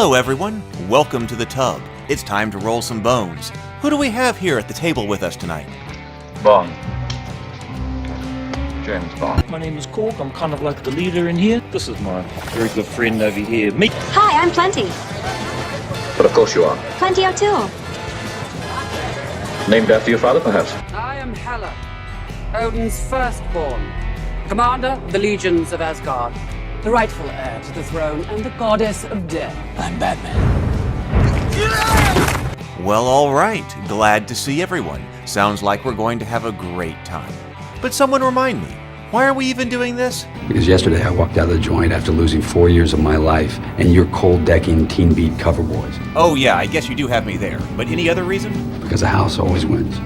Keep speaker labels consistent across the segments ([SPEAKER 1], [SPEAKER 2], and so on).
[SPEAKER 1] Hello everyone, welcome to the tub. It's time to roll some bones. Who do we have here at the table with us tonight?
[SPEAKER 2] Bond. James Bond.
[SPEAKER 3] My name is Cork. I'm kind of like the leader in here. This is my very good friend over here. Meet.
[SPEAKER 4] Hi, I'm Plenty.
[SPEAKER 2] But of course you are.
[SPEAKER 4] Plenty O'Toole.
[SPEAKER 2] Named after your father, perhaps?
[SPEAKER 5] I am Hela, Odin's firstborn, commander of the legions of Asgard, the rightful heir to the throne, and the goddess of death. I'm Batman.
[SPEAKER 1] Well, all right. Glad to see everyone. Sounds like we're going to have a great time. But someone remind me, why are we even doing this?
[SPEAKER 6] Because yesterday I walked out of the joint after losing 4 years of my life, and you're cold decking Teen Beat cover boys.
[SPEAKER 1] Oh yeah, I guess you do have me there. But any other reason?
[SPEAKER 6] Because the house always wins.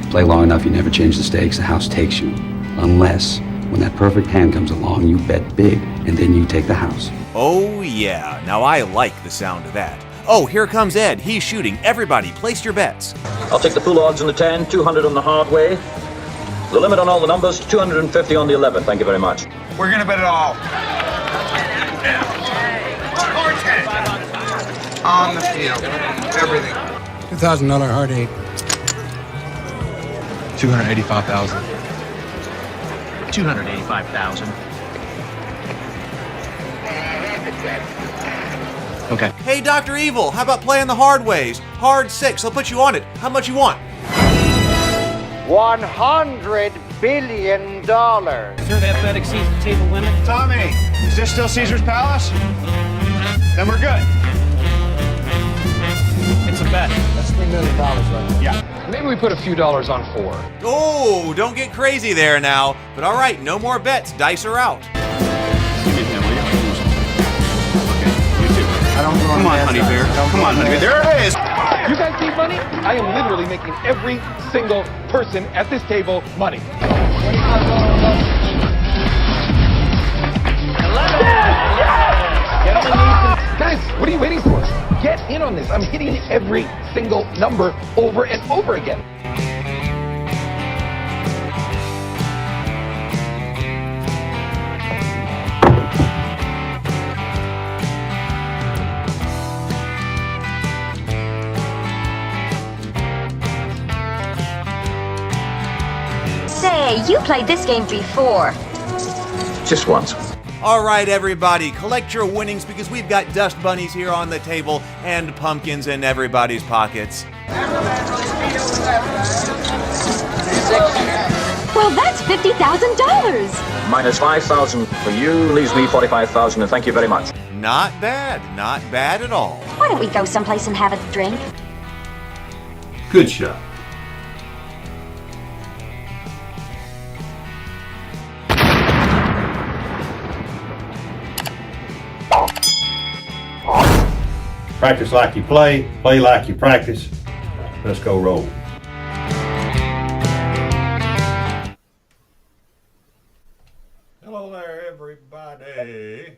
[SPEAKER 6] Play long enough, you never change the stakes, the house takes you. Unless, when that perfect hand comes along, you bet big, and then you take the house.
[SPEAKER 1] Oh yeah, now I like the sound of that. Oh, here comes Ed. He's shooting. Everybody, place your bets.
[SPEAKER 2] I'll take the full odds on the 10, 200 on the hard way. The limit on all the numbers, 250 on the 11. Thank you very much.
[SPEAKER 7] We're gonna bet it all. Or 10. On the field. Everything.
[SPEAKER 8] $2,000 hard eight.
[SPEAKER 9] 285,000. 285,000. Okay.
[SPEAKER 1] Hey, Dr. Evil, how about playing the hard ways? Hard 6, I'll put you on it. How much you want?
[SPEAKER 10] $100 billion.
[SPEAKER 3] Sure, that bet exceeds the table limit.
[SPEAKER 7] Tommy, is this still Caesar's Palace? Then we're good.
[SPEAKER 3] It's a bet.
[SPEAKER 8] That's $3 million right
[SPEAKER 7] Yeah.
[SPEAKER 9] Maybe we put a few dollars on 4.
[SPEAKER 1] Oh, don't get crazy there now. But all right, no more bets. Dice are out.
[SPEAKER 7] Come on, honey bear. Come on, honey bear. There it is.
[SPEAKER 9] You guys need money? I am literally making every single person at this table money. Guys, what are you waiting for? Get in on this. I'm hitting every single number over and over again.
[SPEAKER 4] Say, you played this game before.
[SPEAKER 2] Just once.
[SPEAKER 1] All right, everybody, collect your winnings because we've got dust bunnies here on the table and pumpkins in everybody's pockets.
[SPEAKER 4] Well, that's $50,000.
[SPEAKER 2] Minus 5,000 for you, leaves me 45,000, and thank you very much.
[SPEAKER 1] Not bad at all.
[SPEAKER 4] Why don't we go someplace and have a drink?
[SPEAKER 11] Good shot. Practice like you play like you practice. Let's go roll. Hello there, everybody.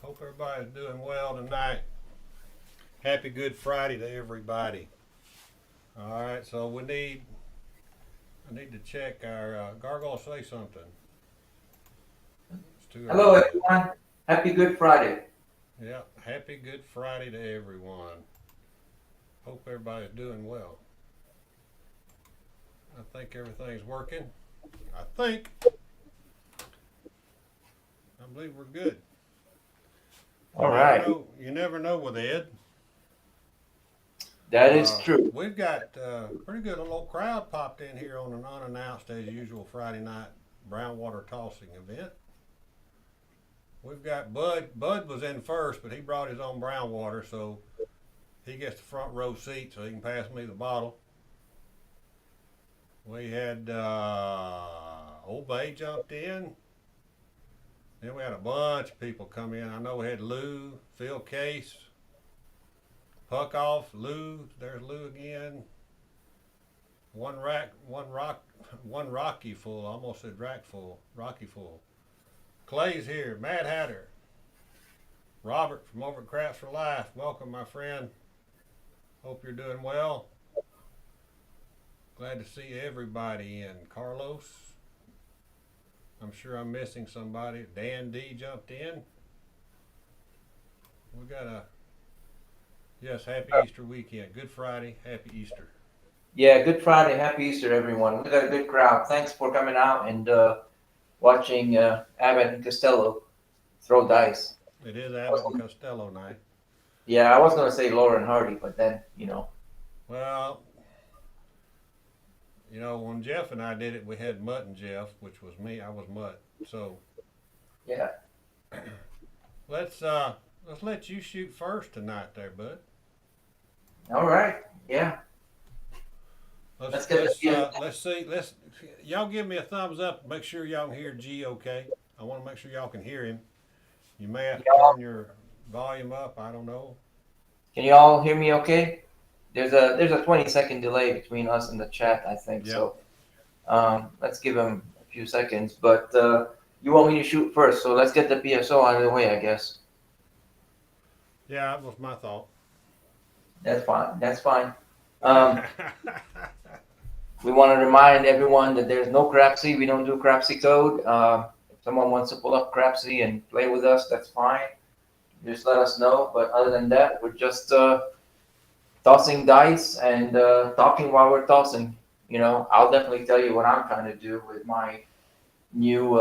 [SPEAKER 11] Hope everybody's doing well tonight. Happy Good Friday to everybody. All right, so I need to check our Gargoyle. Say something.
[SPEAKER 10] Hello, everyone. Happy Good Friday.
[SPEAKER 11] Yeah, happy Good Friday to everyone. Hope everybody's doing well. I think everything's working. I believe we're good.
[SPEAKER 10] All right.
[SPEAKER 11] You never know with Ed.
[SPEAKER 10] That is true.
[SPEAKER 11] We've got pretty good little crowd popped in here on an unannounced as usual Friday night brown water tossing event. We've got Bud. Bud was in first, but he brought his own brown water, so he gets the front row seat so he can pass me the bottle. We had Old Bay jumped in. Then we had a bunch of people come in. I know we had Lou, Phil Case, Puck off, Lou. There's Lou again. One Rocky full. I almost said rack full. Rocky full. Clay's here. Mad Hatter. Robert from over at Crafts for Life. Welcome, my friend. Hope you're doing well. Glad to see everybody in. Carlos. I'm sure I'm missing somebody. Dan D jumped in. We got a yes. Happy Easter weekend. Good Friday. Happy Easter.
[SPEAKER 10] Yeah, Good Friday. Happy Easter, everyone. We got a good crowd. Thanks for coming out and watching Abbott and Costello throw dice.
[SPEAKER 11] It is Abbott and Costello night.
[SPEAKER 10] Yeah, I was going to say Lauren Hardy, but then, you know.
[SPEAKER 11] Well, when Jeff and I did it, we had Mutt and Jeff, which was me. I was Mutt. So
[SPEAKER 10] Yeah.
[SPEAKER 11] let's let you shoot first tonight, there, bud.
[SPEAKER 10] All right. Yeah.
[SPEAKER 11] Let's see. Y'all give me a thumbs up. Make sure y'all can hear G okay. I want to make sure y'all can hear him. You may have to turn your volume up. I don't know.
[SPEAKER 10] Can you all hear me okay? There's a 20-second delay between us and the chat, I think.
[SPEAKER 11] Yep.
[SPEAKER 10] So let's give him a few seconds. But you want me to shoot first, so let's get the PSO out of the way, I guess.
[SPEAKER 11] Yeah, that was my thought.
[SPEAKER 10] That's fine. That's fine. We want to remind everyone that there's no Crapsy. We don't do Crapsy code. If someone wants to pull up Crapsy and play with us, that's fine. Just let us know. But other than that, we're just tossing dice and talking while we're tossing. I'll definitely tell you what I'm trying to do with my new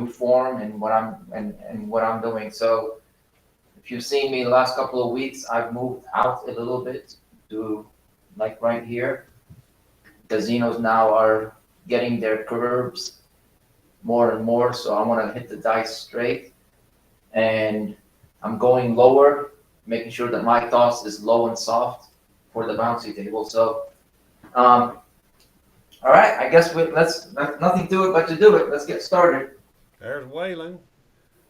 [SPEAKER 10] form and what I'm doing. So if you've seen me the last couple of weeks, I've moved out a little bit to like right here. Casinos now are getting their curves more and more, so I want to hit the dice straight. And I'm going lower, making sure that my toss is low and soft for the bouncy table. So, all right, I guess let's nothing to it but to do it. Let's get started.
[SPEAKER 11] There's Waylon.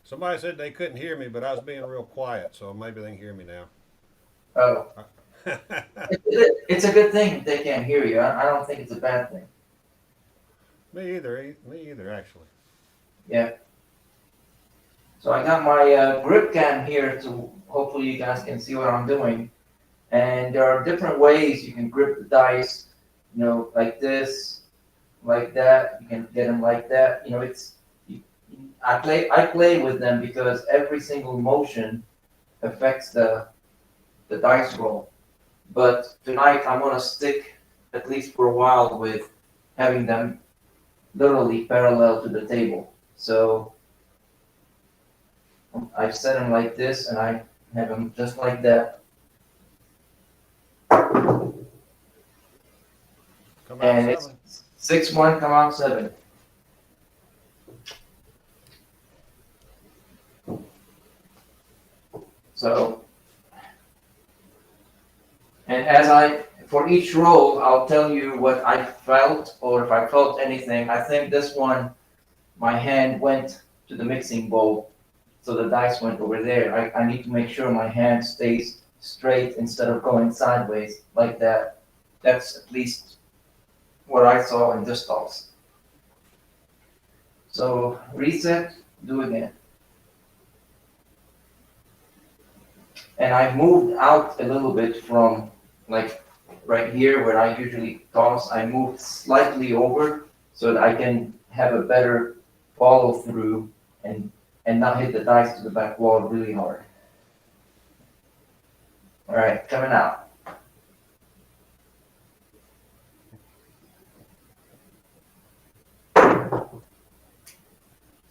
[SPEAKER 11] Somebody said they couldn't hear me, but I was being real quiet, so maybe they can hear me now.
[SPEAKER 10] Oh. It's a good thing if they can't hear you. I don't think it's a bad thing.
[SPEAKER 11] Me either, actually.
[SPEAKER 10] Yeah. So I got my grip cam here, to hopefully you guys can see what I'm doing. And there are different ways you can grip the dice. Like this, like that. You can get them like that. I play with them because every single motion affects the dice roll. But tonight I'm going to stick, at least for a while, with having them literally parallel to the table. So I set them like this, and I have them just like that.
[SPEAKER 11] Come out
[SPEAKER 10] And
[SPEAKER 11] seven.
[SPEAKER 10] It's 6-1, come out 7. So, and for each roll, I'll tell you what I felt, or if I felt anything. I think this one, my hand went to the mixing bowl, so the dice went over there. I need to make sure my hand stays straight instead of going sideways like that. That's at least what I saw in this toss. So reset, do again. And I moved out a little bit from like right here where I usually toss. I moved slightly over so that I can have a better follow through and not hit the dice to the back wall really hard. All right, coming out.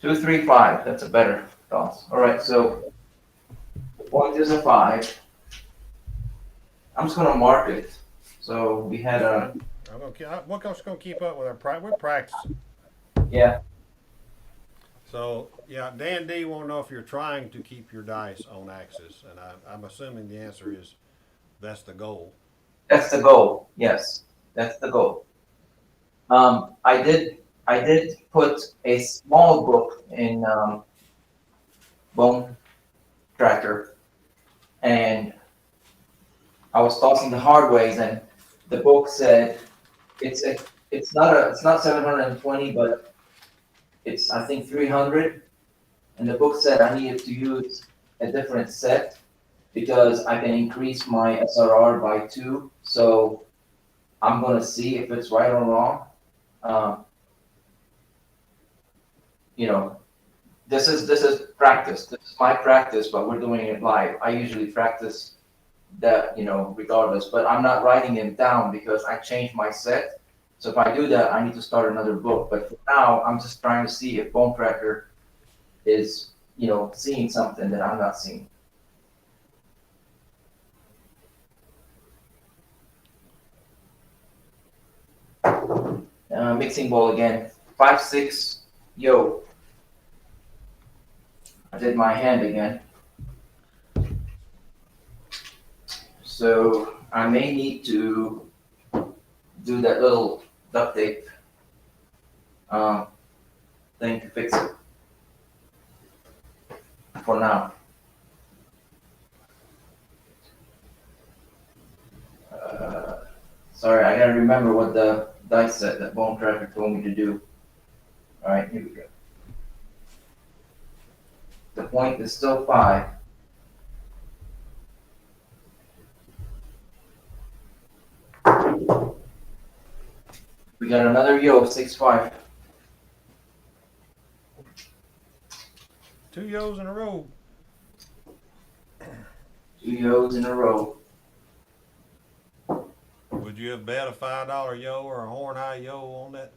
[SPEAKER 10] Two, 3, 5. That's a better toss. All right, so point is a 5. I'm just gonna mark it. So we had a.
[SPEAKER 11] We're just gonna keep up with our practice. We're practicing.
[SPEAKER 10] Yeah.
[SPEAKER 11] So yeah, Dan D want to know if you're trying to keep your dice on axis, and I'm assuming the answer is that's the goal.
[SPEAKER 10] That's the goal. Yes, that's the goal. I did put a small book in Bone Tracker, and I was tossing the hard ways, and the book said it's not 720, but it's I think 300, and the book said I needed to use a different set because I can increase my SRR by 2. So I'm gonna see if it's right or wrong. This is practice. This is my practice, but we're doing it live. I usually practice that, regardless, but I'm not writing it down because I changed my set. So if I do that, I need to start another book. But for now, I'm just trying to see if Bone Cracker is, seeing something that I'm not seeing. Mixing bowl again, 5-6, yo. I did my hand again. So I may need to do that little duct tape thing to fix it for now. Sorry, I gotta remember what the dice set that Bone Cracker told me to do. All right, here we go. The point is still 5. We got another yo, 6-5.
[SPEAKER 11] 2 yo's in a row.
[SPEAKER 10] 2 yo's in a row.
[SPEAKER 11] Would you have bet a $5 yo or a horn high yo on that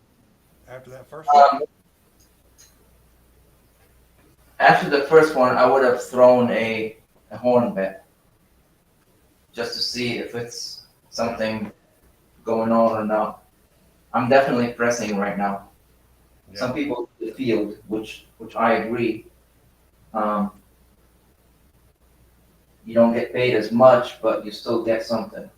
[SPEAKER 11] after that first one?
[SPEAKER 10] After the first one, I would have thrown a horn bet just to see if it's something going on or not. I'm definitely pressing right now. Yeah. Some people do the field, which I agree. You don't get paid as much, but you still get something.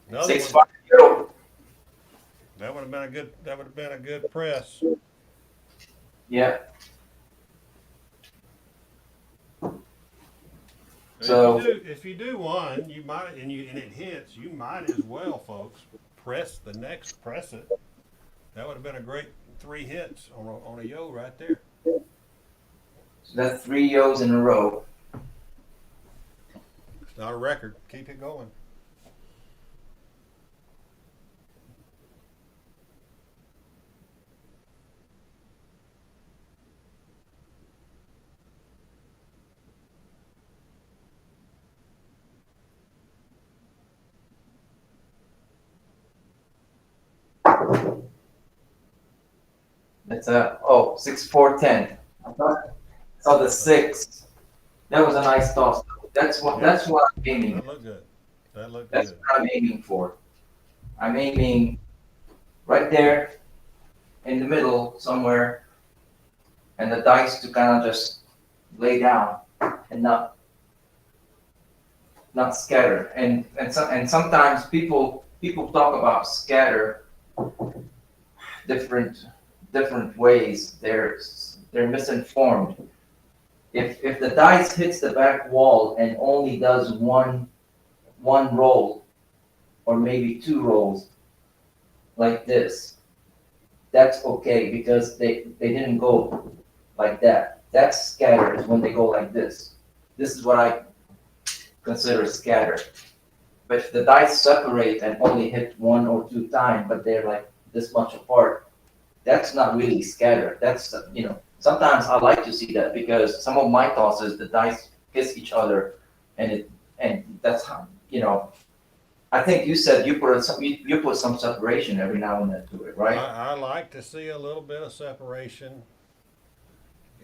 [SPEAKER 11] Another
[SPEAKER 10] 6-5
[SPEAKER 11] one.
[SPEAKER 10] yo.
[SPEAKER 11] That would have been a good press.
[SPEAKER 10] Yeah. So
[SPEAKER 11] if you do one, you might and it hits, you might as well, folks, press it. That would have been a great 3 hits on a yo right there.
[SPEAKER 10] So that's 3 yo's in a row.
[SPEAKER 11] It's not a record. Keep it going.
[SPEAKER 10] It's 6-4-10. I saw the 6. That was a nice toss. That's what I'm aiming.
[SPEAKER 11] That looked good.
[SPEAKER 10] That's what I'm aiming for. I'm aiming right there in the middle somewhere, and the dice to kind of just lay down and not scatter. And sometimes people talk about scatter different ways. They're misinformed. If the dice hits the back wall and only does one roll, or maybe 2 rolls, like this, that's okay because they didn't go like that. That's scatter is when they go like this. This is what I consider scatter. But if the dice separate and only hit 1 or 2 times, but they're like this much apart, that's not really scatter. That's, sometimes I like to see that because some of my tosses, the dice kiss each other, and that's how, I think you said you put some separation every now and then to it, right?
[SPEAKER 11] I like to see a little bit of separation.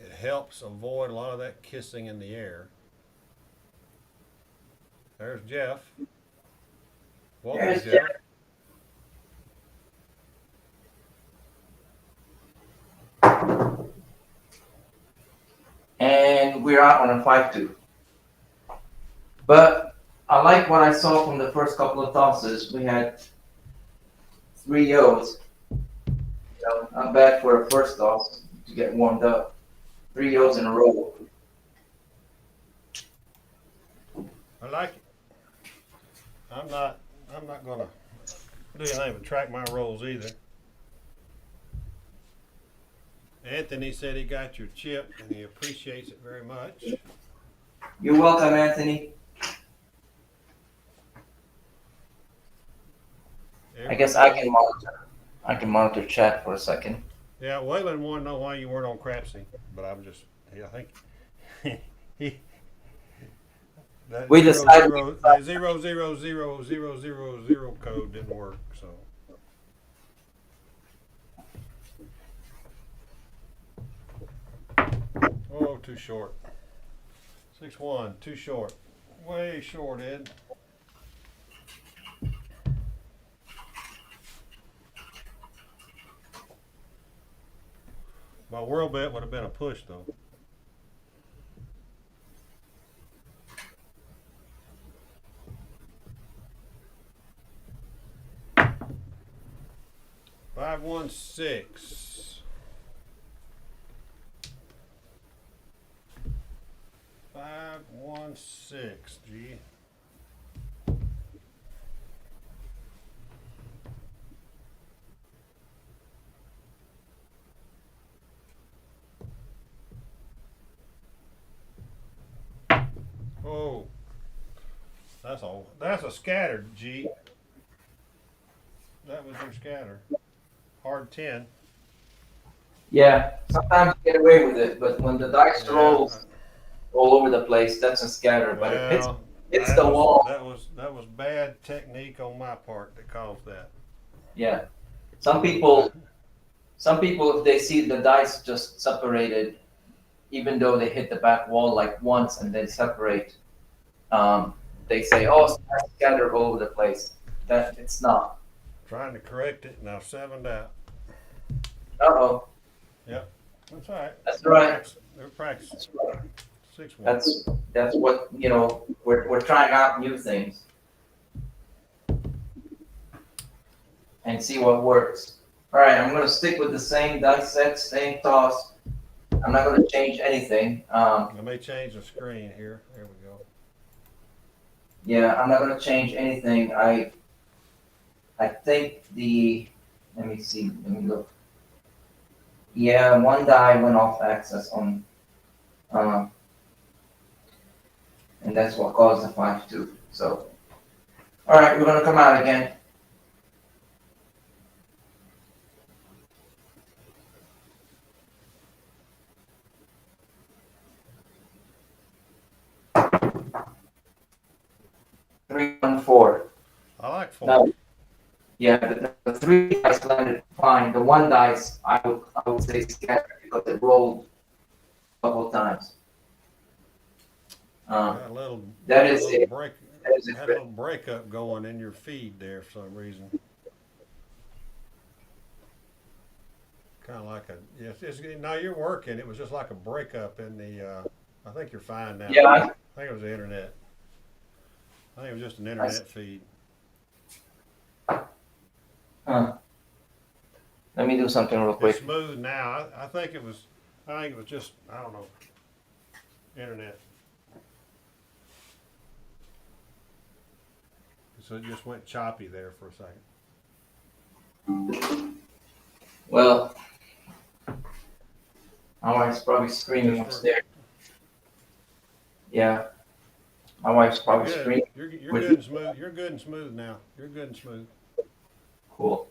[SPEAKER 11] It helps avoid a lot of that kissing in the air. There's Jeff. Welcome, Jeff.
[SPEAKER 10] And we're out on a 5-2. But I like what I saw from the first couple of tosses. We had 3 yo's. Not bad for a first toss to get warmed up. 3 yo's in a row.
[SPEAKER 11] I like it. I'm not gonna do anything but track my rolls either. Anthony said he got your chip and he appreciates it very much.
[SPEAKER 10] You're welcome, Anthony. I guess I can monitor. I can monitor chat for a second.
[SPEAKER 11] Yeah, Waylon wanted to know why you weren't on Crapsy, but I'm just, I think he that
[SPEAKER 10] We
[SPEAKER 11] zero
[SPEAKER 10] decided.
[SPEAKER 11] zero that 00000 code didn't work. So oh, too short. 6-1, too short, way short, Ed. My world bet would have been a push though. Five, 1, 6. 5, 1, 6. G. Oh, that's a scatter, G. That was your scatter. Hard 10.
[SPEAKER 10] Yeah, sometimes you get away with it, but when the dice rolls all over the place, that's a scatter. But if it's the wall.
[SPEAKER 11] That was bad technique on my part that caused that.
[SPEAKER 10] Yeah, some people, if they see the dice just separated, even though they hit the back wall like once and then separate, they say, "Oh, it's scattered all over the place." That it's not.
[SPEAKER 11] Trying to correct it, now 7'd out.
[SPEAKER 10] Uh-oh.
[SPEAKER 11] Yep, that's all right.
[SPEAKER 10] That's right.
[SPEAKER 11] They're practicing.
[SPEAKER 10] That's right.
[SPEAKER 11] 6-1.
[SPEAKER 10] That's what we're trying out new things and see what works. All right, I'm gonna stick with the same dice set, same toss. I'm not gonna change anything.
[SPEAKER 11] I may change the screen here. There we go.
[SPEAKER 10] Yeah, I'm not gonna change anything. I think let me see, let me look. Yeah, one die went off axis on, and that's what caused the 5-2. So, all right, we're gonna come out again. Three, 1, 4.
[SPEAKER 11] I like 4.
[SPEAKER 10] No. Yeah, the 3 dice landed fine. The 1 dice, I would say scattered because it rolled a couple times.
[SPEAKER 11] That little break. Had a little breakup going in your feed there for some reason. Kind of like now you're working. It was just like a breakup in the. I think you're fine now.
[SPEAKER 10] Yeah.
[SPEAKER 11] I think it was the internet. I think it was just an internet feed.
[SPEAKER 10] Let me do something real quick.
[SPEAKER 11] It's smooth now. I think it was just, I don't know, internet. So it just went choppy there for a second.
[SPEAKER 10] Well, my wife's probably screaming upstairs. Yeah, my wife's probably screaming.
[SPEAKER 11] You're good and smooth. You're good and smooth now. You're good and smooth.
[SPEAKER 10] Cool.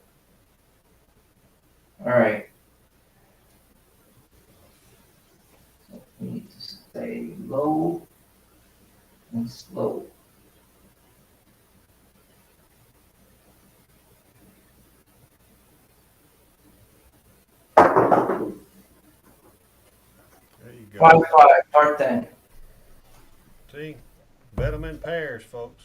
[SPEAKER 10] All right. So we need to stay low and slow.
[SPEAKER 11] There you go.
[SPEAKER 10] 5-5, part 10.
[SPEAKER 11] See, bet them in pairs, folks.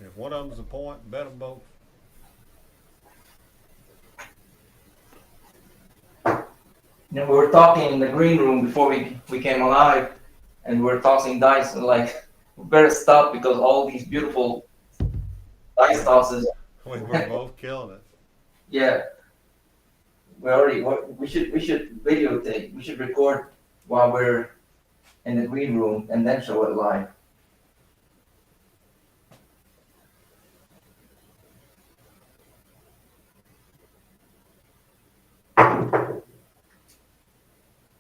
[SPEAKER 11] If one of them's a point, bet them both.
[SPEAKER 10] We were talking in the green room before we came alive, and we were tossing dice, and like, we better stop because all these beautiful dice tosses.
[SPEAKER 11] We were both killing it.
[SPEAKER 10] Yeah. We should videotape. We should record while we're in the green room and then show it live.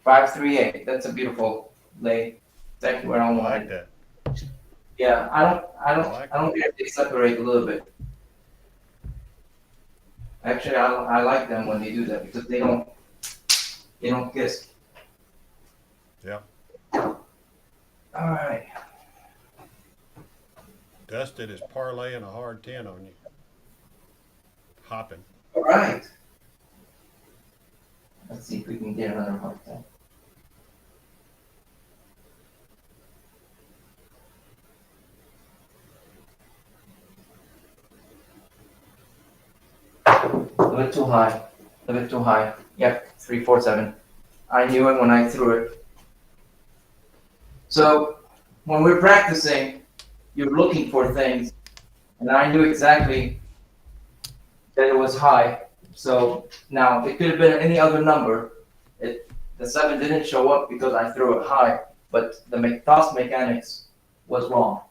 [SPEAKER 10] 538. That's a beautiful lay. Exactly where I
[SPEAKER 11] I
[SPEAKER 10] want
[SPEAKER 11] like
[SPEAKER 10] it.
[SPEAKER 11] that.
[SPEAKER 10] Yeah,
[SPEAKER 11] I like
[SPEAKER 10] I don't care if they separate a little bit. Actually, I like them when they do that because they don't kiss.
[SPEAKER 11] Yeah.
[SPEAKER 10] All right.
[SPEAKER 11] Dusted is parlaying a hard 10 on you. Hopping.
[SPEAKER 10] All right. Let's see if we can get another hard time. A bit too high. A bit too high. Yep, 347. I knew it when I threw it. So when we're practicing, you're looking for things, and I knew exactly that it was high. So now it could have been any other number. The 7 didn't show up because I threw it high, but the toss mechanics was wrong.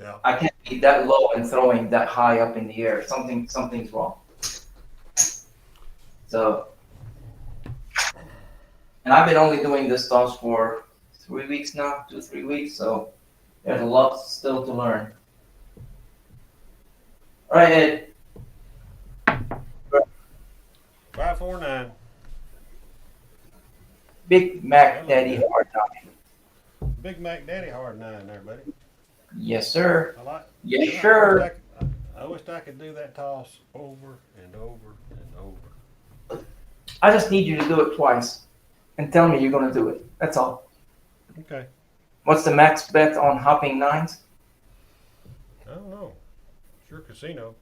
[SPEAKER 11] Yeah.
[SPEAKER 10] I can't be that low and throwing that high up in the air. Something's wrong. So, and I've been only doing this toss for 3 weeks now, 2-3 weeks. So there's a lot still to learn. All right, Ed.
[SPEAKER 11] 549.
[SPEAKER 10] Big Mac Daddy hard nine.
[SPEAKER 11] Big Mac Daddy hard 9 there, buddy.
[SPEAKER 10] Yes, sir.
[SPEAKER 11] I like.
[SPEAKER 10] Yes, sir.
[SPEAKER 11] I wish I could do that toss over and over and over.
[SPEAKER 10] I just need you to do it twice and tell me you're going to do it. That's all.
[SPEAKER 11] Okay.
[SPEAKER 10] What's the max bet on hopping 9s?
[SPEAKER 11] I don't know. Sure casino.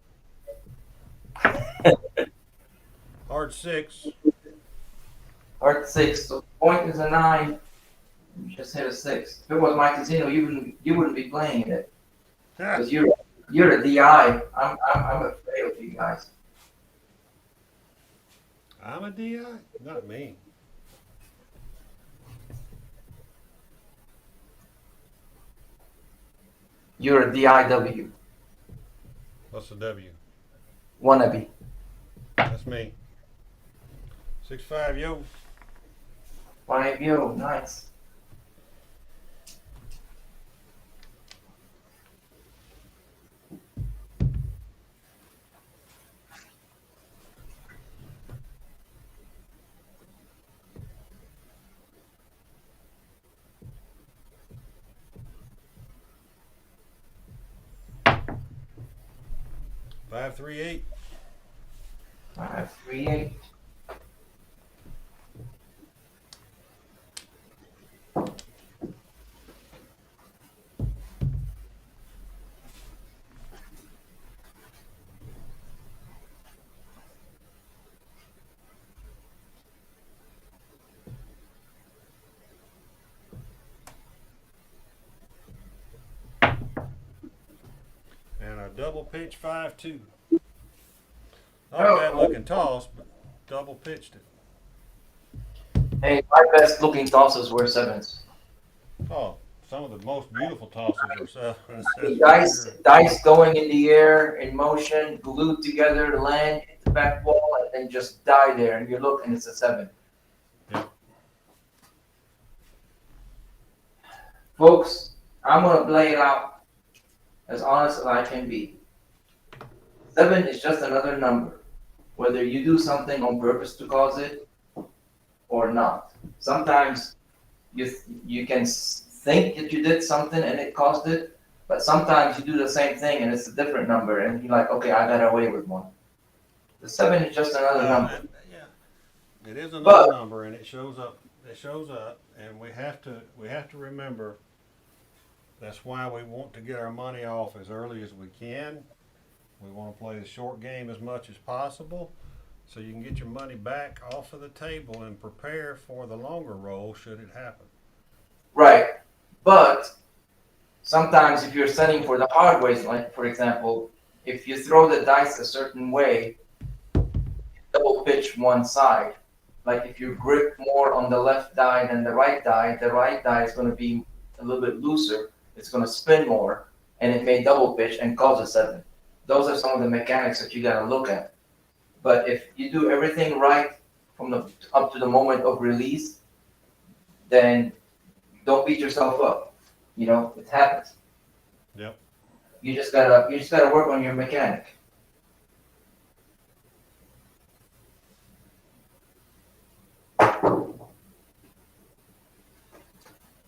[SPEAKER 11] Hard 6.
[SPEAKER 10] Hard 6. So point is a 9. You just hit a 6. If it was my casino, you wouldn't be playing it because you're a DI. I'm afraid of you guys.
[SPEAKER 11] I'm a DI? Not me.
[SPEAKER 10] You're a DIW.
[SPEAKER 11] What's the W?
[SPEAKER 10] Wannabe.
[SPEAKER 11] That's me. 6-5, yo.
[SPEAKER 10] 5-0. Nice.
[SPEAKER 11] Five, 3-8.
[SPEAKER 10] 5-3-8.
[SPEAKER 11] And a double pitch 5-2. Not a bad looking toss, but double pitched it.
[SPEAKER 10] Hey, my best looking tosses were 7s.
[SPEAKER 11] Oh, some of the most beautiful tosses are 7s.
[SPEAKER 10] Dice going in the air, in motion, glued together, land, hit the back wall, and then just die there. And you look, and it's a 7.
[SPEAKER 11] Yeah.
[SPEAKER 10] Folks, I'm going to play it out as honest as I can be. 7 is just another number, whether you do something on purpose to cause it or not. Sometimes you can think that you did something and it caused it, but sometimes you do the same thing and it's a different number, and you're like, okay, I got away with one. The 7 is just another number.
[SPEAKER 11] Yeah, it is another number, and it shows up. It shows up, and we have to remember. That's why we want to get our money off as early as we can. We want to play the short game as much as possible, so you can get your money back off of the table and prepare for the longer roll should it happen.
[SPEAKER 10] Right, but sometimes if you're setting for the hard ways, like for example, if you throw the dice a certain way, double pitch one side. Like if you grip more on the left die than the right die is going to be a little bit looser. It's going to spin more, and it may double pitch and cause a 7. Those are some of the mechanics that you got to look at. But if you do everything right from the up to the moment of release, then don't beat yourself up. You know, it happens.
[SPEAKER 11] Yep.
[SPEAKER 10] You just gotta work on your mechanic.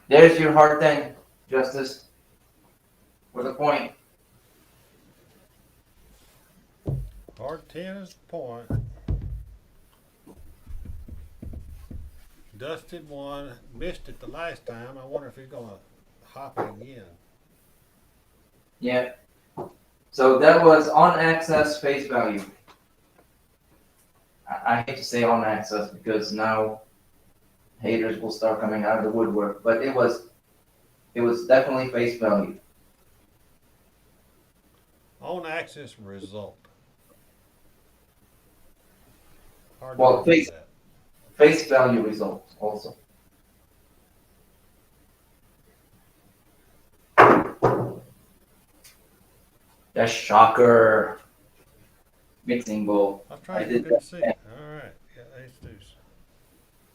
[SPEAKER 10] There's your hard thing, Justice. With a point.
[SPEAKER 11] Hard 10 is the point. Dusted one, missed it the last time. I wonder if he's gonna hop it again.
[SPEAKER 10] Yeah. So that was on access face value. I hate to say on access because now haters will start coming out of the woodwork, but it was definitely face value.
[SPEAKER 11] On axis result. Hard
[SPEAKER 10] Well,
[SPEAKER 11] to read that.
[SPEAKER 10] face value results also. That's shocker. Mixing bowl.
[SPEAKER 11] I was trying
[SPEAKER 10] I
[SPEAKER 11] to
[SPEAKER 10] did
[SPEAKER 11] look and
[SPEAKER 10] that.
[SPEAKER 11] see. All right. Yeah, ace deuce.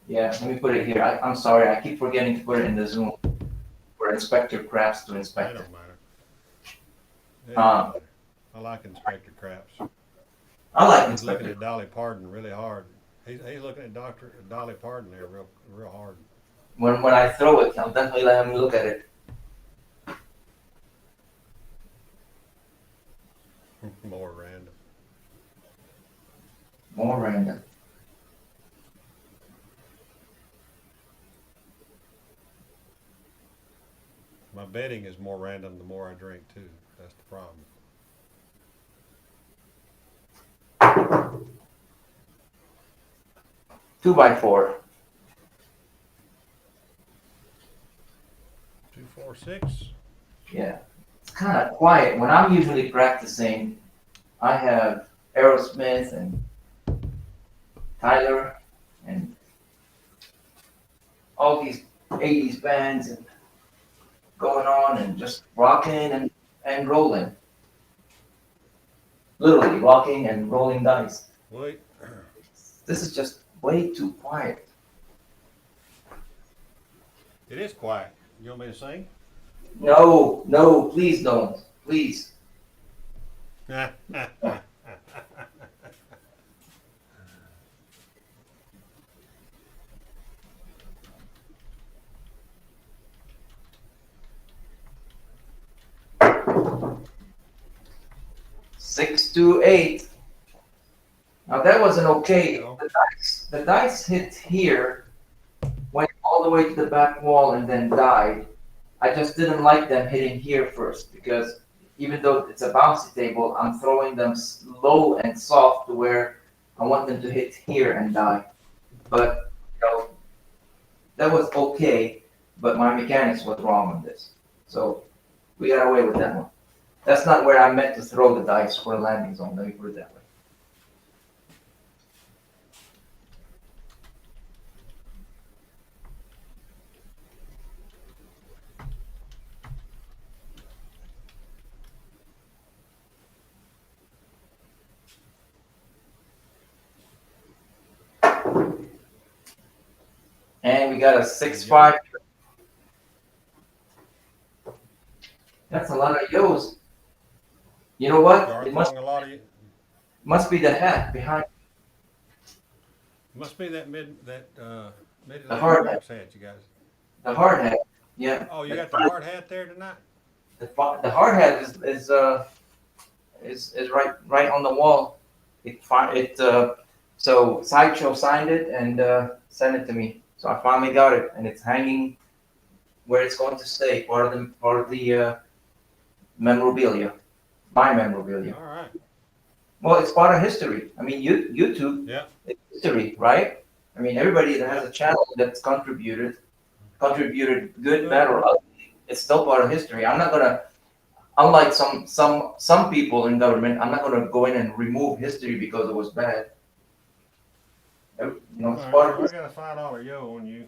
[SPEAKER 10] Yeah, let me put it here. I'm sorry, I keep forgetting to put it in the Zoom for Inspector Crafts to
[SPEAKER 11] That
[SPEAKER 10] inspect it.
[SPEAKER 11] don't matter. That don't
[SPEAKER 10] Um,
[SPEAKER 11] matter. I like Inspector Craps.
[SPEAKER 10] I like
[SPEAKER 11] He's looking
[SPEAKER 10] Inspector.
[SPEAKER 11] at Dolly Parton really hard. He's looking at Dr. Dolly Parton there real hard.
[SPEAKER 10] When I throw it, I'll definitely let him look at it.
[SPEAKER 11] More random.
[SPEAKER 10] More random.
[SPEAKER 11] My betting is more random the more I drink too. That's the problem.
[SPEAKER 10] Two by four.
[SPEAKER 11] 2, 4, 6.
[SPEAKER 10] Yeah. It's kind of quiet. When I'm usually practicing, I have Aerosmith and Tyler and all these 80s bands and going on and just rocking and rolling. Literally rocking and rolling dice.
[SPEAKER 11] Wait.
[SPEAKER 10] This is just way too quiet.
[SPEAKER 11] It is quiet. You want me to sing?
[SPEAKER 10] No, please don't. Please. 6-8. Now that wasn't okay. The dice hit here, went all the way to the back wall and then died. I just didn't like them hitting here first because even though it's a bouncy table, I'm throwing them low and soft to where I want them to hit here and die. But that was okay, but my mechanics was wrong on this. So we got away with that one. That's not where I meant to throw the dice for a landing zone, let me put it that way. And we got a 6-5. That's a lot of yos. You know what? It must be the hat behind.
[SPEAKER 11] Must be that
[SPEAKER 10] The hard hat.
[SPEAKER 11] You guys.
[SPEAKER 10] The hard hat. Yeah.
[SPEAKER 11] Oh, you got the hard hat there tonight?
[SPEAKER 10] The hard hat is right on the wall. So Sideshow signed it and sent it to me. So I finally got it, and it's hanging where it's going to stay, part of the memorabilia, my memorabilia.
[SPEAKER 11] All right.
[SPEAKER 10] Well, it's part of history. I mean, YouTube is history, right? I mean, everybody that has a channel that's contributed good, bad, or ugly, it's still part of history. I'm not gonna, unlike some people in government, I'm not gonna go in and remove history because it was bad. It's part of
[SPEAKER 11] I got a $5 yo on you.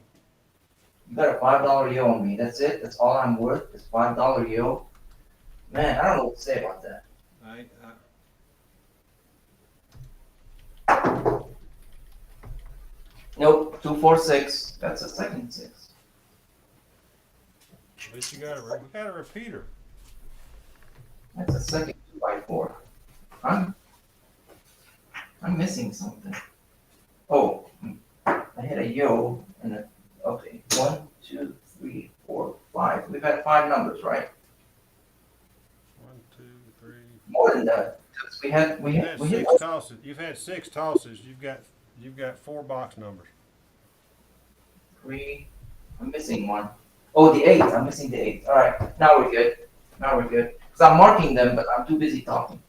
[SPEAKER 10] You got a $5 yo on me. That's it. That's all I'm worth. It's $5 yo. Man, I don't know what to say about that. Nope, 246. That's a second 6.
[SPEAKER 11] At least we got a repeater.
[SPEAKER 10] That's a second 2x4. I'm missing something. Oh, I had a yo and a. Okay, 1, 2, 3, 4, 5. We've had 5 numbers, right?
[SPEAKER 11] 1, 2, 3.
[SPEAKER 10] More than that. 'Cause we had
[SPEAKER 11] Six tosses. You've had 6 tosses. You've got 4 box numbers.
[SPEAKER 10] 3. I'm missing one. Oh, the 8. I'm missing the 8. All right, now we're good. Now we're good. Because I'm marking them, but I'm too busy talking.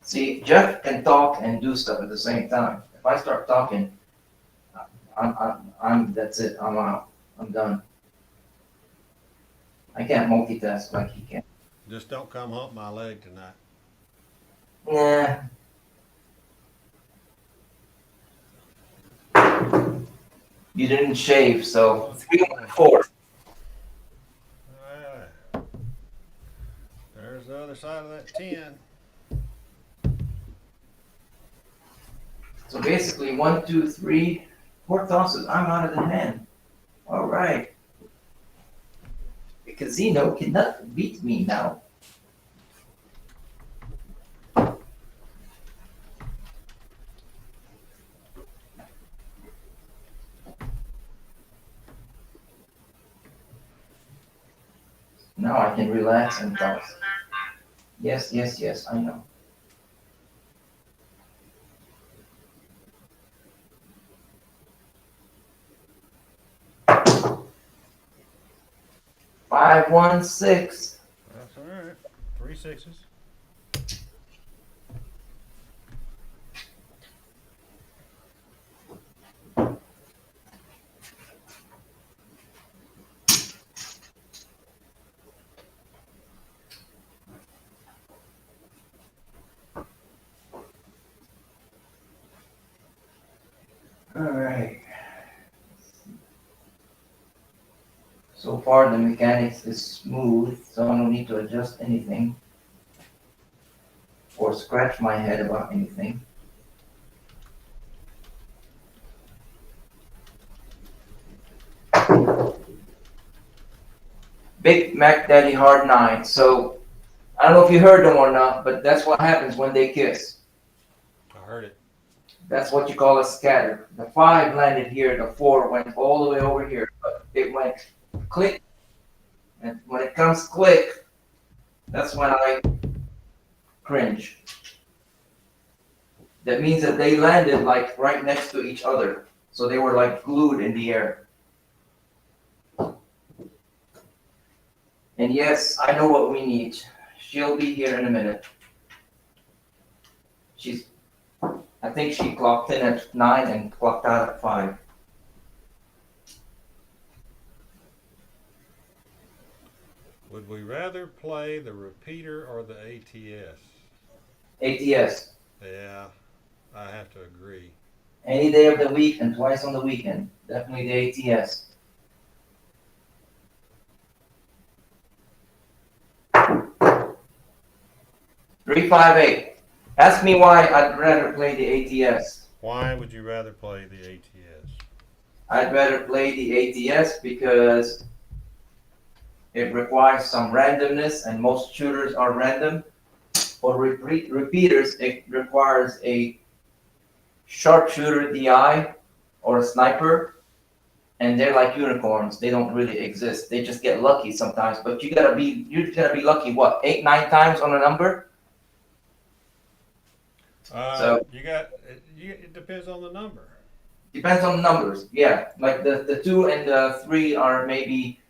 [SPEAKER 10] See, Jeff can talk and do stuff at the same time. If I start talking, that's it. I'm out. I'm done. I can't multitask like he can.
[SPEAKER 11] Just don't come hump my leg tonight.
[SPEAKER 10] Yeah. You didn't shave, so 3 and 4.
[SPEAKER 11] Alright. There's the other side of that 10.
[SPEAKER 10] So basically, 1, 2, 3, 4 tosses. I'm out of the hand. All right. The casino cannot beat me now. Now I can relax and toss. Yes, yes, yes, I know. Five, 1, 6.
[SPEAKER 11] That's alright. 3 6s.
[SPEAKER 10] All right. So far the mechanics is smooth, so I don't need to adjust anything or scratch my head about anything. Big Mac Daddy Hard 9. So I don't know if you heard them or not, but that's what happens when they kiss.
[SPEAKER 11] I heard it.
[SPEAKER 10] That's what you call a scatter. The 5 landed here, the 4 went all the way over here, but it went click. And when it comes click, that's when I cringe. That means that they landed like right next to each other. So they were like glued in the air. And yes, I know what we need. She'll be here in a minute. I think she clocked in at 9 and clocked out at 5.
[SPEAKER 11] Would we rather play the repeater or the ATS?
[SPEAKER 10] ATS.
[SPEAKER 11] Yeah, I have to agree.
[SPEAKER 10] Any day of the week and twice on the weekend. Definitely the ATS. Three, 5, 8. Ask me why I'd rather play the ATS.
[SPEAKER 11] Why would you rather play the ATS?
[SPEAKER 10] I'd rather play the ATS because it requires some randomness, and most shooters are random. For repeaters, it requires a sharpshooter DI or a sniper, and they're like unicorns. They don't really exist. They just get lucky sometimes. But you gotta be lucky. What, 8, 9 times on a number? So
[SPEAKER 11] it depends on the number.
[SPEAKER 10] Depends on the numbers. Yeah, like the 2 and the 3 are maybe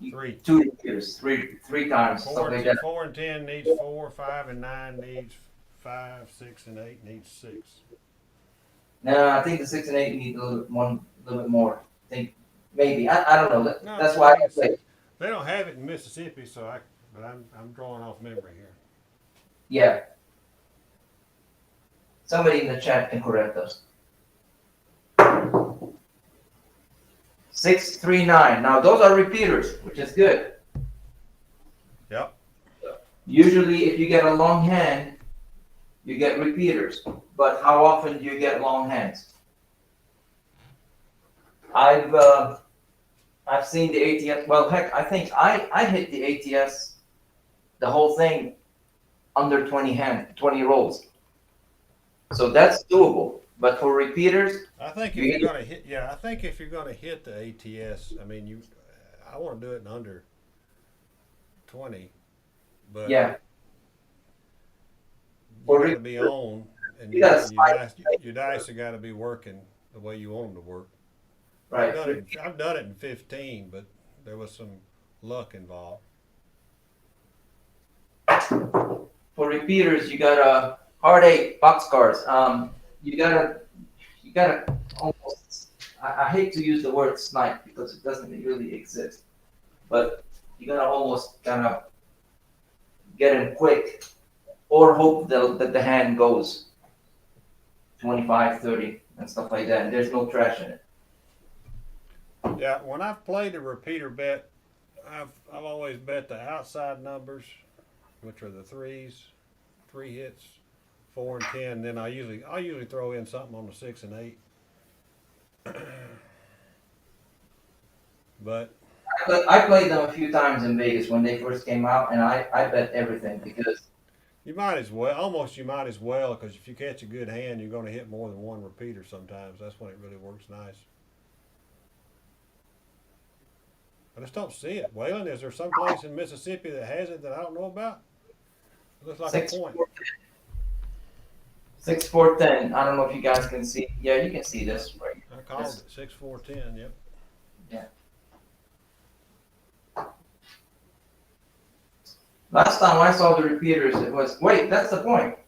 [SPEAKER 10] 2 years, three times.
[SPEAKER 11] 4
[SPEAKER 10] like that.
[SPEAKER 11] 4 and 10 needs 4. 5 and 9 needs 5. 6 and 8 needs 6.
[SPEAKER 10] No, I think the 6 and 8 need a little bit more. I think maybe I don't know. That's why I say.
[SPEAKER 11] They don't have it in Mississippi, but I'm drawing off memory here.
[SPEAKER 10] Yeah. Somebody in the chat can correct us. 6, 3, 9. Now those are repeaters, which is good.
[SPEAKER 11] Yep.
[SPEAKER 10] Usually, if you get a long hand, you get repeaters. But how often do you get long hands? I've seen the ATS. Well, heck, I think I hit the ATS, the whole thing, under 20 rolls. So that's doable. But for repeaters,
[SPEAKER 11] I think if you're gonna hit, yeah, I think if you're gonna hit the ATS, I mean, I want to do it in under 20, but
[SPEAKER 10] yeah,
[SPEAKER 11] you got to be on, and your dice have got to be working the way you want them to work.
[SPEAKER 10] right.
[SPEAKER 11] I've done it in 15, but there was some luck involved.
[SPEAKER 10] For repeaters, you got a hard 8 boxcars. You gotta almost. I hate to use the word snipe because it doesn't really exist, but you gotta almost kind of get in quick, or hope that the hand goes 25, 30, and stuff like that. And there's no trash in it.
[SPEAKER 11] Yeah, when I've played a repeater bet, I've always bet the outside numbers, which are the 3s, 3 hits, 4 and 10. Then I usually throw in something on the 6 and 8. But
[SPEAKER 10] I played them a few times in Vegas when they first came out, and I bet everything because
[SPEAKER 11] you might as well, because if you catch a good hand, you're going to hit more than one repeater sometimes. That's when it really works nice. I just don't see it. Waylon, is there some place in Mississippi that has it that I don't know about? It looks like a point.
[SPEAKER 10] 6, 4, 10. I don't know if you guys can see. Yeah, you can see this right here.
[SPEAKER 11] I called it 6, 4, 10. Yep.
[SPEAKER 10] Yeah. Last time I saw the repeaters, it was wait. That's the point.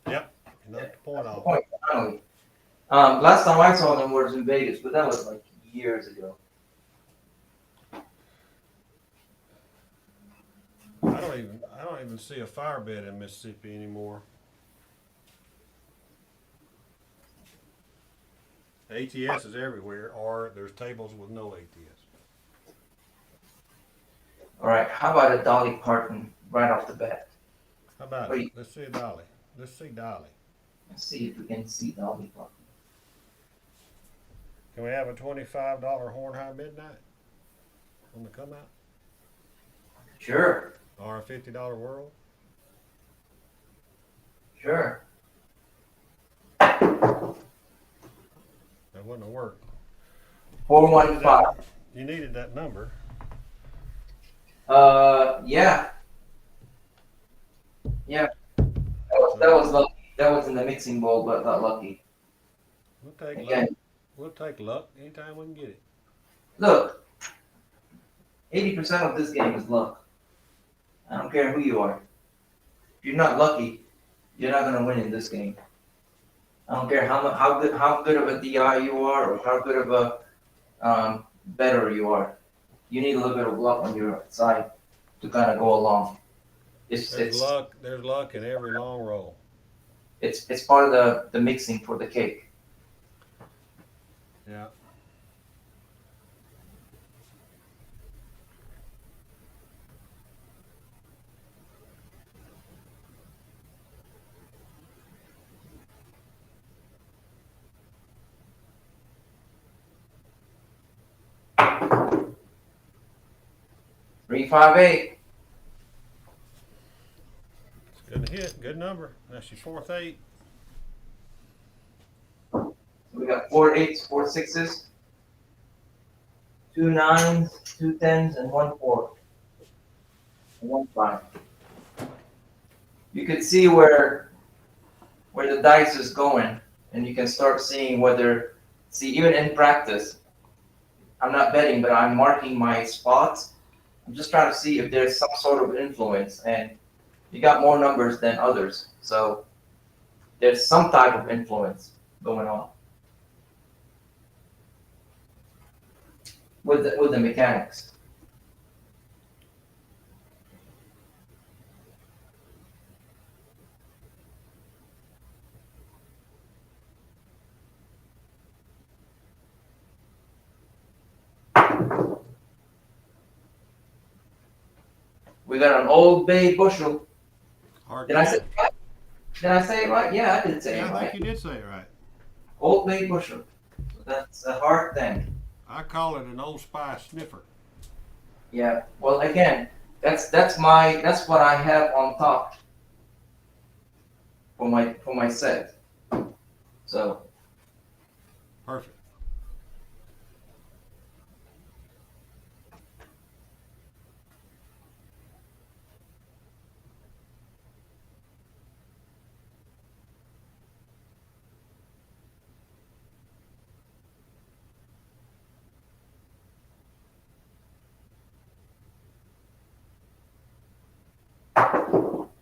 [SPEAKER 11] Yep. Knocked the point off.
[SPEAKER 10] Point. Finally. Last time I saw them was in Vegas, but that was like years ago.
[SPEAKER 11] I don't even see a fire bed in Mississippi anymore. ATS is everywhere, or there's tables with no ATS.
[SPEAKER 10] All right. How about a Dolly Parton right off the bat?
[SPEAKER 11] How about it? Let's see Dolly. Let's see Dolly.
[SPEAKER 10] Let's see if we can see Dolly Parton.
[SPEAKER 11] Can we have a $25 horn high midnight on the come out?
[SPEAKER 10] Sure.
[SPEAKER 11] Or a $50 whirl?
[SPEAKER 10] Sure.
[SPEAKER 11] That wouldn't have worked.
[SPEAKER 10] 415.
[SPEAKER 11] You needed that number.
[SPEAKER 10] Yeah. Yeah. That was lucky. That was in the mixing bowl, but not lucky.
[SPEAKER 11] We'll take luck. We'll take luck anytime we can get it.
[SPEAKER 10] Look, 80% of this game is luck. I don't care who you are. If you're not lucky, you're not gonna win in this game. I don't care how good of a DI you are or how good of a bettor you are. You need a little bit of luck on your side to kind of go along.
[SPEAKER 11] There's luck in every long roll.
[SPEAKER 10] It's part of the mixing for the cake.
[SPEAKER 11] Yeah.
[SPEAKER 10] Three, 5, 8.
[SPEAKER 11] It's good hit. Good number. That's your 4th 8.
[SPEAKER 10] We got 4 8s, 4 6s, 2 9s, 2 10s, and 1 4. And 1 5. You can see where the dice is going, and you can start seeing even in practice, I'm not betting, but I'm marking my spots. I'm just trying to see if there's some sort of influence, and you got more numbers than others, so there's some type of influence going on with the mechanics. We got an Old Bay bushel. Did I say it right? Did I say it right? Yeah, I did say it right.
[SPEAKER 11] I think you did say it right.
[SPEAKER 10] Old Bay bushel. So that's a hard thing.
[SPEAKER 11] I call it an Old Spice sniffer.
[SPEAKER 10] Yeah. Well, again, that's what I have on top for my set. So
[SPEAKER 11] Perfect.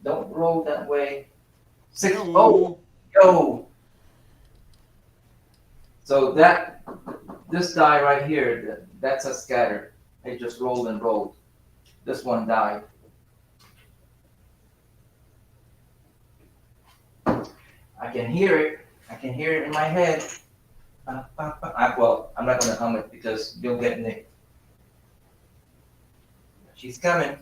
[SPEAKER 10] don't roll that way. Six.
[SPEAKER 11] Yo.
[SPEAKER 10] Oh, yo. So this die right here, that's a scatter. It just rolled and rolled. This one died. I can hear it. I can hear it in my head. Well, I'm not gonna hum it because you'll get nicked. She's coming.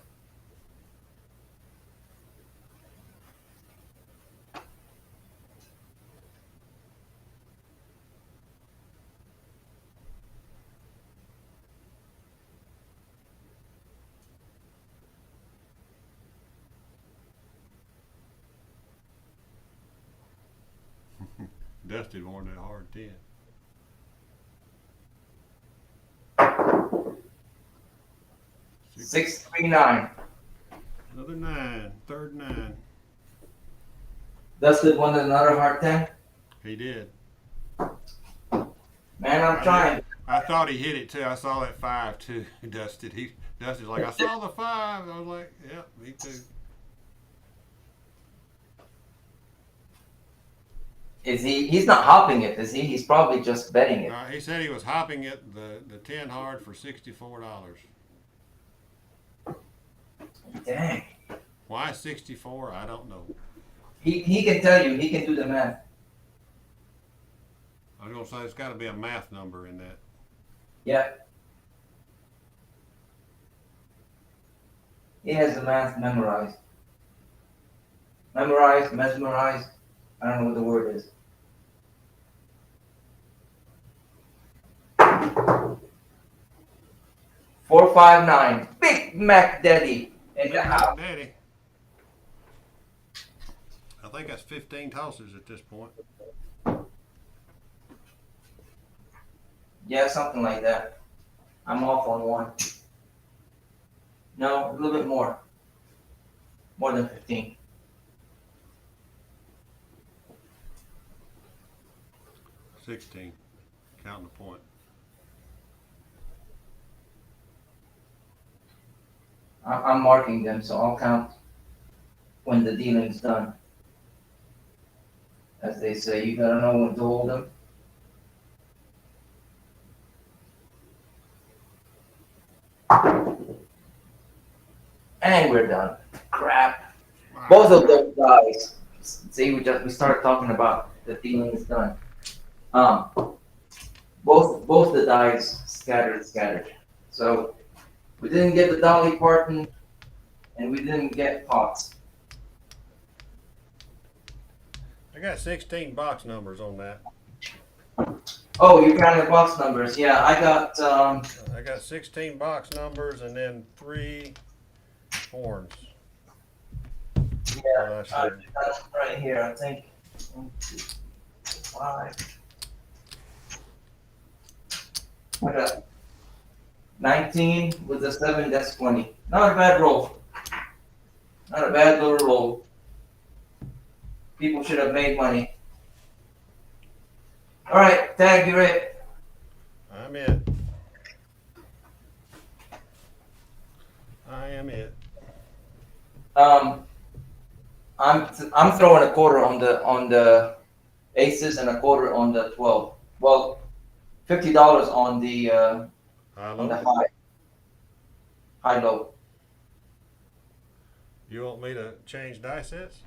[SPEAKER 11] Dusty wanted that hard 10.
[SPEAKER 10] Six, 3, 9.
[SPEAKER 11] Another 9. Third 9.
[SPEAKER 10] Dustin wanted another hard 10.
[SPEAKER 11] He did.
[SPEAKER 10] Man, I'm trying.
[SPEAKER 11] I thought he hit it too. I saw that 5 too. Dusty's like, I saw the 5. I was like, yeah, me too.
[SPEAKER 10] Is he? He's not hopping it, is he? He's probably just betting it.
[SPEAKER 11] He said he was hopping it the 10 hard for $64.
[SPEAKER 10] Dang.
[SPEAKER 11] Why 64? I don't know.
[SPEAKER 10] He can tell you. He can do the math.
[SPEAKER 11] I was gonna say it's got to be a math number in that.
[SPEAKER 10] Yeah. He has the math memorized. Memorized, mesmerized. I don't know what the word is. Four, 5, 9. Big Mac Daddy in the house.
[SPEAKER 11] Daddy. I think that's 15 tosses at this point.
[SPEAKER 10] Yeah, something like that. I'm off on one. No, a little bit more. More than 15.
[SPEAKER 11] $16. Counting the point.
[SPEAKER 10] I'm marking them, so I'll count when the dealing's done. As they say, you gotta know when to hold them. And we're done. Crap. Both of those guys. See, we started talking about the dealing is done. Both the dice scattered. So we didn't get the Dolly Parton, and we didn't get pots.
[SPEAKER 11] I got 16 box numbers on that.
[SPEAKER 10] Oh, you counted box numbers. Yeah, I got.
[SPEAKER 11] I got 16 box numbers and then 3 horns.
[SPEAKER 10] Yeah, right here. I think 1, 2, 5. I got 19 with a 7. That's 20. Not a bad roll. Not a bad little roll. People should have made money. All right, Tag, you're it.
[SPEAKER 11] I'm it. I am it.
[SPEAKER 10] I'm throwing a quarter on the aces and a quarter on the 12. Well, $50 on the high low.
[SPEAKER 11] You want me to change die sets?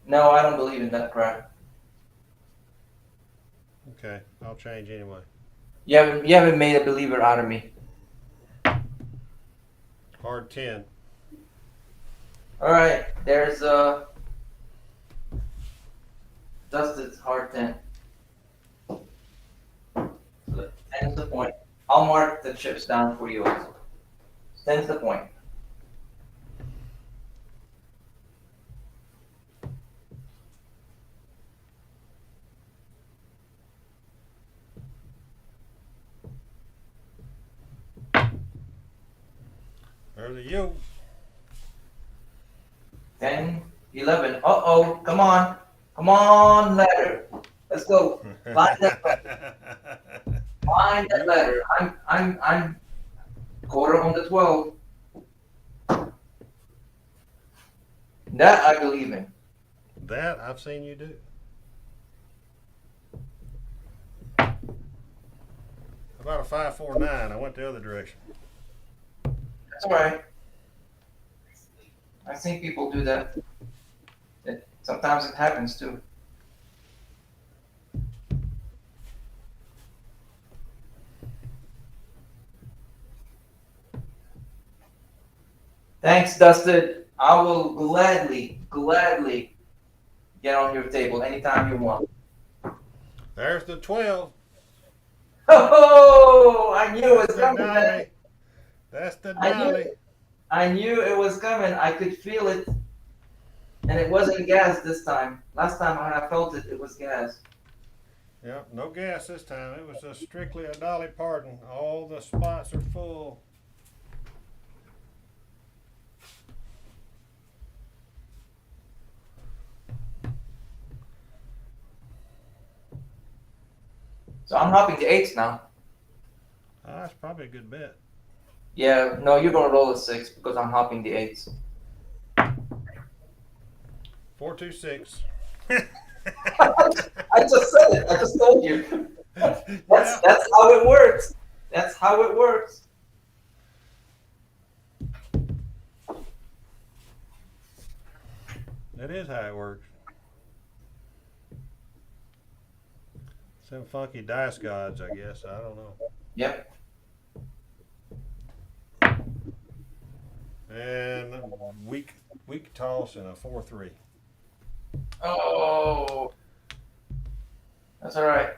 [SPEAKER 10] No, I don't believe in that crap.
[SPEAKER 11] Okay, I'll change anyway.
[SPEAKER 10] You haven't made a believer out of me.
[SPEAKER 11] Hard 10.
[SPEAKER 10] All right, there's Dustin's hard 10. 10's the point. I'll mark the chips down for you also. 10's the point.
[SPEAKER 11] There's a yo.
[SPEAKER 10] 10, 11. Uh-oh, come on. Come on, ladder. Let's go. Find that ladder. Find that ladder. I'm quarter on the 12. That I believe in.
[SPEAKER 11] That I've seen you do. About a 549. I went the other direction.
[SPEAKER 10] That's all right. I've seen people do that. Sometimes it happens too. Thanks, Dustin. I will gladly get on your table anytime you want.
[SPEAKER 11] There's the 12.
[SPEAKER 10] Oh, I knew it was coming.
[SPEAKER 11] Dolly. That's the dolly.
[SPEAKER 10] I knew it was coming. I could feel it. And it wasn't gas this time. Last time when I felt it, it was gas.
[SPEAKER 11] Yep, no gas this time. It was just strictly a Dolly Parton. All the spots are full.
[SPEAKER 10] So I'm hopping the 8s now.
[SPEAKER 11] That's probably a good bet.
[SPEAKER 10] Yeah, no, you're gonna roll a 6 because I'm hopping the 8s.
[SPEAKER 11] 426.
[SPEAKER 10] I just said it. I just told you. That's how it works. That's how it works.
[SPEAKER 11] That is how it works. Some funky dice gods, I guess. I don't know.
[SPEAKER 10] Yep.
[SPEAKER 11] And a weak toss and a 4-3.
[SPEAKER 10] Oh, that's all right.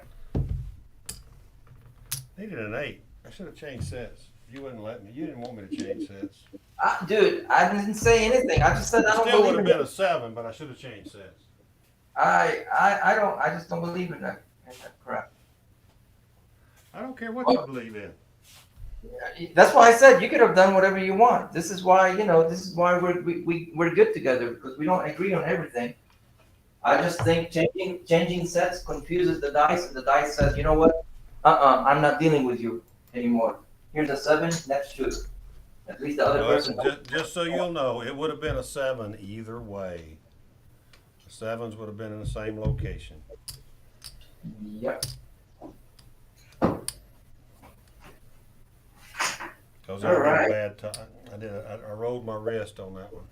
[SPEAKER 11] Needed an 8. I should have changed sets. You wouldn't let me. You didn't want me to change sets.
[SPEAKER 10] Dude, I didn't say anything. I just said I don't
[SPEAKER 11] Still would
[SPEAKER 10] believe
[SPEAKER 11] have
[SPEAKER 10] in
[SPEAKER 11] been
[SPEAKER 10] it.
[SPEAKER 11] a 7, but I should have changed sets.
[SPEAKER 10] I don't. I just don't believe in that crap.
[SPEAKER 11] I don't care what you believe in.
[SPEAKER 10] That's why I said you could have done whatever you want. This is why we're good together because we don't agree on everything. I just think changing sets confuses the dice, and the dice says, you know what? I'm not dealing with you anymore. Here's a 7. Let's shoot. At least the other person.
[SPEAKER 11] Just so you'll know, it would have been a 7 either way. The 7s would have been in the same location.
[SPEAKER 10] Yep.
[SPEAKER 11] Because
[SPEAKER 10] All right.
[SPEAKER 11] bad time. I rolled my wrist on that one.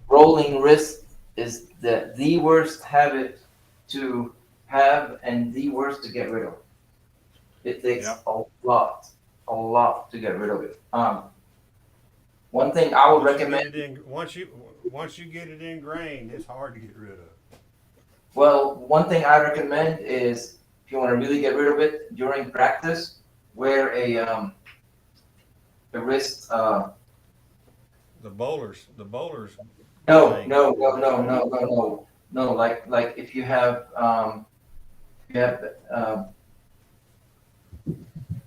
[SPEAKER 10] Rolling wrist is the worst habit to have and the worst to get rid of. It takes a lot to get rid of it. One thing I would recommend.
[SPEAKER 11] Once you get it ingrained, it's hard to get rid of.
[SPEAKER 10] Well, one thing I recommend is if you want to really get rid of it during practice, wear a wrist.
[SPEAKER 11] The bowlers.
[SPEAKER 10] No. Like if you have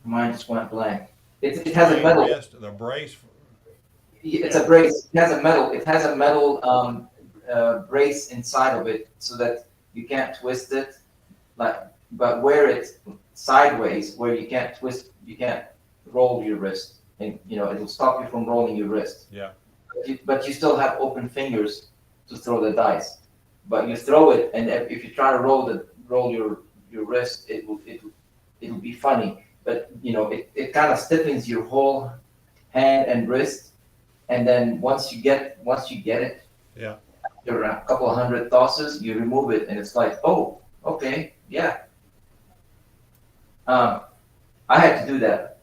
[SPEAKER 10] mine just went blank. It has a metal.
[SPEAKER 11] The brace.
[SPEAKER 10] It's a brace. It has a metal. It has a metal brace inside of it so that you can't twist it. But wear it sideways where you can't twist. You can't roll your wrist, and it'll stop you from rolling your wrist.
[SPEAKER 11] Yeah.
[SPEAKER 10] But you still have open fingers to throw the dice. But you throw it, and if you try to roll your wrist, it'll be funny. But it kind of stiffens your whole hand and wrist, and then once you get it,
[SPEAKER 11] yeah,
[SPEAKER 10] after a couple of 100 tosses, you remove it, and it's like, oh, okay, yeah. I had to do that.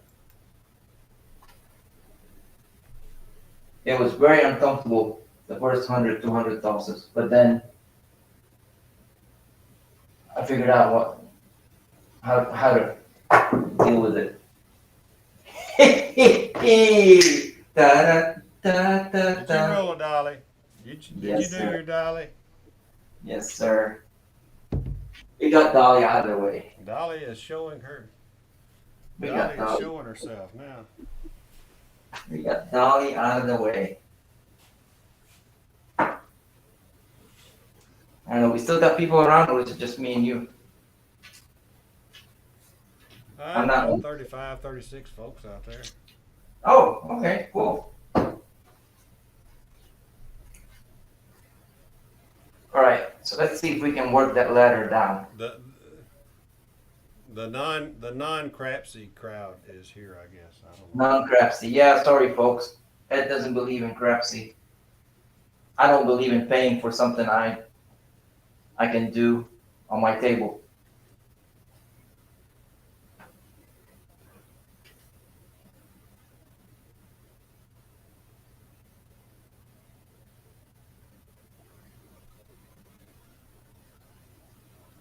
[SPEAKER 10] It was very uncomfortable the first 100, 200 tosses, but then I figured out how to deal with it. Da, da, da, da,
[SPEAKER 11] Did
[SPEAKER 10] da.
[SPEAKER 11] you roll a dolly? Did
[SPEAKER 10] Yes,
[SPEAKER 11] you do
[SPEAKER 10] sir.
[SPEAKER 11] your dolly?
[SPEAKER 10] Yes, sir. We got Dolly out of the way.
[SPEAKER 11] Dolly is showing
[SPEAKER 10] We
[SPEAKER 11] Dolly
[SPEAKER 10] got
[SPEAKER 11] is
[SPEAKER 10] Dolly.
[SPEAKER 11] showing herself now.
[SPEAKER 10] We got Dolly out of the way. I don't know. We still got people around, or is it just me and you? I'm not.
[SPEAKER 11] About 35, 36 folks out there.
[SPEAKER 10] Oh, okay, cool. All right, so let's see if we can work that ladder down.
[SPEAKER 11] The non crapsy crowd is here, I guess. I don't know.
[SPEAKER 10] Non-crapsy. Yeah, sorry, folks. Ed doesn't believe in crapsy. I don't believe in paying for something I can do on my table.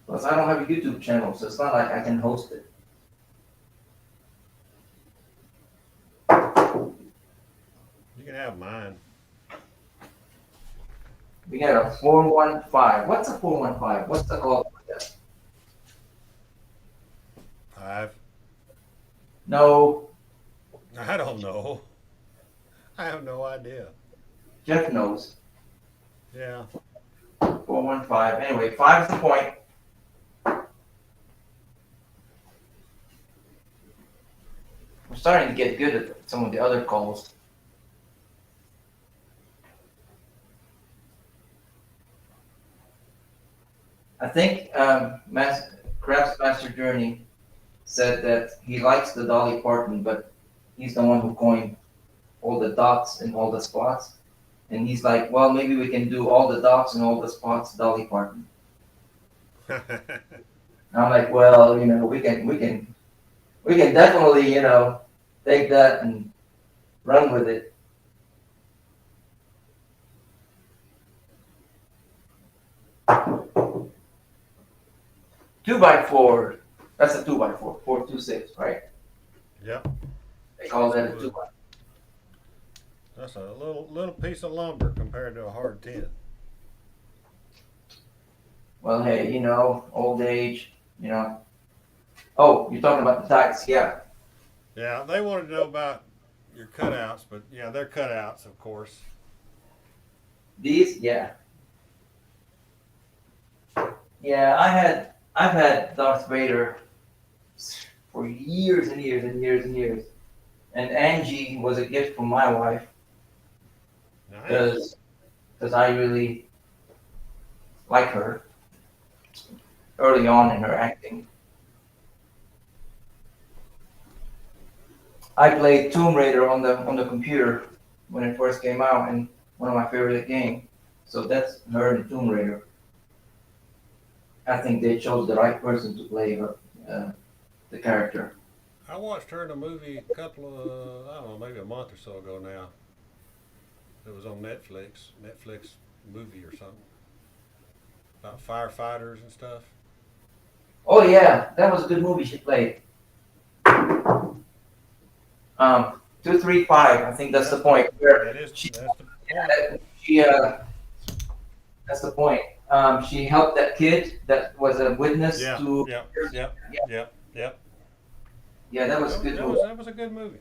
[SPEAKER 10] Plus, I don't have a YouTube channel, so it's not like I can host it.
[SPEAKER 11] You can have mine.
[SPEAKER 10] We got a 415. What's a 415? What's the call for that?
[SPEAKER 11] 5.
[SPEAKER 10] No,
[SPEAKER 11] I don't know. I have no idea.
[SPEAKER 10] Jeff knows.
[SPEAKER 11] Yeah.
[SPEAKER 10] 415. Anyway, 5 is the point. We're starting to get good at some of the other calls. I think Crafts Master Journey said that he likes the Dolly Parton, but he's the one who coined all the dots in all the spots. And he's like, well, maybe we can do all the dots and all the spots Dolly Parton. And I'm like, well, we can definitely, take that and run with it. Two by four. That's a 2x4. 426, right?
[SPEAKER 11] Yep.
[SPEAKER 10] They call that a 2x4.
[SPEAKER 11] That's a little piece of lumber compared to a hard 10.
[SPEAKER 10] Well, hey, old age, Oh, you're talking about the dice, yeah.
[SPEAKER 11] Yeah, they wanted to know about your cutouts, but yeah, they're cutouts, of course.
[SPEAKER 10] These, yeah. Yeah, I've had Darth Vader for years and years and years and years. And Angie was a gift from my wife.
[SPEAKER 11] Nice.
[SPEAKER 10] Because I really like her early on in her acting. I played Tomb Raider on the computer when it first came out, and one of my favorite games. So that's her in Tomb Raider. I think they chose the right person to play her, the character.
[SPEAKER 11] I watched her in a movie a couple of, I don't know, maybe a month or so ago now. It was on Netflix movie or something. About firefighters and stuff.
[SPEAKER 10] Oh yeah, that was a good movie she played. 235, I think that's the point. That's the point. She helped that kid that was a witness to.
[SPEAKER 11] Yep.
[SPEAKER 10] Yeah, that was a good movie.
[SPEAKER 11] That was a good movie.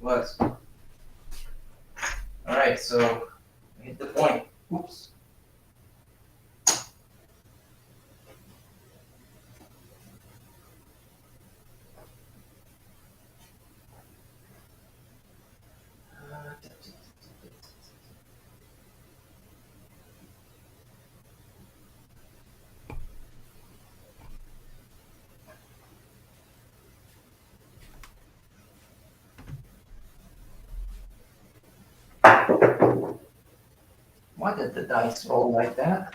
[SPEAKER 10] Was. All right, so hit the point. Oops. Why did the dice roll like that?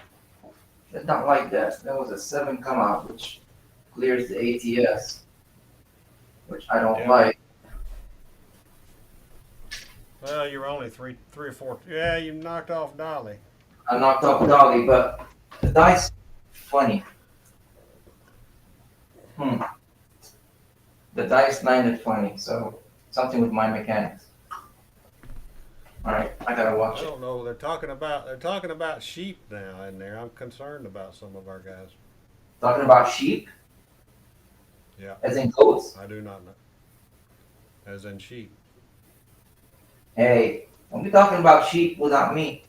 [SPEAKER 10] It's not like that. That was a 7 come out, which clears the ATS, which I don't like.
[SPEAKER 11] Well, you were only three or four. Yeah, you knocked off Dolly.
[SPEAKER 10] I knocked off Dolly, but the dice, funny. The dice landed funny, so something with my mechanics. All right, I gotta
[SPEAKER 11] I
[SPEAKER 10] watch it.
[SPEAKER 11] don't know. They're talking about sheep now in there. I'm concerned about some of our guys.
[SPEAKER 10] Talking about sheep,
[SPEAKER 11] Yeah,
[SPEAKER 10] as in goats.
[SPEAKER 11] I do not know. As in sheep.
[SPEAKER 10] Hey, don't be talking about sheep without me.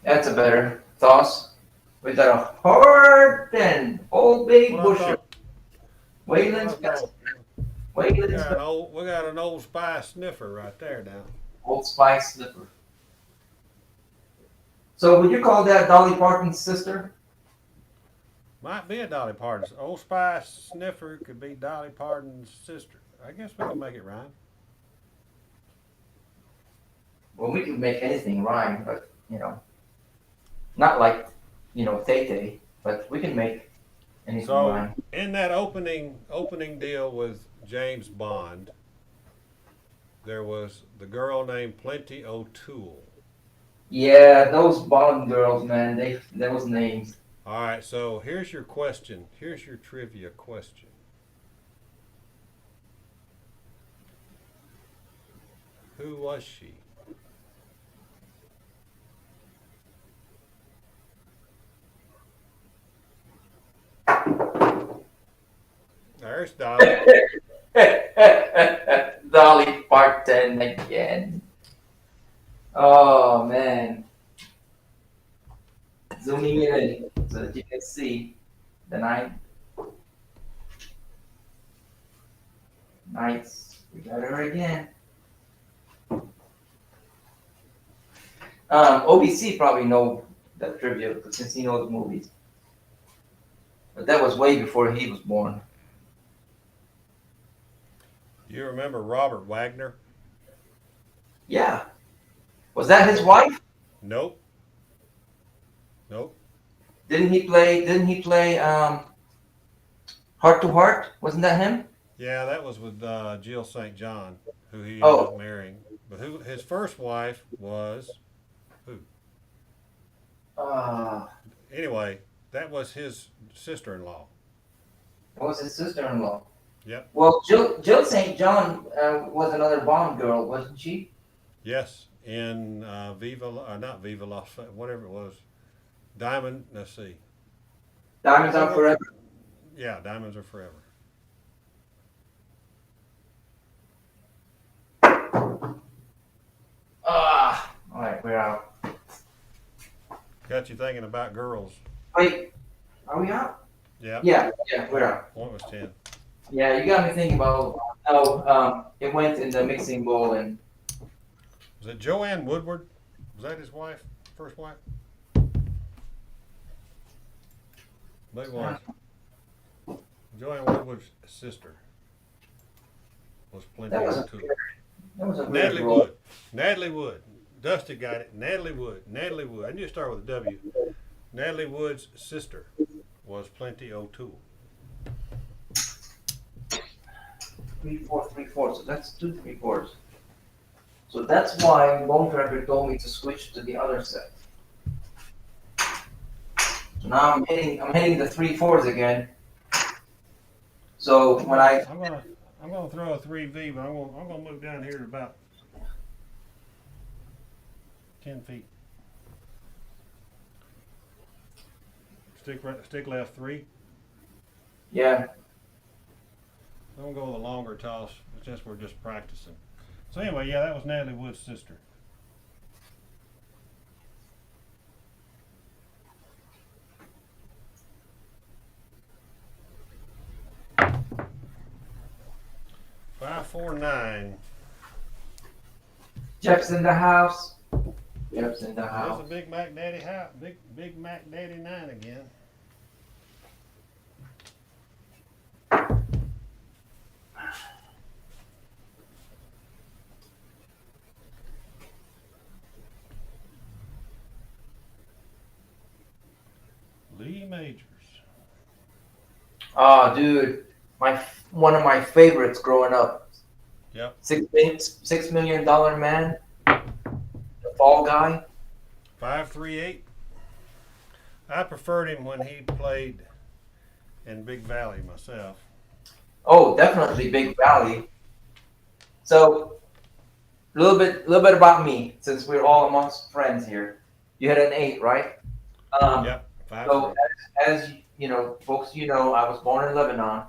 [SPEAKER 10] That's a better toss. We got a hard and old big
[SPEAKER 11] What I
[SPEAKER 10] busher.
[SPEAKER 11] thought-
[SPEAKER 10] Wayland's
[SPEAKER 11] what I thought-
[SPEAKER 10] Wayland's
[SPEAKER 11] we got an old Spice sniffer right there now.
[SPEAKER 10] Old Spice slipper. So would you call that Dolly Parton's sister?
[SPEAKER 11] Might be a Dolly Parton. Old Spice sniffer could be Dolly Parton's sister. I guess we can make it rhyme.
[SPEAKER 10] Well, we can make anything rhyme, but not like Tay Tay, but we can make anything
[SPEAKER 11] So
[SPEAKER 10] rhyme.
[SPEAKER 11] in that opening deal with James Bond, there was the girl named Plenty O'Toole.
[SPEAKER 10] Yeah, those Bond girls, man, those names.
[SPEAKER 11] All right, so here's your question. Here's your trivia question. Who was she? There's Dolly.
[SPEAKER 10] Dolly Parton again. Oh man. Zooming in so that you can see the nights. We got her again. OBC probably know that trivia since he knows movies. But that was way before he was born.
[SPEAKER 11] You remember Robert Wagner?
[SPEAKER 10] Yeah. Was that his wife?
[SPEAKER 11] Nope. Nope.
[SPEAKER 10] Didn't he play Heart to Heart? Wasn't that him?
[SPEAKER 11] Yeah, that was with Jill St. John, who he ended
[SPEAKER 10] Oh.
[SPEAKER 11] up marrying. But his first wife was who? Anyway, that was his sister-in-law.
[SPEAKER 10] That was his sister-in-law.
[SPEAKER 11] Yep.
[SPEAKER 10] Well, Jill St. John was another Bond girl, wasn't she?
[SPEAKER 11] Yes, in not Viva La, whatever it was. Diamond, let's see.
[SPEAKER 10] Diamonds Are Forever.
[SPEAKER 11] Yeah, Diamonds Are Forever.
[SPEAKER 10] All right, we're out.
[SPEAKER 11] Got you thinking about girls.
[SPEAKER 10] Wait, are we out?
[SPEAKER 11] Yeah.
[SPEAKER 10] Yeah, we're out.
[SPEAKER 11] Point was 10.
[SPEAKER 10] Yeah, you got me thinking about. No, it went in the mixing bowl and.
[SPEAKER 11] Was it Joanne Woodward? Was that his wife? First wife? Maybe it was. Joanne Woodward's sister was Plenty
[SPEAKER 10] That was
[SPEAKER 11] O'Toole.
[SPEAKER 10] That was a weird
[SPEAKER 11] Natalie
[SPEAKER 10] role.
[SPEAKER 11] Wood. Natalie Wood. Dusty got it. Natalie Wood. Natalie Wood. I knew to start with a W. Natalie Wood's sister was Plenty O'Toole.
[SPEAKER 10] 3 4 3 4. So that's 2 3/4. So that's why Bone Tracker told me to switch to the other set. So now I'm hitting the 3/4 again. So when
[SPEAKER 11] I'm gonna throw a 3V, but I'm gonna move down here to about 10 feet. Stick left 3.
[SPEAKER 10] Yeah.
[SPEAKER 11] I'm gonna go with a longer toss since we're just practicing. So anyway, yeah, that was Natalie Wood's sister. Five, 4, 9.
[SPEAKER 10] Jeff's in the house. Jeff's in the
[SPEAKER 11] There's
[SPEAKER 10] house.
[SPEAKER 11] a Big Mac Daddy house. Big Mac Daddy 9 again. Lee Majors.
[SPEAKER 10] Oh, dude, one of my favorites growing up.
[SPEAKER 11] Yep.
[SPEAKER 10] $6 million man. The Fall Guy.
[SPEAKER 11] 538. I preferred him when he played in Big Valley myself.
[SPEAKER 10] Oh, definitely Big Valley. So a little bit about me, since we're all amongst friends here. You had an 8, right?
[SPEAKER 11] Yep, 5
[SPEAKER 10] So
[SPEAKER 11] 3.
[SPEAKER 10] as you know, folks, I was born in Lebanon.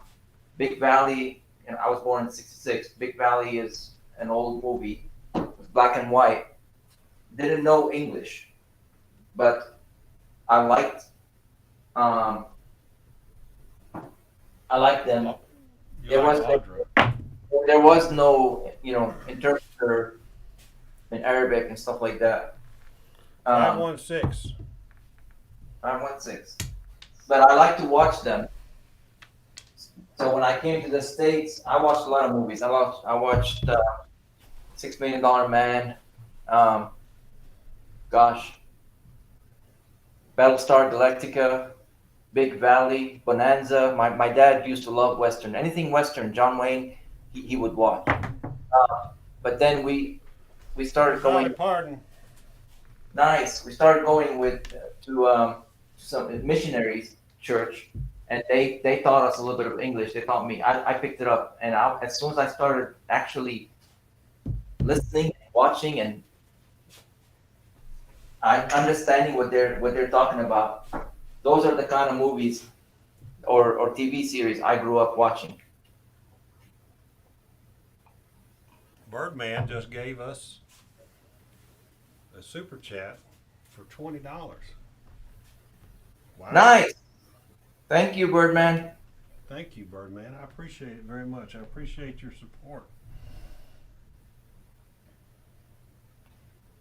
[SPEAKER 10] Big Valley, and I was born in '66. Big Valley is an old movie. It was black and white. Didn't know English, but I liked um, I liked them.
[SPEAKER 11] You like Audra.
[SPEAKER 10] There was no interpreter in Arabic and stuff like that.
[SPEAKER 11] 516.
[SPEAKER 10] 516. But I like to watch them. So when I came to the States, I watched a lot of movies. I watched $6 Million Man. Um, gosh, Battlestar Galactica, Big Valley, Bonanza. My dad used to love Western. Anything Western, John Wayne, he would watch. But then we started going.
[SPEAKER 11] Pardon.
[SPEAKER 10] Nice. We started going to some missionaries church, and they taught us a little bit of English. They taught me. I picked it up, and as soon as I started actually listening, watching, and understanding what they're talking about, those are the kind of movies or TV series I grew up watching.
[SPEAKER 11] Birdman just gave us a super chat for $20. Wow.
[SPEAKER 10] Nice. Thank you, Birdman.
[SPEAKER 11] Thank you, Birdman. I appreciate it very much. I appreciate your support.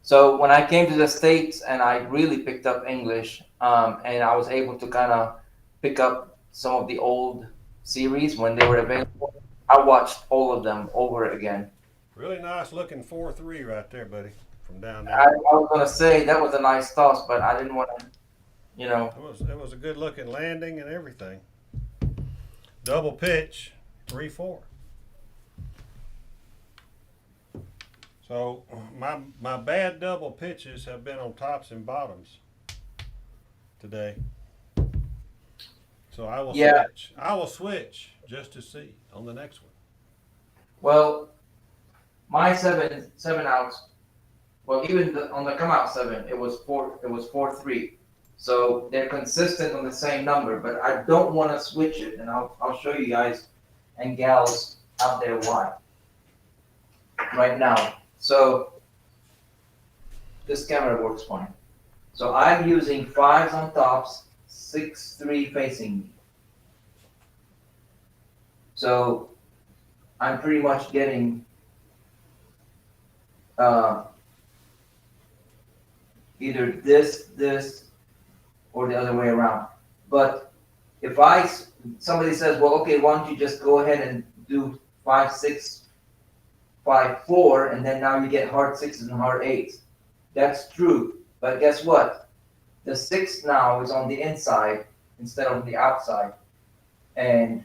[SPEAKER 10] So when I came to the States and I really picked up English, and I was able to kind of pick up some of the old series when they were available, I watched all of them over again.
[SPEAKER 11] Really nice looking 4-3 right there, buddy, from down there.
[SPEAKER 10] I was going to say that was a nice toss, but I didn't want to,
[SPEAKER 11] It was a good looking landing and everything. Double pitch, 3-4. So my bad double pitches have been on tops and bottoms today. So I will switch. I will switch just to see on the next one.
[SPEAKER 10] Well, my seven outs. Well, even on the come out 7, it was 4-3. So they're consistent on the same number, but I don't want to switch it, and I'll show you guys and gals out there why. Right now. So this camera works fine. So I'm using 5s on tops, 6-3 facing me. So I'm pretty much getting either this, or the other way around. But if somebody says, well, okay, why don't you just go ahead and do 5-6, 5-4, and then now you get hard 6s and hard 8s. That's true. But guess what? The 6 now is on the inside instead of the outside. And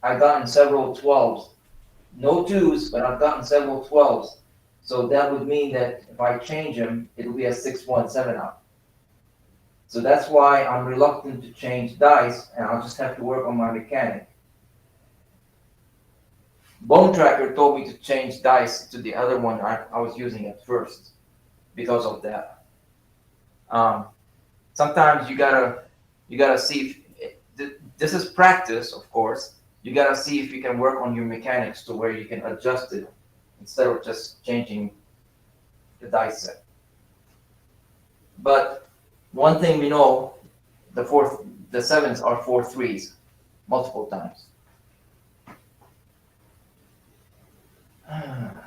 [SPEAKER 10] I've gotten several 12s. No 2s, but I've gotten several 12s. So that would mean that if I change them, it'll be a 6-1, 7 out. So that's why I'm reluctant to change dice, and I'll just have to work on my mechanic. Bone Tracker told me to change dice to the other one I was using at first because of that. Sometimes you gotta see if this is practice, of course. You gotta see if you can work on your mechanics to where you can adjust it instead of just changing the dice set. But one thing we know, the 7s are 4-3s multiple times.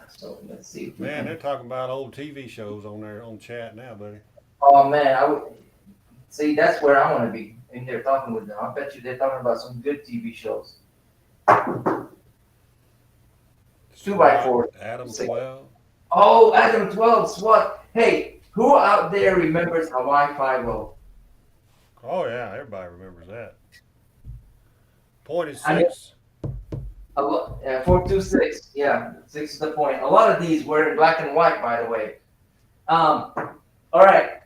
[SPEAKER 10] So let's see.
[SPEAKER 11] Man, they're talking about old TV shows on there on chat now, buddy.
[SPEAKER 10] Oh man, I would see. That's where I want to be in there talking with them. I bet you they're talking about some good TV shows. 2x4.
[SPEAKER 11] Adam 12.
[SPEAKER 10] Oh, Adam 12. SWAT. Hey, who out there remembers Hawaii 5-0?
[SPEAKER 11] Oh yeah, everybody remembers that. Point is 6.
[SPEAKER 10] 4-2-6. Yeah, 6 is the point. A lot of these were in black and white, by the way. All right.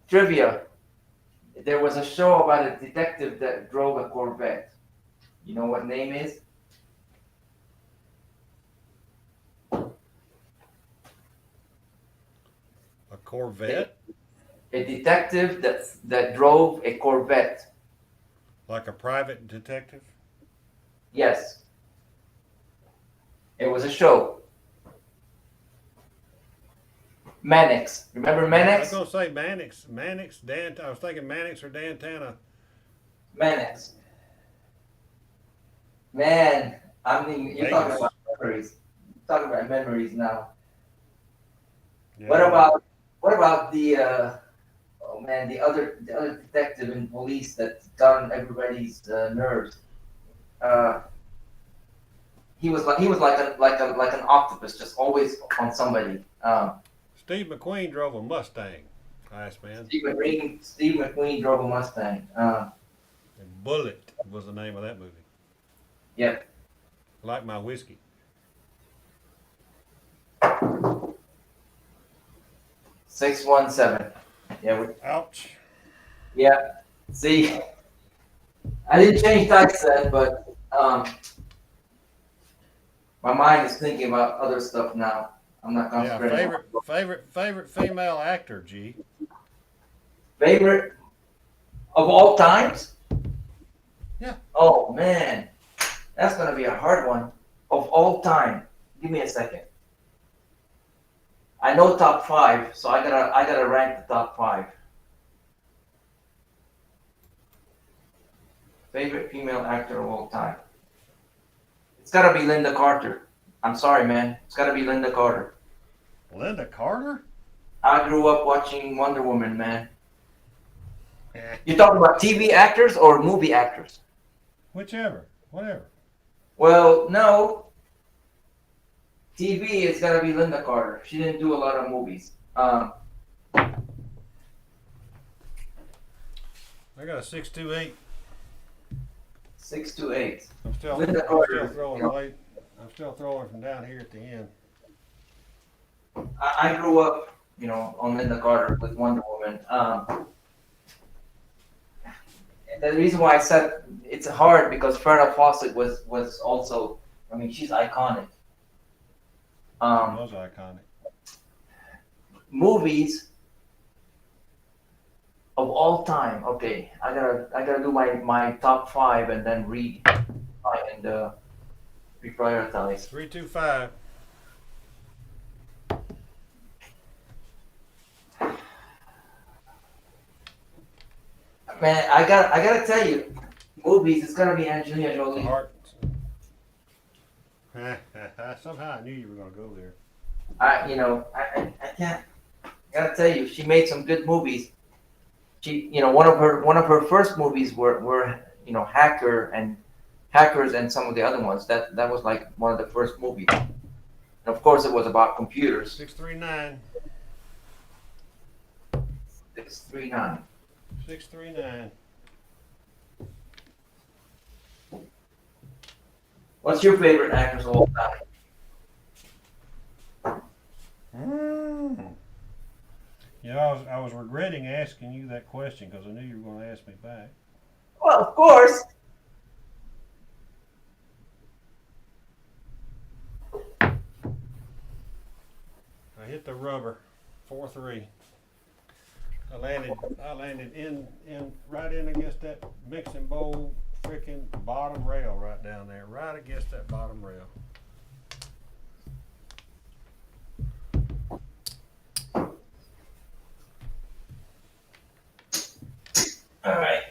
[SPEAKER 10] Trivia. There was a show about a detective that drove a Corvette. You know what name is?
[SPEAKER 11] A Corvette?
[SPEAKER 10] A detective that drove a Corvette.
[SPEAKER 11] Like a private detective?
[SPEAKER 10] Yes. It was a show. Mannix. Remember
[SPEAKER 11] I was
[SPEAKER 10] Mannix?
[SPEAKER 11] going to say Mannix, Dan. I was thinking Mannix or Dantana.
[SPEAKER 10] Mannix. Man, I mean, you're talking
[SPEAKER 11] Vegas.
[SPEAKER 10] about memories. You're talking about memories now.
[SPEAKER 11] Yeah.
[SPEAKER 10] What about the oh man, the other detective in police that got on everybody's nerves? Uh, he was like an octopus, just always on somebody.
[SPEAKER 11] Steve McQueen drove a Mustang. Nice, man.
[SPEAKER 10] Steve McQueen drove a Mustang.
[SPEAKER 11] And Bullet was the name of that movie.
[SPEAKER 10] Yep.
[SPEAKER 11] Like my whiskey.
[SPEAKER 10] 617. Yeah.
[SPEAKER 11] Ouch.
[SPEAKER 10] Yeah. See, I didn't change typeset, but my mind is thinking about other stuff now. I'm not
[SPEAKER 11] Yeah,
[SPEAKER 10] concentrating.
[SPEAKER 11] favorite female actor, G.
[SPEAKER 10] Favorite of all times?
[SPEAKER 11] Yeah.
[SPEAKER 10] Oh man, that's gonna be a hard one. Of all time. Give me a second. I know top 5, so I gotta rank the top 5. Favorite female actor of all time. It's gotta be Linda Carter. I'm sorry, man. It's gotta be Linda Carter.
[SPEAKER 11] Linda Carter?
[SPEAKER 10] I grew up watching Wonder Woman, man. You talking about TV actors or movie actors?
[SPEAKER 11] Whichever. Whatever.
[SPEAKER 10] Well, no. TV is gotta be Linda Carter. She didn't do a lot of movies.
[SPEAKER 11] I got a 628.
[SPEAKER 10] 628.
[SPEAKER 11] I'm still throwing from down here at the end.
[SPEAKER 10] I grew up, on Linda Carter with Wonder Woman. The reason why I said it's hard because Farrah Fawcett was also, she's iconic.
[SPEAKER 11] It was iconic.
[SPEAKER 10] Movies of all time. Okay, I gotta do my top 5 and then reprioritize.
[SPEAKER 11] 325.
[SPEAKER 10] Man, I gotta tell you, movies. It's gonna be Angelina Jolie.
[SPEAKER 11] Somehow I knew you were gonna go there.
[SPEAKER 10] I can't. I gotta tell you, she made some good movies. She, one of her first movies were Hackers and some of the other ones. That was like one of the first movies. And of course, it was about computers.
[SPEAKER 11] 639.
[SPEAKER 10] 639.
[SPEAKER 11] 639.
[SPEAKER 10] What's your favorite actors of all time?
[SPEAKER 11] I was regretting asking you that question because I knew you were going to ask me back.
[SPEAKER 10] Well, of course.
[SPEAKER 11] I hit the rubber. 4-3. I landed in right in against that mixing bowl freaking bottom rail right down there, right against that bottom rail.
[SPEAKER 10] All right.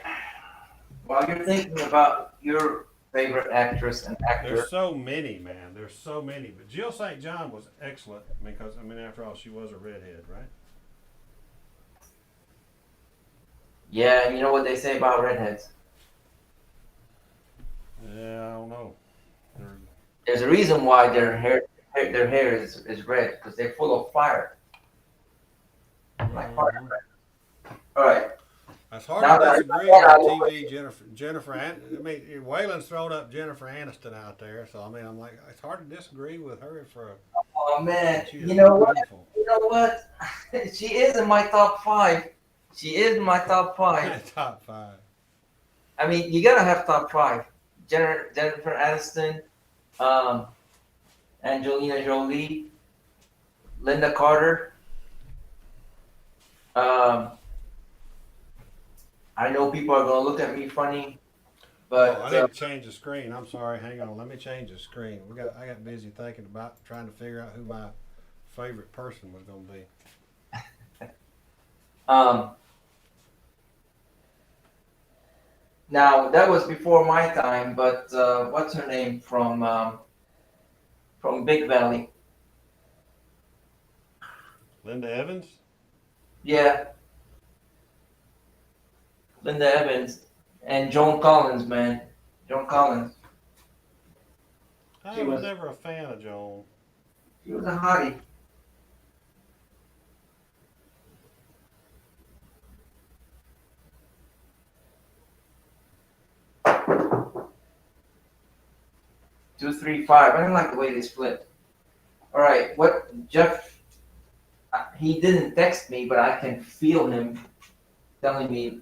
[SPEAKER 10] While you're thinking about your favorite actress and actor,
[SPEAKER 11] There's so many, man. There's so many. But Jill St. John was excellent because after all, she was a redhead, right?
[SPEAKER 10] yeah, you know what they say about redheads.
[SPEAKER 11] Yeah, I don't know.
[SPEAKER 10] There's a reason why their hair is red because they're full of fire. Like fire. All right.
[SPEAKER 11] It's hard to disagree on TV, Jennifer. Waylon's thrown up Jennifer Aniston out there, so I'm like, it's hard to disagree with her for.
[SPEAKER 10] Oh man, you know what? She is in my top 5. She is my top 5.
[SPEAKER 11] Top 5.
[SPEAKER 10] I mean, you gotta have top 5. Jennifer Aniston, um, Angelina Jolie, Linda Carter. I know people are gonna look at me funny, but
[SPEAKER 11] Oh, I need to change the screen. I'm sorry. Hang on. Let me change the screen. I got busy thinking about trying to figure out who my favorite person was going to be.
[SPEAKER 10] Now that was before my time, but what's her name from Big Valley?
[SPEAKER 11] Linda Evans?
[SPEAKER 10] Yeah, Linda Evans and Joan Collins, man. Joan Collins.
[SPEAKER 11] I was never a fan of Joan.
[SPEAKER 10] She was a hottie. Two, three, five. I didn't like the way they split. All right, what Jeff? He didn't text me, but I can feel him telling me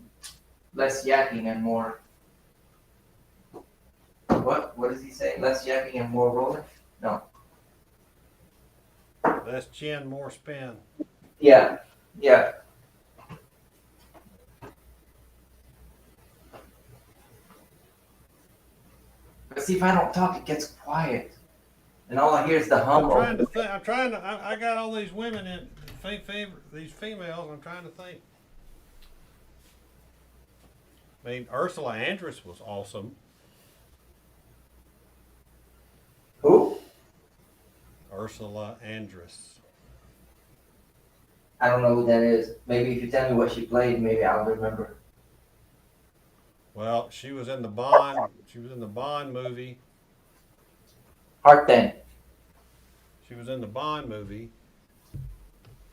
[SPEAKER 10] less yakking and more. What? What does he say? Less yakking and more rolling? No.
[SPEAKER 11] Less chin, more spin.
[SPEAKER 10] Yeah. Yeah. But see, if I don't talk, it gets quiet, and all I hear is the hum.
[SPEAKER 11] I'm trying to think. I got all these women in these females. I'm trying to think. I mean, Ursula Andress was awesome.
[SPEAKER 10] Who?
[SPEAKER 11] Ursula Andress.
[SPEAKER 10] I don't know who that is. Maybe if you tell me what she played, maybe I'll remember.
[SPEAKER 11] Well, she was in the Bond. She was in the Bond movie.
[SPEAKER 10] Heart then.
[SPEAKER 11] She was in the Bond movie,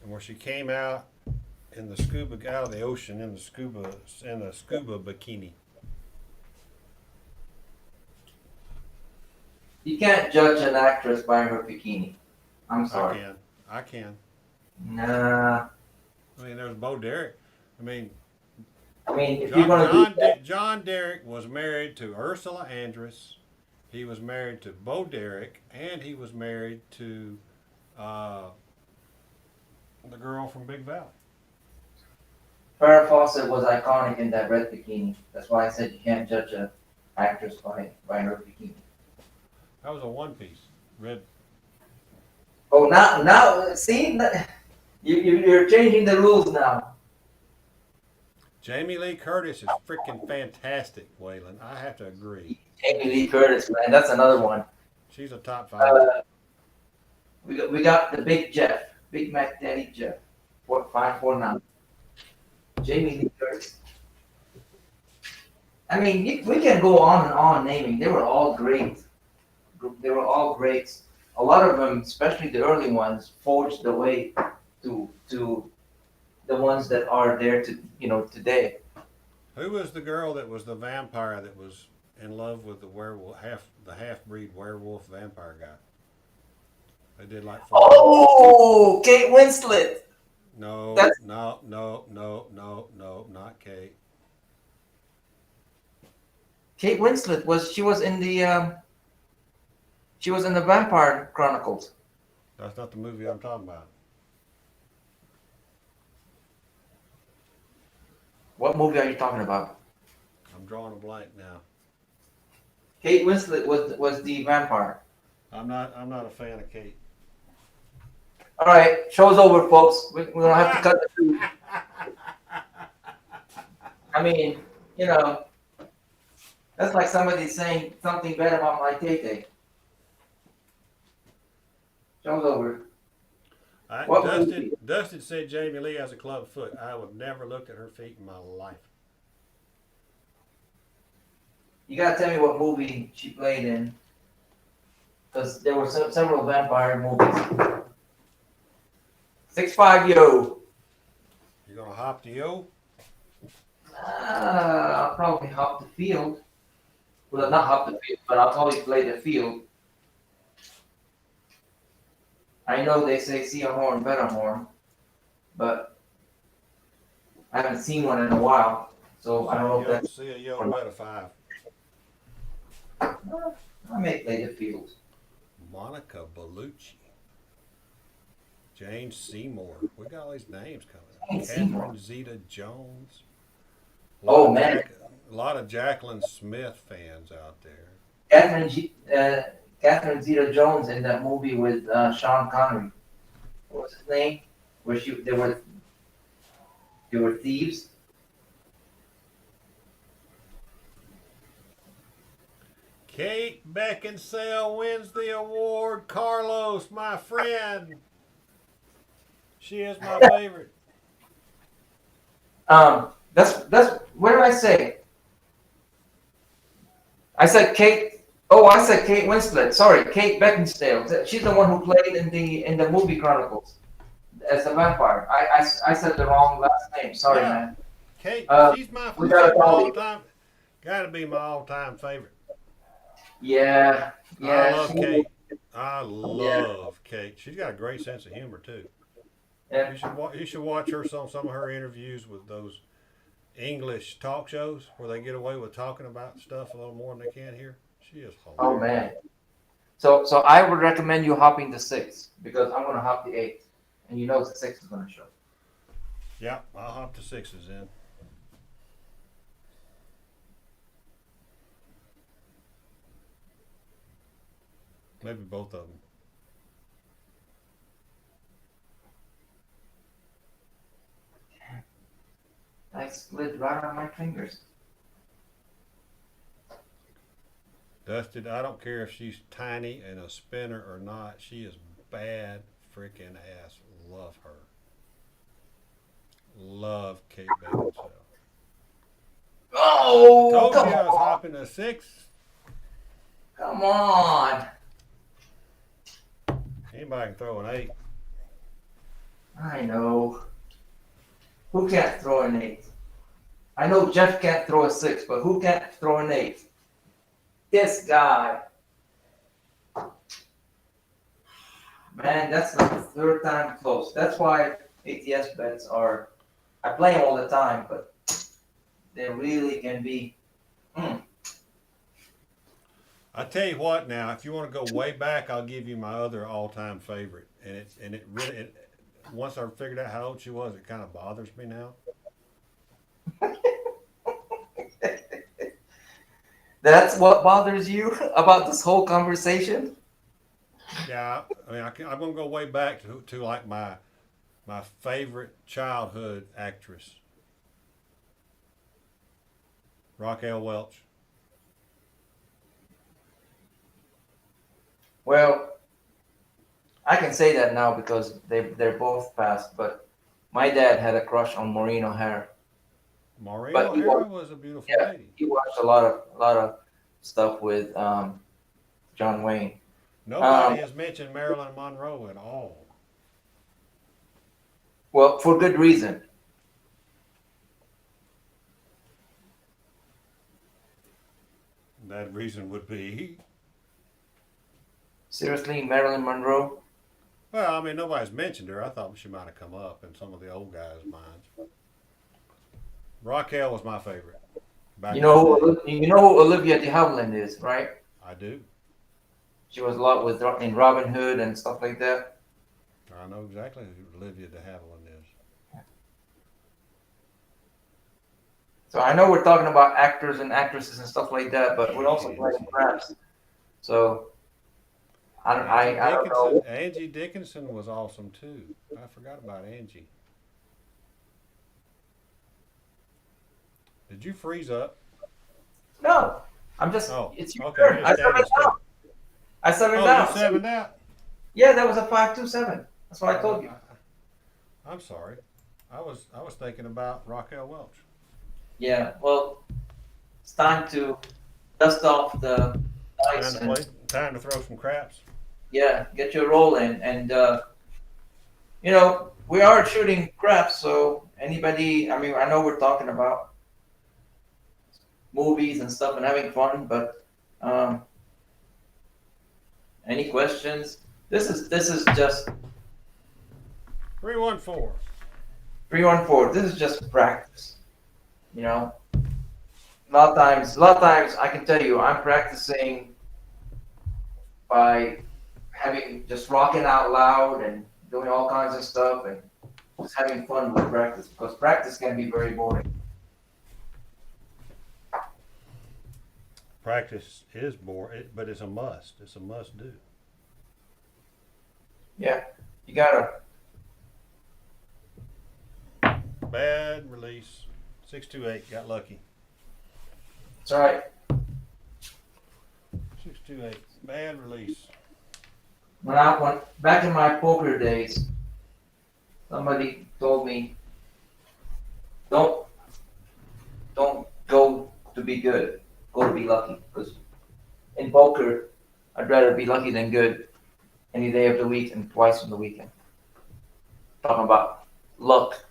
[SPEAKER 11] and where she came out in the scuba out of the ocean in the scuba bikini.
[SPEAKER 10] You can't judge an actress by her bikini. I'm sorry.
[SPEAKER 11] I can.
[SPEAKER 10] Nah.
[SPEAKER 11] I mean, there's Bo Derek. I mean,
[SPEAKER 10] if you're gonna
[SPEAKER 11] John Derek was married to Ursula Andress. He was married to Bo Derek, and he was married to the girl from Big Valley.
[SPEAKER 10] Farrah Fawcett was iconic in that red bikini. That's why I said you can't judge an actress by her bikini.
[SPEAKER 11] That was a one-piece red.
[SPEAKER 10] Oh, now, see, you're changing the rules now.
[SPEAKER 11] Jamie Lee Curtis is freaking fantastic, Waylon. I have to agree.
[SPEAKER 10] Jamie Lee Curtis, man, that's another one.
[SPEAKER 11] She's a top 5.
[SPEAKER 10] We got the Big Jeff, Big Mac Daddy Jeff, 549. Jamie Lee Curtis. I mean, we can go on and on naming. They were all great. They were all great. A lot of them, especially the early ones, forged the way to the ones that are there today.
[SPEAKER 11] Who was the girl that was the vampire that was in love with the werewolf, the half-breed werewolf vampire guy? They did like 4.
[SPEAKER 10] Oh, Kate Winslet.
[SPEAKER 11] No, not Kate.
[SPEAKER 10] Kate Winslet was in the Vampire Chronicles.
[SPEAKER 11] That's not the movie I'm talking about.
[SPEAKER 10] What movie are you talking about?
[SPEAKER 11] I'm drawing a blank now.
[SPEAKER 10] Kate Winslet was the vampire.
[SPEAKER 11] I'm not a fan of Kate.
[SPEAKER 10] All right, show's over, folks. We're gonna have to cut the food. I mean, that's like somebody saying something bad about my Tay-Tay. Show's over.
[SPEAKER 11] Dustin said Jamie Lee has a club foot. I would never looked at her feet in my life.
[SPEAKER 10] You gotta tell me what movie she played in, because there were several vampire movies. 6'5" yo.
[SPEAKER 11] You gonna hop the yo?
[SPEAKER 10] I'll probably hop the field. Well, not hop the field, but I'll probably play the field. I know they say see a horn, bet a horn, but I haven't seen one in a while, so I don't know if that's.
[SPEAKER 11] See a Yoda 5.
[SPEAKER 10] I may play the field.
[SPEAKER 11] Monica Bellucci. Jane Seymour. We got all these names coming up. Catherine Zeta-Jones.
[SPEAKER 10] Oh, man.
[SPEAKER 11] A lot of Jacqueline Smith fans out there.
[SPEAKER 10] Catherine Zeta-Jones in that movie with Sean Connery. What was his name? Where they were thieves.
[SPEAKER 11] Kate Beckinsale wins the award. Carlos, my friend. She is my favorite.
[SPEAKER 10] That's what did I say? I said Kate. Oh, I said Kate Winslet. Sorry, Kate Beckinsale. She's the one who played in the movie Chronicles as the vampire. I said the wrong last name. Sorry, man.
[SPEAKER 11] Kate, she's my
[SPEAKER 10] we got
[SPEAKER 11] all-time. Got to be my all-time favorite.
[SPEAKER 10] Yeah.
[SPEAKER 11] I love Kate. I love Kate. She's got a great sense of humor too.
[SPEAKER 10] Yeah.
[SPEAKER 11] You should watch her some of her interviews with those English talk shows where they get away with talking about stuff a little more than they can here. She is hilarious.
[SPEAKER 10] Oh man. So I would recommend you hopping the 6th because I'm gonna hop the 8th, and you know the 6th is gonna show.
[SPEAKER 11] Yeah, I'll hop the 6s in. Maybe both of them.
[SPEAKER 10] I slid right on my fingers.
[SPEAKER 11] Dusted, I don't care if she's tiny and a spinner or not. She is bad freaking ass. Love her. Love Kate Beckinsale.
[SPEAKER 10] Oh,
[SPEAKER 11] told
[SPEAKER 10] come
[SPEAKER 11] you I was
[SPEAKER 10] on.
[SPEAKER 11] hopping a 6.
[SPEAKER 10] Come on.
[SPEAKER 11] Anybody can throw an 8.
[SPEAKER 10] I know. Who can't throw an 8? I know Jeff can't throw a 6, but who can't throw an 8? This guy. Man, that's the 3rd time close. That's why ATS bets are, I play them all the time, but they really can be.
[SPEAKER 11] I tell you what now, if you want to go way back, I'll give you my other all-time favorite. And it really, once I figured out how old she was, it kind of bothers me now.
[SPEAKER 10] That's what bothers you about this whole conversation?
[SPEAKER 11] Yeah, I mean, I'm going to go way back to like my favorite childhood actress, Raquel Welch.
[SPEAKER 10] Well, I can say that now because they're both passed, but my dad had a crush on Maureen O'Hara.
[SPEAKER 11] Maureen O'Hara was a beautiful lady.
[SPEAKER 10] He watched a lot of stuff with John Wayne.
[SPEAKER 11] Nobody has mentioned Marilyn Monroe at all.
[SPEAKER 10] Well, for good reason.
[SPEAKER 11] That reason would be?
[SPEAKER 10] Seriously, Marilyn Monroe?
[SPEAKER 11] Well, I mean, nobody's mentioned her. I thought she might have come up in some of the old guys' minds. Raquel was my favorite.
[SPEAKER 10] You know who Olivia de Havilland is, right?
[SPEAKER 11] I do.
[SPEAKER 10] She was a lot in Robin Hood and stuff like that.
[SPEAKER 11] I know exactly who Olivia de Havilland is.
[SPEAKER 10] So I know we're talking about actors and actresses and stuff like that, but we're also playing craps. So I don't know.
[SPEAKER 11] Angie Dickinson was awesome too. I forgot about Angie. Did you freeze up?
[SPEAKER 10] No, I'm just.
[SPEAKER 11] Oh,
[SPEAKER 10] it's your
[SPEAKER 11] okay.
[SPEAKER 10] turn. I 7'd out. I 7'd out.
[SPEAKER 11] You 7'd out?
[SPEAKER 10] Yeah, that was a 5-2-7. That's what I told you.
[SPEAKER 11] I'm sorry. I was thinking about Raquel Welch.
[SPEAKER 10] Yeah, well, it's time to dust off the dice.
[SPEAKER 11] Time to throw some craps.
[SPEAKER 10] Yeah, get your roll in. And, we are shooting craps, so anybody, I mean, I know we're talking about movies and stuff and having fun, but any questions? This is just
[SPEAKER 11] 314.
[SPEAKER 10] 314. This is just practice. You know, a lot of times I can tell you I'm practicing by having just rocking out loud and doing all kinds of stuff and just having fun with practice because practice can be very boring.
[SPEAKER 11] Practice is boring, but it's a must. It's a must do.
[SPEAKER 10] Yeah, you gotta.
[SPEAKER 11] Bad release. 628. Got lucky.
[SPEAKER 10] It's all right.
[SPEAKER 11] 628. Bad release.
[SPEAKER 10] When I went back in my poker days, somebody told me, don't go to be good, go to be lucky. Because in poker, I'd rather be lucky than good any day of the week and twice on the weekend. Talking about luck.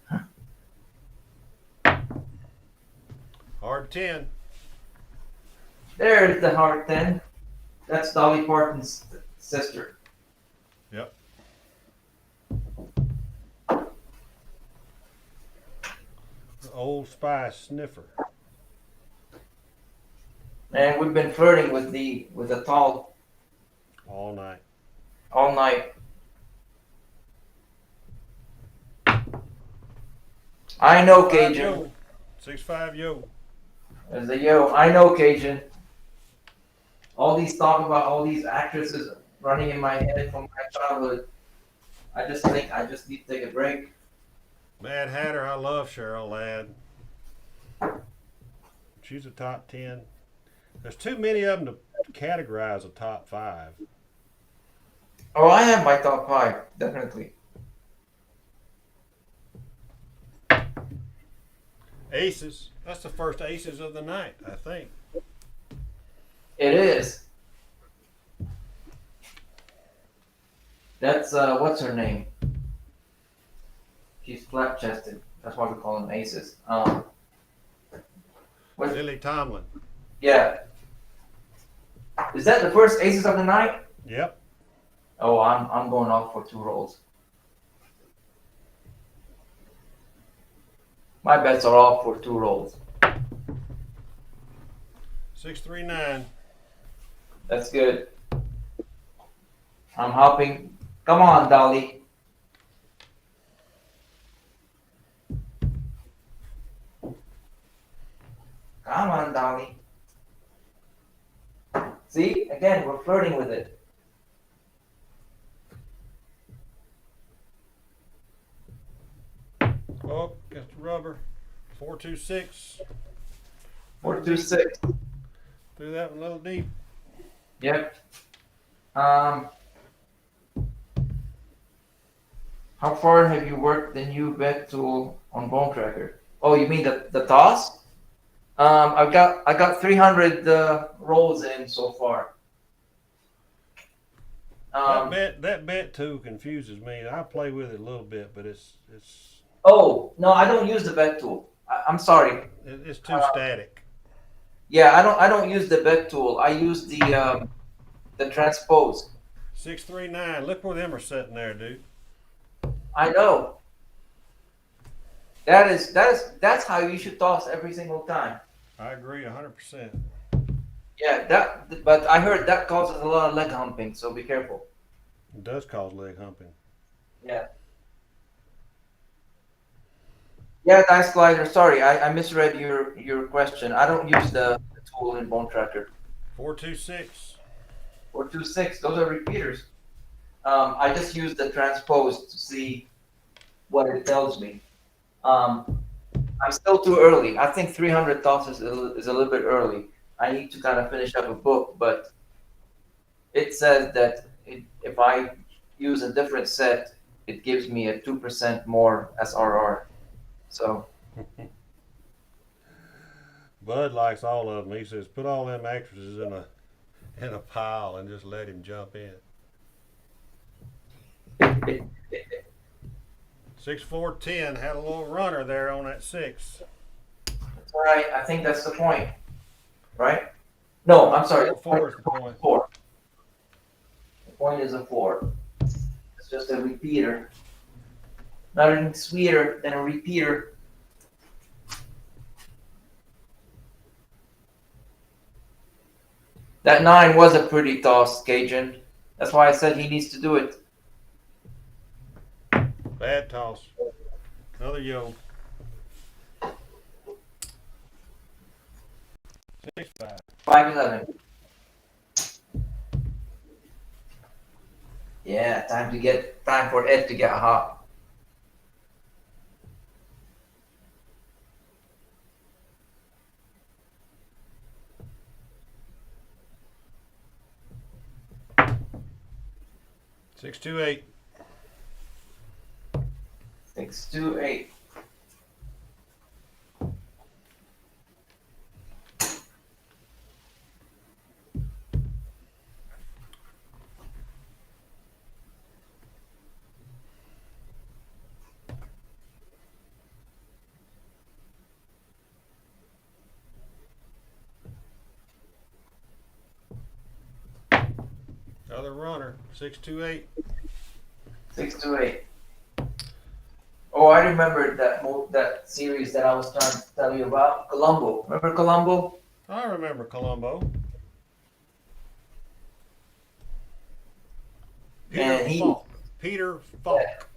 [SPEAKER 11] Hard 10.
[SPEAKER 10] There's the hard 10. That's Dolly Parton's sister.
[SPEAKER 11] Yep. The Old Spice sniffer.
[SPEAKER 10] And we've been flirting with the tall
[SPEAKER 11] All night.
[SPEAKER 10] all night. I know, Cajun.
[SPEAKER 11] 6-5 yo.
[SPEAKER 10] There's a yo. I know, Cajun. All these talk about all these actresses running in my head from my childhood. I just think I just need to take a break.
[SPEAKER 11] Mad Hatter, I love Cheryl Ladd. She's a top 10. There's too many of them to categorize a top 5.
[SPEAKER 10] Oh, I have my top 5, definitely.
[SPEAKER 11] Aces. That's the first aces of the night, I think.
[SPEAKER 10] It is. That's what's her name? She's flat chested. That's why we call them aces.
[SPEAKER 11] Lily Tomlin.
[SPEAKER 10] Yeah. Is that the first aces of the night?
[SPEAKER 11] Yep.
[SPEAKER 10] Oh, I'm going off for 2 rolls. My bets are off for 2 rolls.
[SPEAKER 11] 639.
[SPEAKER 10] That's good. I'm hopping. Come on, Dolly. Come on, Dolly. See, again, we're flirting with it.
[SPEAKER 11] Oh, got the rubber. 426.
[SPEAKER 10] 426.
[SPEAKER 11] Threw that one a little deep.
[SPEAKER 10] Yep. How far have you worked the new bet tool on Bone Tracker? Oh, you mean the toss? I got 300 rolls in so far.
[SPEAKER 11] That bet tool confuses me. I play with it a little bit, but it's.
[SPEAKER 10] Oh no, I don't use the bet tool. I'm sorry.
[SPEAKER 11] It's too static.
[SPEAKER 10] Yeah, I don't use the bet tool. I use the transpose.
[SPEAKER 11] 639. Look where them are sitting there, dude.
[SPEAKER 10] I know. That's how you should toss every single time.
[SPEAKER 11] I agree 100%.
[SPEAKER 10] Yeah, but I heard that causes a lot of leg humping, so be careful.
[SPEAKER 11] It does cause leg humping.
[SPEAKER 10] Yeah. Yeah, Dice Slider, sorry, I misread your question. I don't use the tool in Bone Tracker.
[SPEAKER 11] 426.
[SPEAKER 10] 426, those are repeaters. I just use the transpose to see what it tells me. I'm still too early. I think 300 tosses is a little bit early. I need to kind of finish up a book, but it says that if I use a different set, it gives me a 2% more SRR. So.
[SPEAKER 11] Bud likes all of them. He says, put all them actresses in a pile and just let him jump in. 6-4-10 had a little runner there on that 6.
[SPEAKER 10] That's all right. I think that's the point, right? No, I'm sorry.
[SPEAKER 11] 4 is the point.
[SPEAKER 10] 4. The point is a 4. It's just a repeater. Nothing sweeter than a repeater. That 9 was a pretty toss, Cajun. That's why I said he needs to do it.
[SPEAKER 11] Bad toss. Another yo. 6-5.
[SPEAKER 10] 5-11. Yeah, time for Ed to get hot.
[SPEAKER 11] Six, 2, 8.
[SPEAKER 10] 6-2-8.
[SPEAKER 11] Other runner. 6, 2, 8.
[SPEAKER 10] 6-2-8. Oh, I remember that series that I was trying to tell you about. Colombo. Remember Colombo?
[SPEAKER 11] I remember Colombo.
[SPEAKER 10] And
[SPEAKER 11] Peter Falk.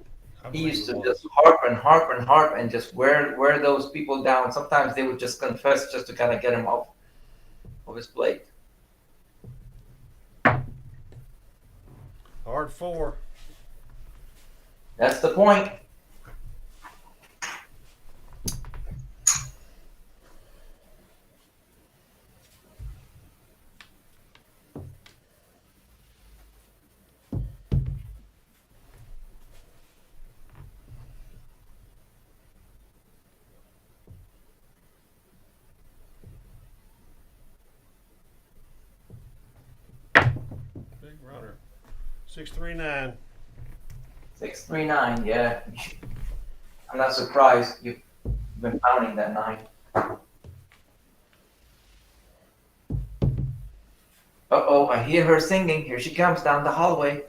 [SPEAKER 10] He used to just harp and just wear those people down. Sometimes they would just confess just to kind of get him off of his plate.
[SPEAKER 11] Hard 4.
[SPEAKER 10] That's the point.
[SPEAKER 11] Big runner. 6-3-9.
[SPEAKER 10] 6-3-9. Yeah. I'm not surprised you've been pounding that 9. Uh-oh, I hear her singing. Here she comes down the hallway.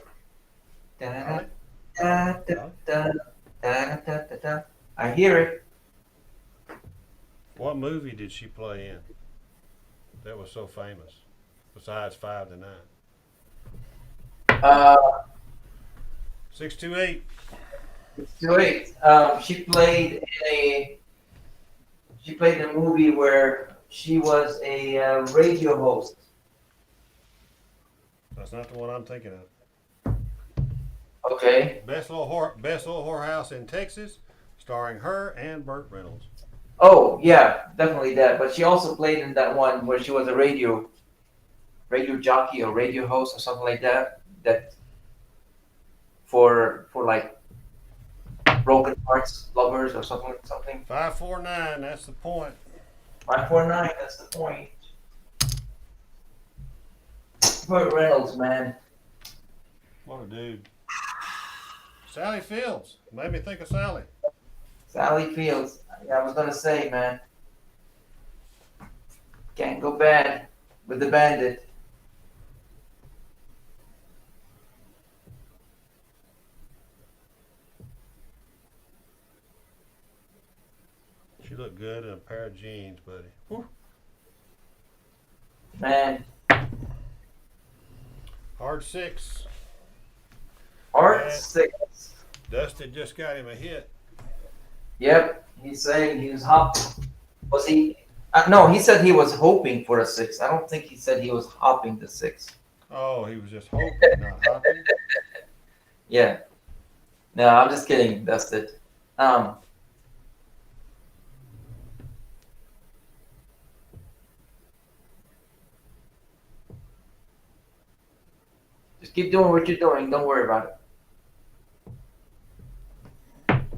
[SPEAKER 10] Da-da-da-da-da-da-da-da-da. I hear it.
[SPEAKER 11] What movie did she play in that was so famous? Besides 5 to 9. 6-2-8.
[SPEAKER 10] 6-2-8. She played in a movie where she was a radio host.
[SPEAKER 11] That's not the one I'm thinking of.
[SPEAKER 10] Okay.
[SPEAKER 11] Best Little Whorehouse in Texas, starring her and Burt Reynolds.
[SPEAKER 10] Oh yeah, definitely that. But she also played in that one where she was a radio jockey or radio host or something like that. That for like broken hearts lovers or something.
[SPEAKER 11] 5-4-9. That's the point.
[SPEAKER 10] 5-4-9. That's the point. Burt Reynolds, man.
[SPEAKER 11] What a dude. Sally Fields. Made me think of Sally.
[SPEAKER 10] Sally Fields. Yeah, I was gonna say, man. Can't go bad with the Bandit.
[SPEAKER 11] She looked good in a pair of jeans, buddy. Whew.
[SPEAKER 10] Man.
[SPEAKER 11] Hard 6.
[SPEAKER 10] Hard 6.
[SPEAKER 11] Dustin just got him a hit.
[SPEAKER 10] Yep, he's saying he was hopping. Was he? No, he said he was hoping for a 6. I don't think he said he was hopping the 6.
[SPEAKER 11] Oh, he was just hoping, not hopping.
[SPEAKER 10] Yeah. No, I'm just kidding, Dustin. Just keep doing what you're doing. Don't worry about it.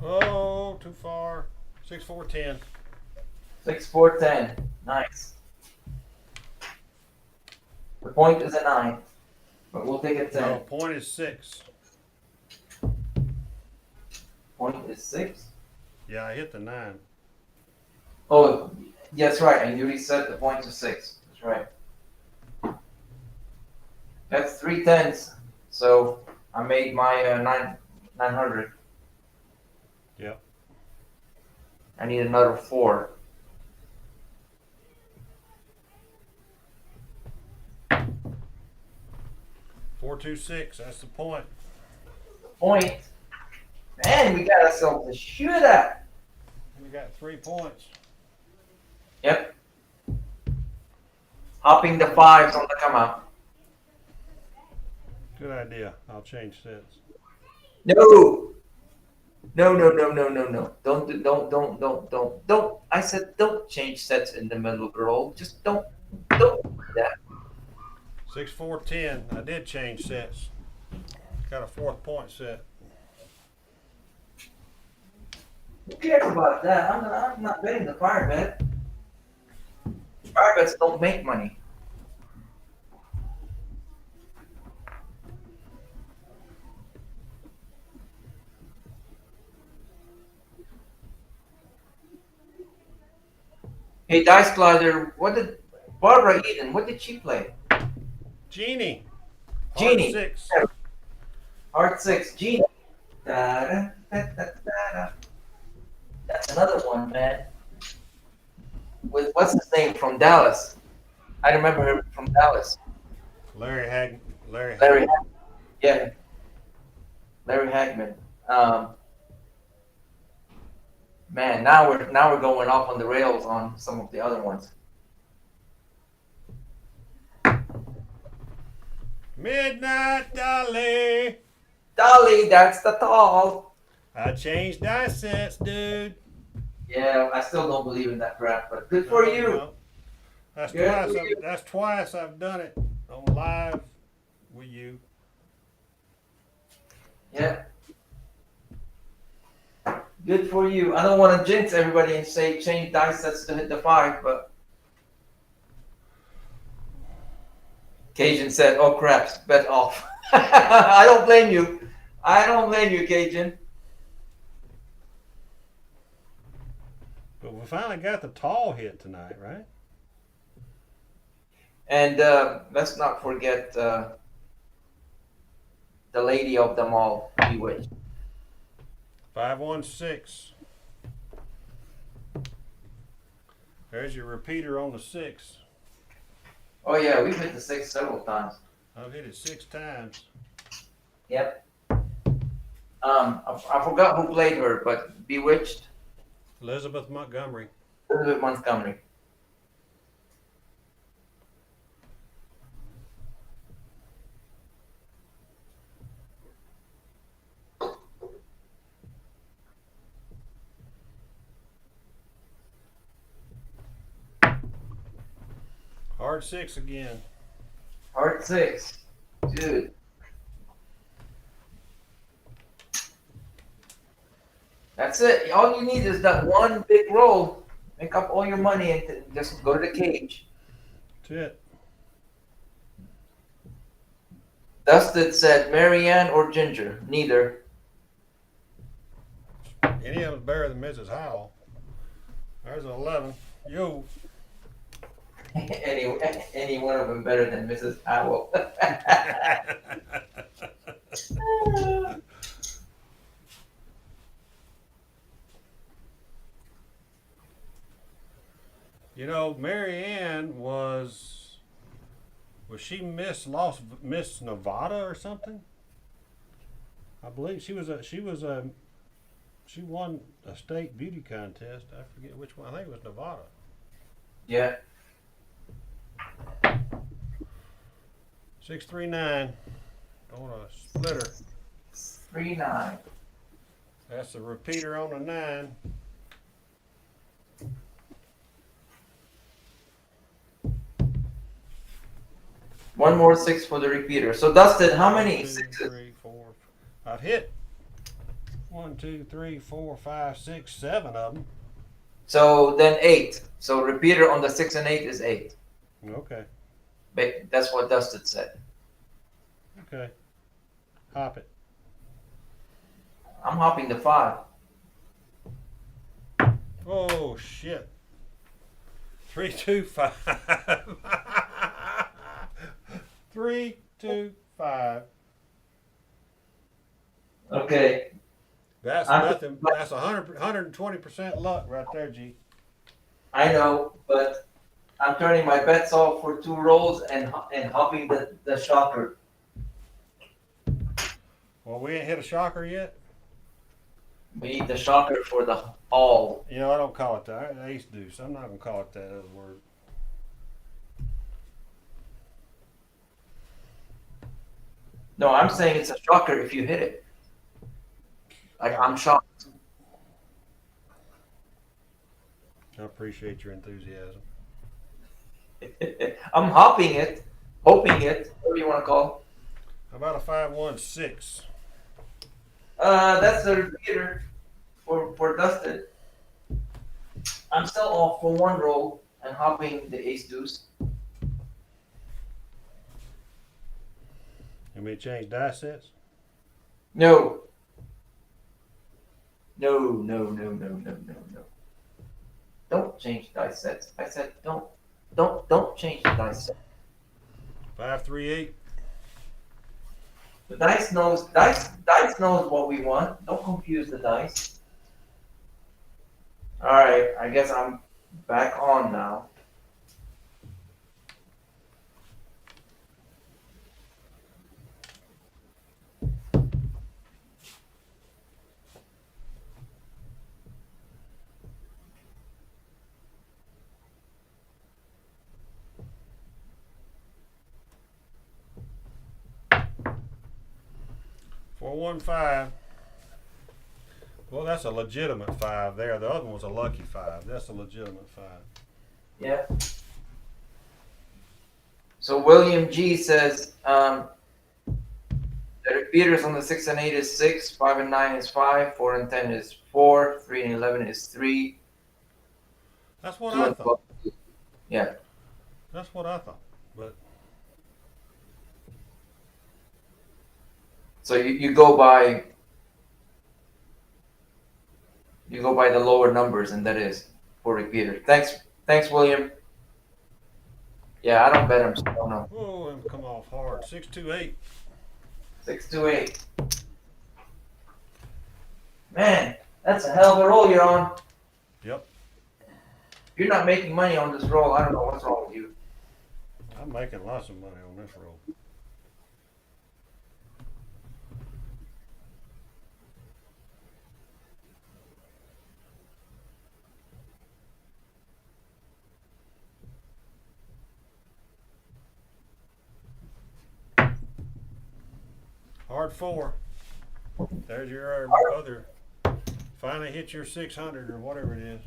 [SPEAKER 11] Oh, too far. 6-4-10.
[SPEAKER 10] 6-4-10. Nice. The point is a 9, but we'll take a 10.
[SPEAKER 11] No, point is 6.
[SPEAKER 10] Point is 6?
[SPEAKER 11] Yeah, I hit the 9.
[SPEAKER 10] Oh, yeah, that's right. And you reset the point to 6. That's right. That's 3 10s. So I made my 900.
[SPEAKER 11] Yep.
[SPEAKER 10] I need another 4.
[SPEAKER 11] .426. That's the point.
[SPEAKER 10] Point. Man, we got ourselves a shootout.
[SPEAKER 11] We got 3 points.
[SPEAKER 10] Yep. Hopping the 5s on the come out.
[SPEAKER 11] Good idea. I'll change sets.
[SPEAKER 10] No. No. Don't. I said don't change sets in the middle, girl. Just don't do that.
[SPEAKER 11] 6, 4, 10. I did change sets. Got a 4th point set.
[SPEAKER 10] Who cares about that? I'm not betting the fire bet. Fire bets don't make money. Hey, Dice Glider, what did Barbara Eden, what did she play?
[SPEAKER 11] Genie.
[SPEAKER 10] Genie.
[SPEAKER 11] 6.
[SPEAKER 10] Heart 6. Genie. Da-da-da-da-da-da. That's another one, man. With what's his name from Dallas? I remember him from Dallas.
[SPEAKER 11] Larry Hagman.
[SPEAKER 10] Yeah. Larry Hagman. Man, now we're going off on the rails on some of the other ones.
[SPEAKER 11] Midnight Dolly.
[SPEAKER 10] Dolly, that's the tall.
[SPEAKER 11] I changed dice sets, dude.
[SPEAKER 10] Yeah, I still don't believe in that crap, but good for you.
[SPEAKER 11] No. That's twice I've done it on live with you.
[SPEAKER 10] Yeah. Good for you. I don't want to jinx everybody and say change dice sets to hit the 5, but Cajun said, "Oh crap, bet off." I don't blame you. I don't blame you, Cajun.
[SPEAKER 11] But we finally got the tall hit tonight, right?
[SPEAKER 10] And let's not forget the lady of them all, Bewitched.
[SPEAKER 11] 516. There's your repeater on the 6.
[SPEAKER 10] Oh yeah, we've hit the 6 several times.
[SPEAKER 11] I've hit it 6 times.
[SPEAKER 10] Yep. I forgot who played her, but Bewitched.
[SPEAKER 11] Elizabeth Montgomery.
[SPEAKER 10] Elizabeth Montgomery.
[SPEAKER 11] Hard 6 again.
[SPEAKER 10] Hard 6. Dude. That's it. All you need is that one big roll. Make up all your money and just go to the cage.
[SPEAKER 11] That's it.
[SPEAKER 10] Dustin said Marianne or Ginger. Neither.
[SPEAKER 11] Any of them's better than Mrs. Howell. There's an 11. Yo.
[SPEAKER 10] any one of them better than Mrs. Howell.
[SPEAKER 11] You know, Mary Ann was she Miss Nevada or something? I believe she won a state beauty contest. I forget which one. I think it was Nevada.
[SPEAKER 10] Yeah.
[SPEAKER 11] 639 on a splitter.
[SPEAKER 10] 3-9.
[SPEAKER 11] That's the repeater on the 9.
[SPEAKER 10] One more 6 for the repeater. So Dustin, how many
[SPEAKER 11] 1, 2,
[SPEAKER 10] 6s?
[SPEAKER 11] 3, 4. I've hit 1, 2, 3, 4, 5, 6, 7 of them.
[SPEAKER 10] So then 8. So repeater on the 6 and 8 is 8.
[SPEAKER 11] Okay.
[SPEAKER 10] That's what Dustin said.
[SPEAKER 11] Okay. Hop it.
[SPEAKER 10] I'm hopping the 5.
[SPEAKER 11] Oh shit. 3, 2, 5. 3, 2, 5.
[SPEAKER 10] Okay.
[SPEAKER 11] That's nothing. That's 120% luck right there, G.
[SPEAKER 10] I know, but I'm turning my bets off for 2 rolls and hopping the shocker.
[SPEAKER 11] Well, we ain't hit a shocker yet.
[SPEAKER 10] We need the shocker for the all.
[SPEAKER 11] You know, I don't call it that. Ace deuce. I'm not gonna call it that other word.
[SPEAKER 10] No, I'm saying it's a shocker if you hit it. Like, I'm shocked.
[SPEAKER 11] I appreciate your enthusiasm.
[SPEAKER 10] I'm hopping it, hoping it, whatever you want to call it.
[SPEAKER 11] How about a 5-1-6?
[SPEAKER 10] That's the repeater for Dustin. I'm still off for 1 roll and hopping the ace deuce.
[SPEAKER 11] You may change dice sets?
[SPEAKER 10] No. No. Don't change dice sets. I said don't change the dice set.
[SPEAKER 11] 5-3-8.
[SPEAKER 10] The dice knows what we want. Don't confuse the dice. All right, I guess I'm back on now.
[SPEAKER 11] Four, 1, 5. Well, that's a legitimate 5 there. The other one was a lucky 5. That's a legitimate 5.
[SPEAKER 10] Yeah. So William G says the repeaters on the 6 and 8 is 6, 5 and 9 is 5, 4 and 10 is 4, 3 and 11 is 3.
[SPEAKER 11] That's what I thought.
[SPEAKER 10] Yeah.
[SPEAKER 11] That's what I thought. But
[SPEAKER 10] so you go by the lower numbers, and that is for repeater. Thanks, William. Yeah, I don't bet him. So I don't know.
[SPEAKER 11] oh, and come off hard. 6-2-8.
[SPEAKER 10] 6-2-8. Man, that's a hell of a roll you're on.
[SPEAKER 11] Yep.
[SPEAKER 10] If you're not making money on this roll, I don't know what's wrong with you.
[SPEAKER 11] I'm making lots of money on this roll. Hard 4. There's your other. Finally hit your 600 or whatever it is.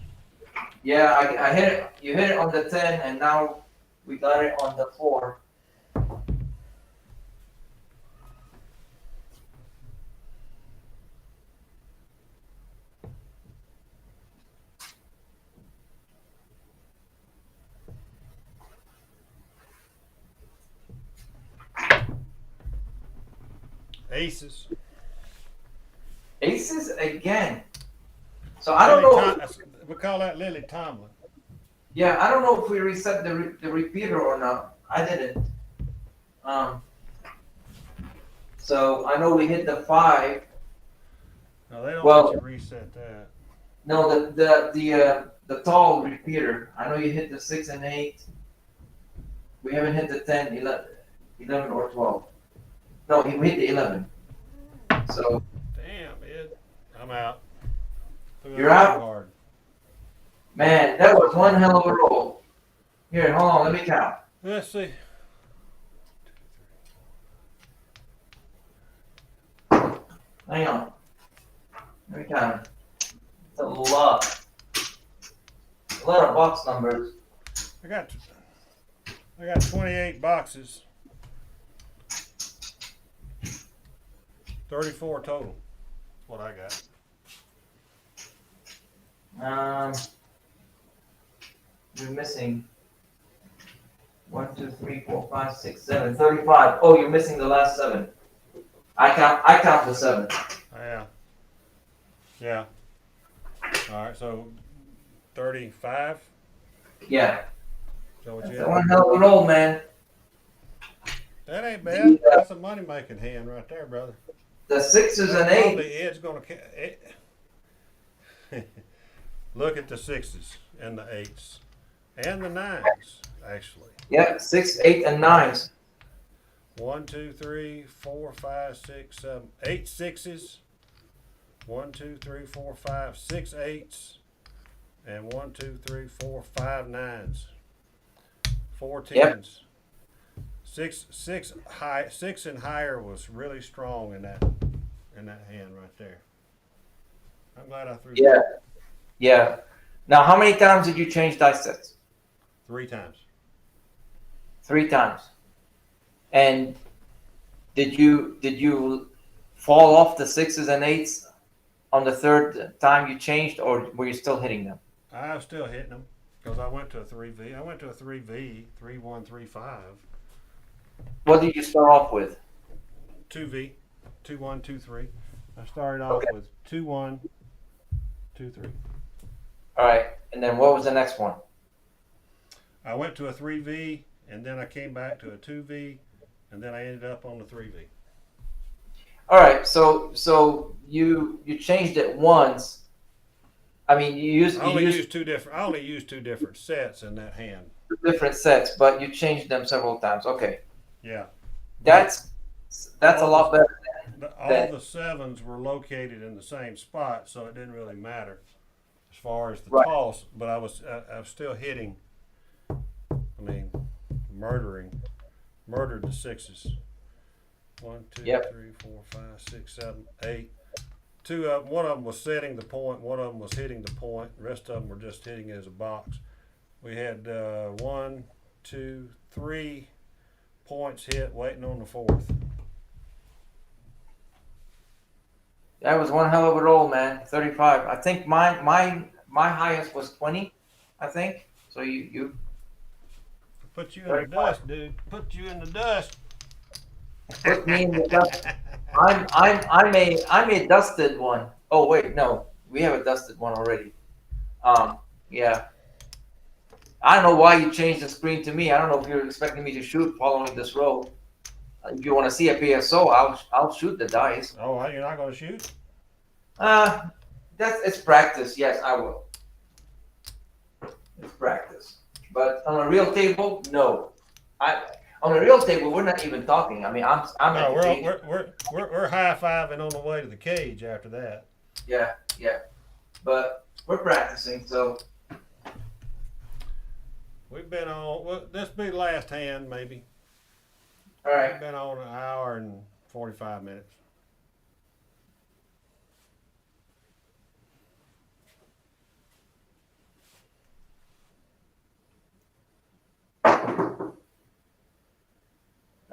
[SPEAKER 10] Yeah, I hit it. You hit it on the 10, and now we got it on the 4.
[SPEAKER 11] Aces.
[SPEAKER 10] Aces again. So I don't know.
[SPEAKER 11] We call that Lily Tomlin.
[SPEAKER 10] Yeah, I don't know if we reset the repeater or not. I didn't. So I know we hit the 5.
[SPEAKER 11] No, they don't let you reset that.
[SPEAKER 10] No, the tall repeater. I know you hit the 6 and 8. We haven't hit the 10, 11 or 12. No, we hit the 11. So.
[SPEAKER 11] Damn, Ed. I'm out.
[SPEAKER 10] You're out?
[SPEAKER 11] Hard.
[SPEAKER 10] Man, that was one hell of a roll. Here, hold on, let me count.
[SPEAKER 11] Let's see.
[SPEAKER 10] Hang on. Let me count. It's a lot. A lot of box numbers.
[SPEAKER 11] I got 28 boxes. 34 total. That's what I got.
[SPEAKER 10] You're missing 1, 2, 3, 4, 5, 6, 7, 35. Oh, you're missing the last 7. I count the 7.
[SPEAKER 11] Yeah. All right, so 35.
[SPEAKER 10] Yeah.
[SPEAKER 11] So what you
[SPEAKER 10] That's one hell of a roll, man.
[SPEAKER 11] That ain't bad. That's a money making hand right there, brother.
[SPEAKER 10] The sixes and
[SPEAKER 11] Probably
[SPEAKER 10] eights.
[SPEAKER 11] Ed's gonna. Look at the sixes and the eights and the nines. Actually,
[SPEAKER 10] Yeah, 6, 8, and 9s.
[SPEAKER 11] 1, 2, 3, 4, 5, 6, 7, 8 sixes. 1, 2, 3, 4, 5, 6 eights, and 1, 2, 3, 4, 5 nines. 4 tens.
[SPEAKER 10] Yep.
[SPEAKER 11] Six and higher was really strong in that hand right there. I'm glad I threw
[SPEAKER 10] Yeah,
[SPEAKER 11] that
[SPEAKER 10] yeah. Now, how many times did you change dice sets?
[SPEAKER 11] 3 times.
[SPEAKER 10] 3 times. And did you fall off the sixes and eights on the third time you changed, or were you still hitting them?
[SPEAKER 11] I was still hitting them because I went to a 3V. I went to a 3V, 3 1, 3 5.
[SPEAKER 10] What did you start off with?
[SPEAKER 11] 2V, 2 1, 2 3. I started off with 2 1, 2 3.
[SPEAKER 10] All right, and then what was the next one?
[SPEAKER 11] I went to a 3V, and then I came back to a 2V, and then I ended up on the 3V.
[SPEAKER 10] All right, so you changed it once. I mean, you used
[SPEAKER 11] I only used two different sets in that hand.
[SPEAKER 10] different sets, but you changed them several times. Okay,
[SPEAKER 11] Yeah.
[SPEAKER 10] that's a lot better.
[SPEAKER 11] All the sevens were located in the same spot, so it didn't really matter as far as the toss. But I was still hitting. I mean, murdered the sixes. 1, 2, 3, 4, 5, 6, 7, 8. One of them was setting the point. One of them was hitting the point. The rest of them were just hitting it as a box. We had 1, 2, 3 points hit, waiting on the fourth.
[SPEAKER 10] That was one hell of a roll, man. 35. I think my highest was 20. I think so. You
[SPEAKER 11] put you in the dust, dude. Put you in the dust.
[SPEAKER 10] Put me in the dust. I'm a dusted one. Oh wait, no, we have a dusted one already. Yeah. I don't know why you changed the screen to me. I don't know if you're expecting me to shoot following this roll. If you want to see a PSO, I'll shoot the dice.
[SPEAKER 11] Oh, you're not going to shoot?
[SPEAKER 10] It's practice. Yes, I will. It's practice. But on a real table, no. On a real table, we're not even talking. I mean, I'm
[SPEAKER 11] no, we're high-fiving on the way to the cage after that.
[SPEAKER 10] Yeah. But we're practicing, so.
[SPEAKER 11] We've been on. Well, this will be the last hand, maybe.
[SPEAKER 10] All right.
[SPEAKER 11] We've been on an hour and 45 minutes.
[SPEAKER 10] All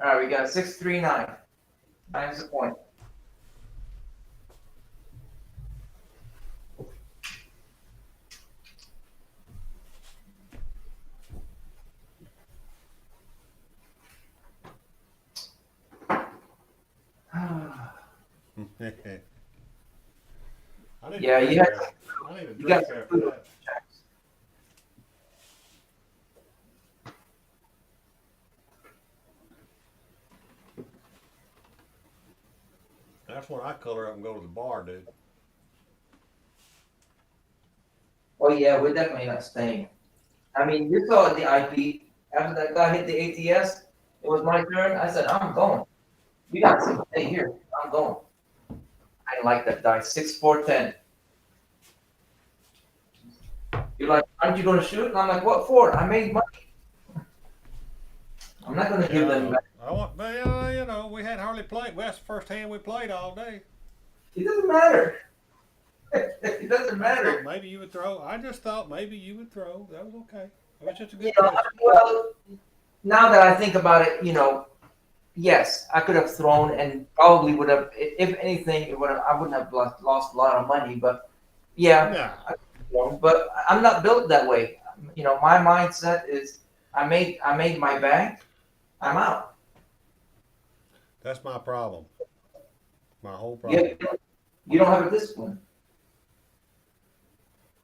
[SPEAKER 10] right, we got 639. 9 is the point. Yeah, you have.
[SPEAKER 11] I need a
[SPEAKER 10] You
[SPEAKER 11] drink
[SPEAKER 10] got
[SPEAKER 11] after that. That's when I color up and go to the bar, dude.
[SPEAKER 10] Oh yeah, we're definitely not staying. I mean, you saw the IP after that guy hit the ATS. It was my turn. I said, I'm going. You got to stay here. I'm going. I didn't like that dice. 6, 4, 10. You're like, aren't you going to shoot? And I'm like, what for? I made money. I'm not going to give them back.
[SPEAKER 11] But we had hardly played. Well, that's the first hand we played all day.
[SPEAKER 10] It doesn't matter. It doesn't matter.
[SPEAKER 11] Maybe you would throw. I just thought maybe you would throw. That was okay. It was just a good
[SPEAKER 10] You know,
[SPEAKER 11] question.
[SPEAKER 10] well, now that I think about it, yes, I could have thrown and probably would have, if anything, I wouldn't have lost a lot of money, but yeah.
[SPEAKER 11] No.
[SPEAKER 10] But I'm not built that way. My mindset is I made my bank. I'm out.
[SPEAKER 11] That's my problem. My whole problem.
[SPEAKER 10] You don't have a discipline.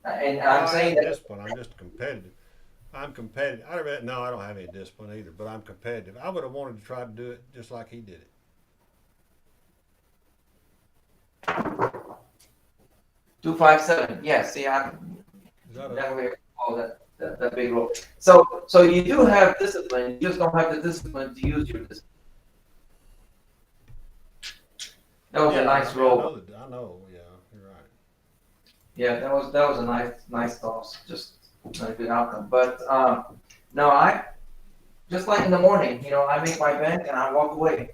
[SPEAKER 10] And I'm saying that.
[SPEAKER 11] Discipline. I'm just competitive. I'm competitive. I don't have any discipline either, but I'm competitive. I would have wanted to try to do it just like he did it.
[SPEAKER 10] 257. Yeah, see, I'm
[SPEAKER 11] Is that
[SPEAKER 10] never
[SPEAKER 11] a,
[SPEAKER 10] going to call that big roll. So you do have discipline. You just don't have the discipline to use your discipline. That was a nice roll.
[SPEAKER 11] I know. Yeah, you're right.
[SPEAKER 10] Yeah, that was a nice toss. Just not a good outcome. But no, I just like in the morning, I make my bank and I walk away.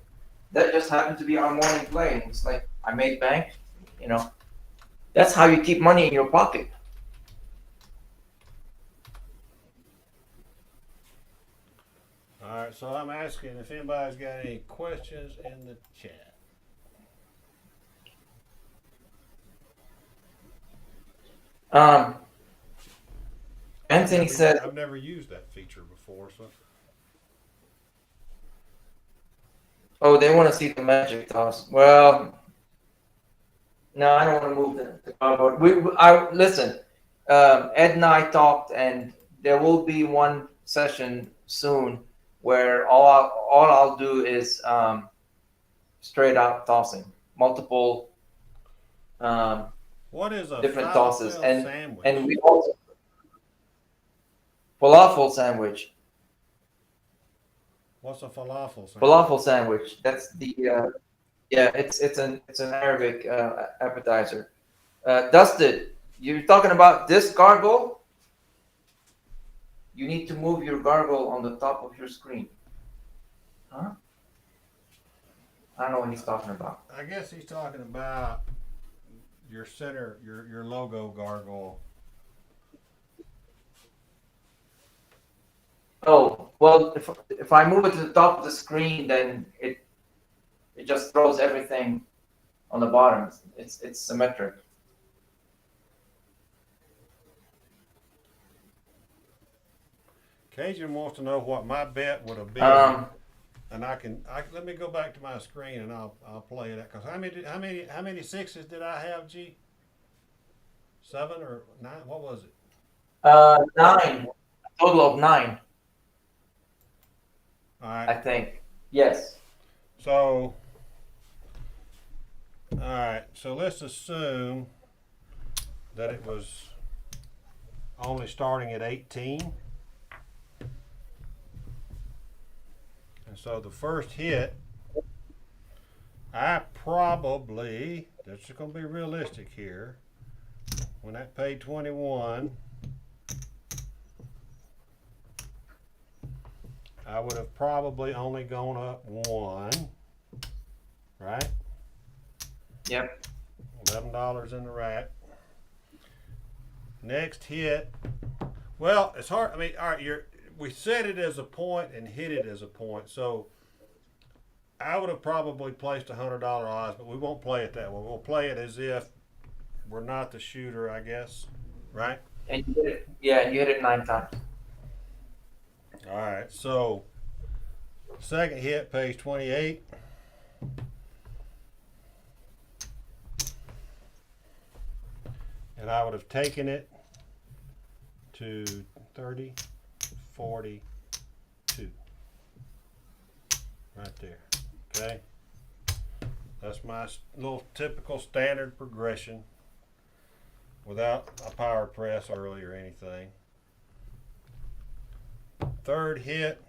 [SPEAKER 10] That just happened to be our morning play. It's like I made bank, you know. That's how you keep money in your pocket.
[SPEAKER 11] All right, so I'm asking if anybody's got any questions in the chat.
[SPEAKER 10] Anthony said,
[SPEAKER 11] I've never used that feature before, so.
[SPEAKER 10] "Oh, they want to see the magic toss." Well, no, I don't want to move the cardboard. I listen. Ed and I talked, and there will be one session soon where all I'll do is straight out tossing, multiple
[SPEAKER 11] What is a
[SPEAKER 10] different tosses,
[SPEAKER 11] falafel sandwich?
[SPEAKER 10] and we also falafel sandwich.
[SPEAKER 11] What's a falafel sandwich?
[SPEAKER 10] Falafel sandwich. That's the yeah. It's an Arabic appetizer. Dusted. You're talking about this gargle? You need to move your gargle on the top of your screen. Huh? I don't know what he's talking about.
[SPEAKER 11] I guess he's talking about your center, your logo gargoyle.
[SPEAKER 10] Oh, well, if I move it to the top of the screen, then it just throws everything on the bottom. It's symmetric.
[SPEAKER 11] Cajun wants to know what my bet would have been, and let me go back to my screen and I'll play it. Because how many sixes did I have, G? 7 or 9? What was it?
[SPEAKER 10] 9. A total of 9.
[SPEAKER 11] All right.
[SPEAKER 10] I think. Yes.
[SPEAKER 11] So, all right. So let's assume that it was only starting at 18. And so the first hit, I probably, this is going to be realistic here, when that paid 21, I would have probably only gone up 1, right?
[SPEAKER 10] Yep.
[SPEAKER 11] $11 in the rack. Next hit, well, it's hard. I mean, all right, we set it as a point and hit it as a point. So I would have probably placed $100 odds, but we won't play it that way. We'll play it as if we're not the shooter, I guess, right?
[SPEAKER 10] And you hit it. Yeah, you hit it 9 times.
[SPEAKER 11] All right, so second hit pays 28. And I would have taken it to 30, 42. Right there, okay? That's my little typical standard progression without a power press early or anything. Third hit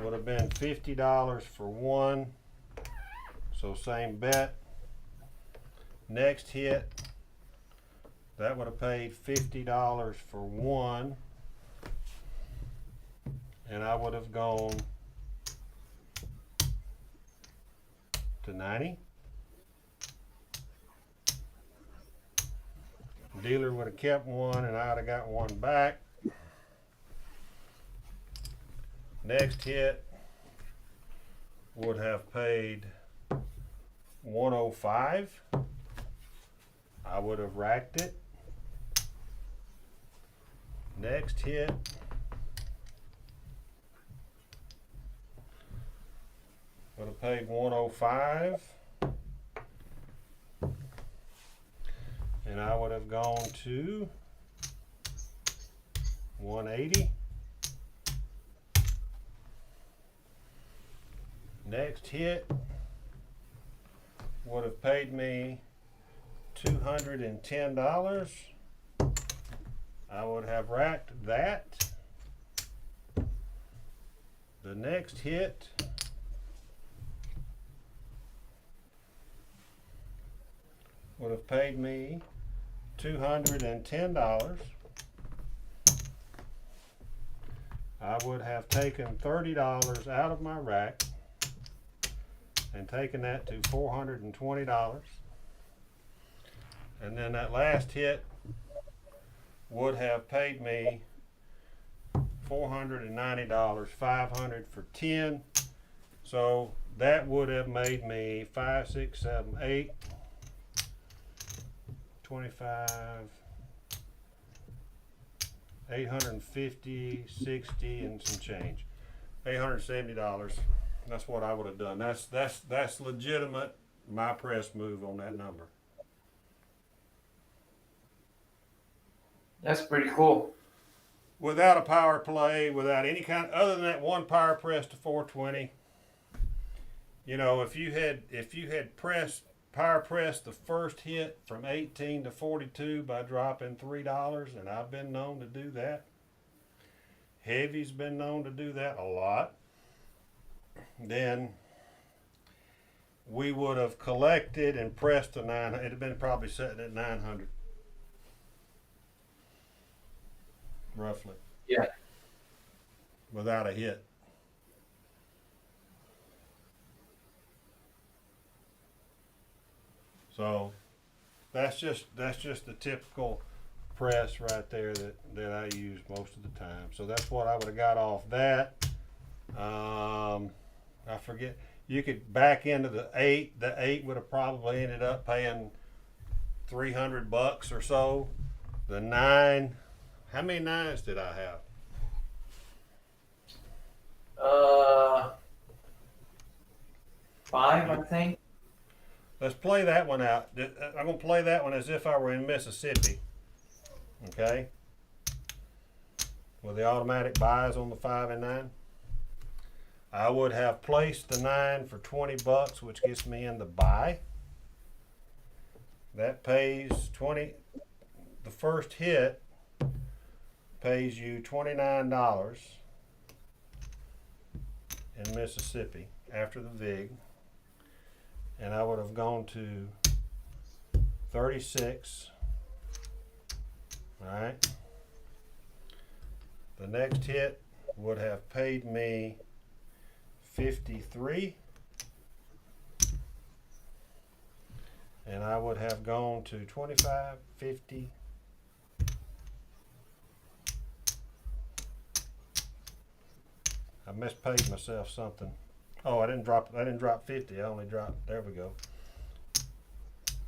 [SPEAKER 11] would have been $50 for 1, so same bet. Next hit, that would have paid $50 for 1, and I would have gone to 90. Dealer would have kept 1 and I would have got 1 back. Next hit would have paid 105. I would have racked it. Next hit would have paid 105. And I would have gone to 180. Next hit would have paid me $210. I would have racked that. The next hit would have paid me $210. I would have taken $30 out of my rack and taken that to $420. And then that last hit would have paid me $490, 500 for 10. So that would have made me 5, 6, 7, 8, 25, 850, 60, and some change. $870. That's what I would have done. That's legitimate my press move on that number.
[SPEAKER 10] That's pretty cool.
[SPEAKER 11] Without a power play, without any kind, other than that one power press to 420. You know, if you had power press the first hit from 18 to 42 by dropping $3, and I've been known to do that. Heavy's been known to do that a lot. Then we would have collected and pressed to 900. It'd have been probably sitting at 900. Roughly.
[SPEAKER 10] Yeah.
[SPEAKER 11] Without a hit. So that's just the typical press right there that I use most of the time. So that's what I would have got off that. I forget. You could back into the 8. The 8 would have probably ended up paying $300 or so. The 9. How many 9s did I have?
[SPEAKER 10] 5, I think.
[SPEAKER 11] Let's play that one out. I'm going to play that one as if I were in Mississippi. Okay? With the automatic buys on the 5 and 9. I would have placed the 9 for $20, which gets me in the buy. That pays 20. The first hit pays you $29 in Mississippi after the VIG, and I would have gone to 36. All right. The next hit would have paid me 53, and I would have gone to 25, 50. I mispaid myself something. Oh, I didn't drop 50. I only dropped, there we go.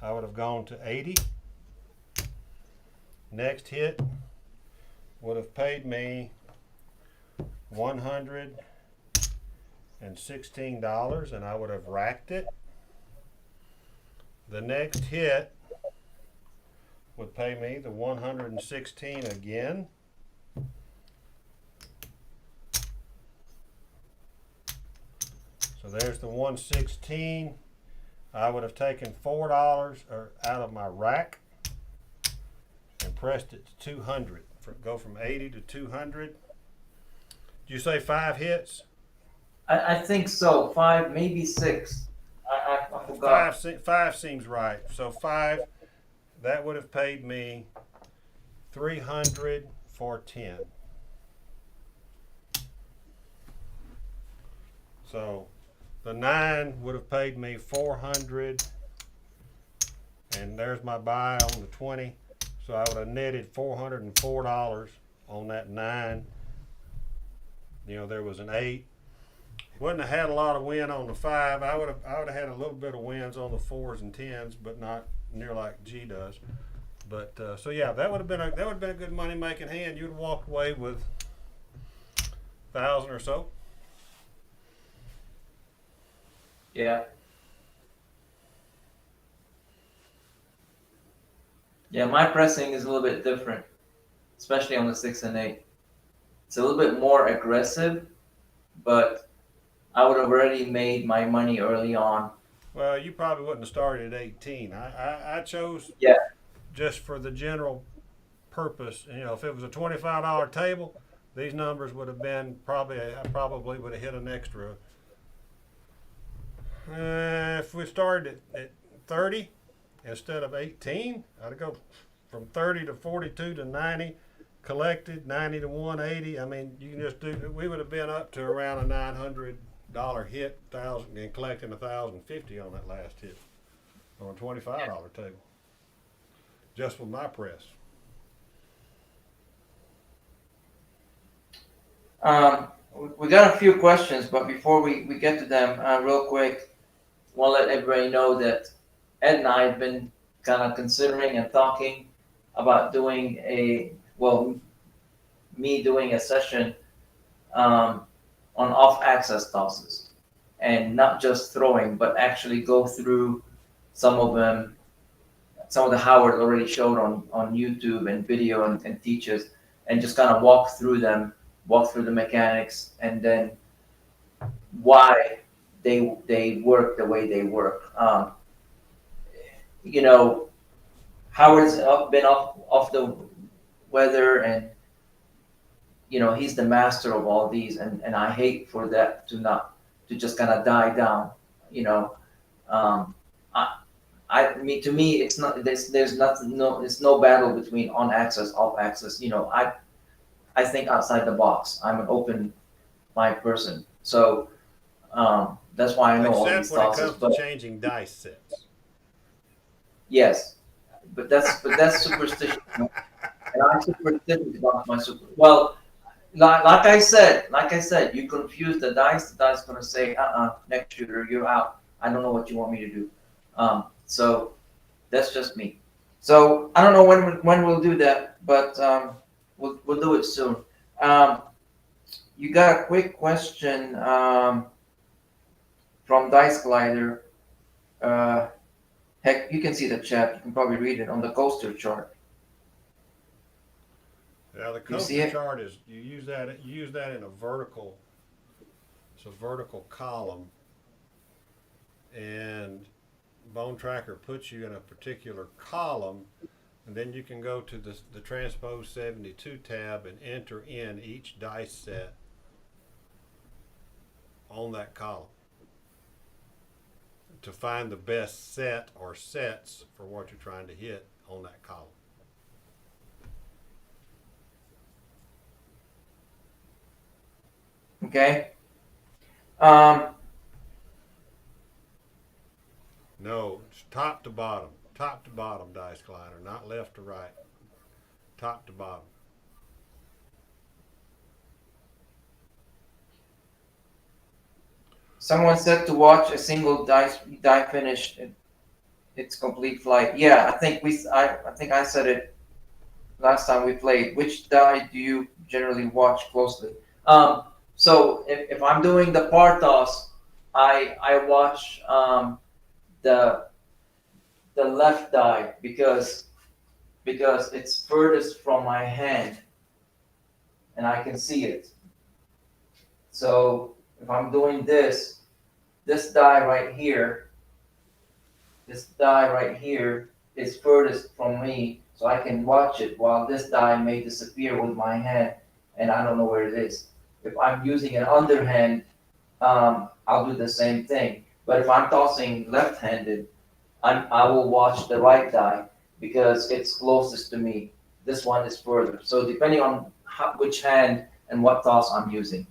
[SPEAKER 11] I would have gone to 80. Next hit would have paid me $116, and I would have racked it. The next hit would pay me the 116 again. So there's the 116. I would have taken $4 out of my rack and pressed it to 200. Go from 80 to 200. Did you say 5 hits?
[SPEAKER 10] I think so. 5, maybe 6. I forgot.
[SPEAKER 11] 5 seems right. So 5, that would have paid me $300 for 10. So the 9 would have paid me $400, and there's my buy on the 20. So I would have netted $404 on that 9. You know, there was an 8. Wouldn't have had a lot of win on the 5. I would have had a little bit of wins on the 4s and 10s, but not near like G does. But so yeah, that would have been a good money making hand. You'd walk away with 1,000 or so.
[SPEAKER 10] Yeah. Yeah, my pressing is a little bit different, especially on the 6 and 8. It's a little bit more aggressive, but I would have already made my money early on
[SPEAKER 11] Well, you probably wouldn't have started at 18. I chose
[SPEAKER 10] Yeah.
[SPEAKER 11] just for the general purpose. You know, if it was a $25 table, these numbers would have been I probably would have hit an extra. If we started at 30 instead of 18, I'd go from 30 to 42 to 90, collected 90 to 180. I mean, you can just do. We would have been up to around a $900 hit, thousand, and collecting 1,050 on that last hit on a $25 table, just with my press.
[SPEAKER 10] We got a few questions, but before we get to them, real quick, want to let everybody know that Ed and I have been kind of considering and talking about doing me doing a session on off-axis tosses, and not just throwing, but actually go through some of them. Some of the Howard already showed on YouTube and video and teaches, and just kind of walk through them, walk through the mechanics, and then why they work the way they work. You know, Howard's been off the weather, and you know he's the master of all these, and I hate for that to just kind of die down. You know, to me it's not there's nothing, no, it's no battle between on axis, off axis. You know, I think outside the box. I'm an open mind person, so that's why I know all these
[SPEAKER 11] Except when it
[SPEAKER 10] tosses.
[SPEAKER 11] comes to changing dice sets.
[SPEAKER 10] Yes, but that's superstition, and I'm superstitious about my super. Well, like I said, you confuse the dice. The dice gonna say, next shooter, you're out. I don't know what you want me to do. So that's just me. So I don't know when we'll do that, but we'll do it soon. You got a quick question from Dice Glider. Heck, you can see the chat. You can probably read it on the coaster chart.
[SPEAKER 11] Yeah, the coaster chart is you use that in a vertical. It's a vertical column, and Bone Tracker puts you in a particular column, and then you can go to the Transpose 72 tab and enter in each dice set on that column to find the best set or sets for what you're trying to hit on that column.
[SPEAKER 10] Okay.
[SPEAKER 11] No, it's top to bottom, Dice Glider, not left to right, top to bottom.
[SPEAKER 10] Someone said to watch a single die finish its complete flight. Yeah, I think I said it last time we played. Which die do you generally watch closely? So if I'm doing the par toss, I watch the left die because it's furthest from my hand and I can see it. So if I'm doing this die right here is furthest from me, so I can watch it while this die may disappear with my hand and I don't know where it is. If I'm using an underhand, I'll do the same thing. But if I'm tossing left-handed, I will watch the right die because it's closest to me. This one is further. So depending on which hand and what toss I'm using.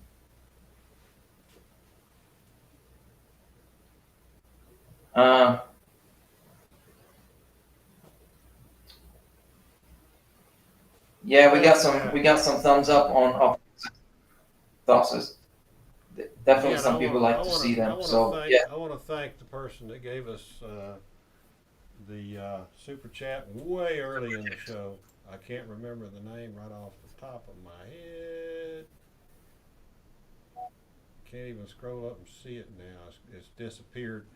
[SPEAKER 10] Yeah, we got some thumbs up on tosses. Definitely, some people like to see them. So yeah,
[SPEAKER 11] I want to thank the person that gave us the super chat way early in the show. I can't remember the name right off the top of my head. Can't even scroll up and see it now. It's disappeared.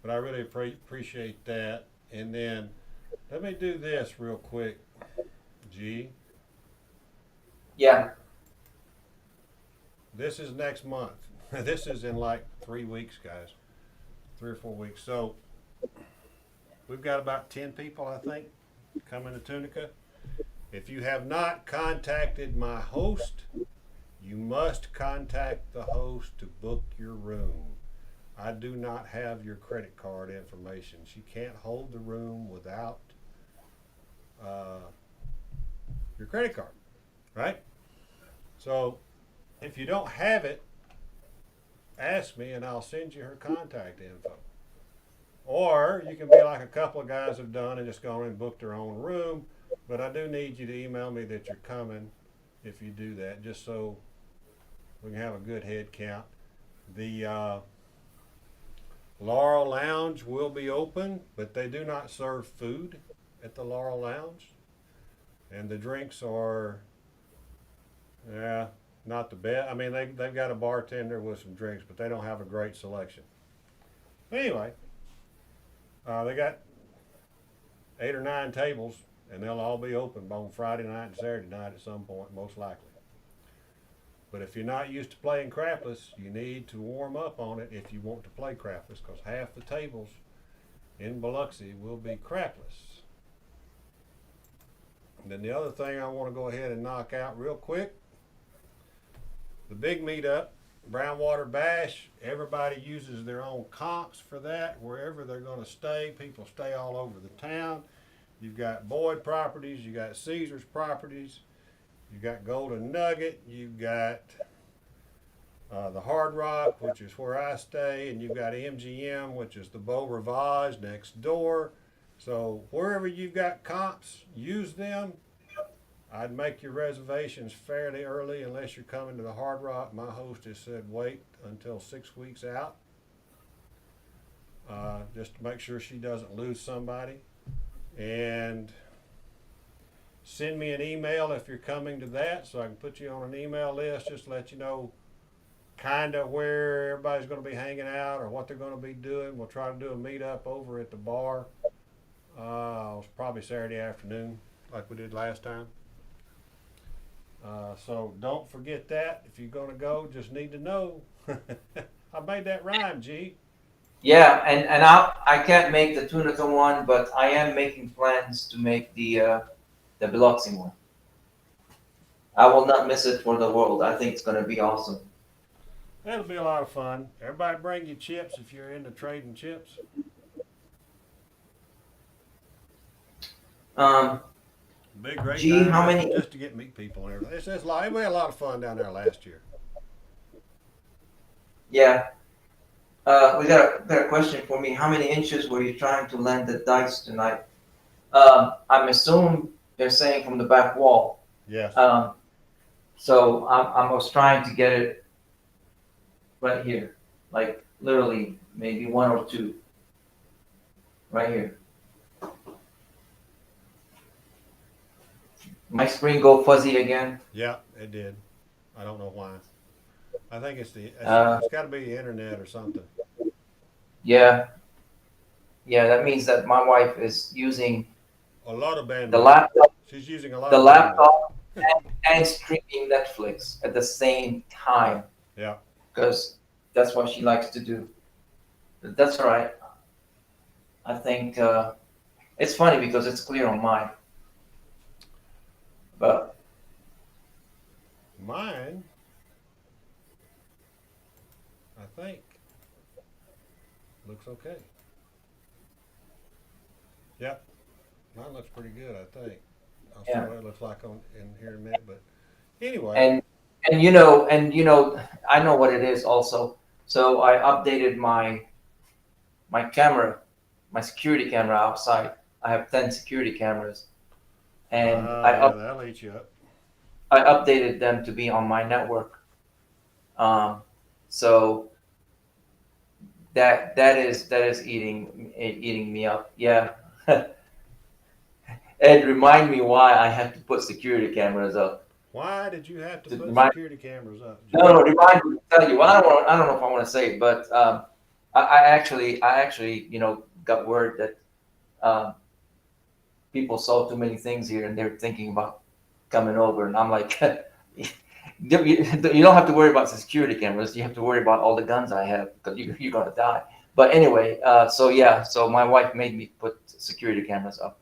[SPEAKER 11] But I really appreciate that. And then let me do this real quick, G.
[SPEAKER 10] Yeah.
[SPEAKER 11] This is next month. This is in like 3 weeks, guys. 3 or 4 weeks. So we've got about 10 people, I think, coming to Tunica. If you have not contacted my host, you must contact the host to book your room. I do not have your credit card information. She can't hold the room without your credit card, right? So if you don't have it, ask me and I'll send you her contact info. Or you can be like a couple of guys have done and just gone and booked their own room. But I do need you to email me that you're coming if you do that, just so we can have a good head count. The Laurel Lounge will be open, but they do not serve food at the Laurel Lounge. And the drinks are, not the best. I mean, they've got a bartender with some drinks, but they don't have a great selection. Anyway, they got 8 or 9 tables, and they'll all be open on Friday night and Saturday night at some point, most likely. But if you're not used to playing crapless, you need to warm up on it if you want to play crapless, because half the tables in Biloxi will be crapless. And then the other thing I want to go ahead and knock out real quick, the big meetup, Brownwater Bash, everybody uses their own comps for that, wherever they're going to stay. People stay all over the town. You've got Boyd Properties, you got Caesars Properties, you got Golden Nugget, you've got the Hard Rock, which is where I stay, and you've got MGM, which is the Beau Rivage next door. So wherever you've got comps, use them. I'd make your reservations fairly early unless you're coming to the Hard Rock. My host has said wait until 6 weeks out, just to make sure she doesn't lose somebody. And send me an email if you're coming to that, so I can put you on an email list, just to let you know kind of where everybody's going to be hanging out or what they're going to be doing. We'll try to do a meetup over at the bar. It's probably Saturday afternoon like we did last time. So don't forget that. If you're going to go, just need to know. I made that rhyme, G.
[SPEAKER 10] Yeah, and I can't make the Tunica one, but I am making plans to make the Biloxi one. I will not miss it for the world. I think it's going to be awesome.
[SPEAKER 11] That'll be a lot of fun. Everybody bring you chips if you're into trading chips. Big great
[SPEAKER 10] Gee,
[SPEAKER 11] time
[SPEAKER 10] how many?
[SPEAKER 11] just to get meet people and everything. It's like, we had a lot of fun down there last year.
[SPEAKER 10] Yeah. We got a question for me. How many inches were you trying to land the dice tonight? I'm assuming they're saying from the back wall.
[SPEAKER 11] Yes.
[SPEAKER 10] So I was trying to get it right here, like literally maybe 1 or 2, right here. My screen go fuzzy again.
[SPEAKER 11] Yeah, it did. I don't know why. I think it's it's got to be the internet or something.
[SPEAKER 10] Yeah. Yeah, that means that my wife is using
[SPEAKER 11] a lot of bandwidth.
[SPEAKER 10] The laptop.
[SPEAKER 11] She's using a lot.
[SPEAKER 10] The
[SPEAKER 11] of
[SPEAKER 10] laptop and streaming Netflix at the same time.
[SPEAKER 11] Yeah.
[SPEAKER 10] Because that's what she likes to do. But that's all right. I think it's funny because it's clear on mine. But
[SPEAKER 11] mine, I think, looks okay. Yep, mine looks pretty good. I think. I'll see what it looks like in here in a minute. But anyway.
[SPEAKER 10] And you know, I know what it is also. So I updated my camera, my security camera outside. I have 10 security cameras. And
[SPEAKER 11] that'll eat you up.
[SPEAKER 10] I updated them to be on my network. So that is eating me up. Yeah. Ed, remind me why I have to put security cameras up.
[SPEAKER 11] Why did you have to put security cameras up?
[SPEAKER 10] No, remind me to tell you. Well, I don't know if I want to say it, but I actually got word that people saw too many things here and they're thinking about coming over, and I'm like, you don't have to worry about the security cameras. You have to worry about all the guns I have because you're gonna die. But anyway, so yeah, so my wife made me put security cameras up.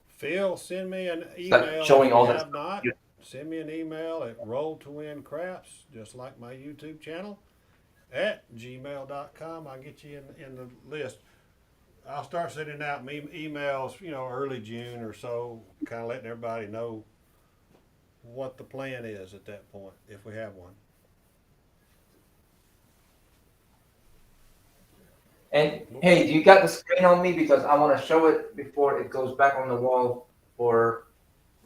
[SPEAKER 11] Phil, send me an
[SPEAKER 10] Like
[SPEAKER 11] email
[SPEAKER 10] showing
[SPEAKER 11] if you
[SPEAKER 10] all that
[SPEAKER 11] have
[SPEAKER 10] stuff.
[SPEAKER 11] not. Send me an email at roll2win craps, just like my YouTube channel, @gmail.com. I'll get you in the list. I'll start sending out emails, early June or so, kind of letting everybody know what the plan is at that point, if we have one.
[SPEAKER 10] And hey, do you got the screen on me? Because I want to show it before it goes back on the wall for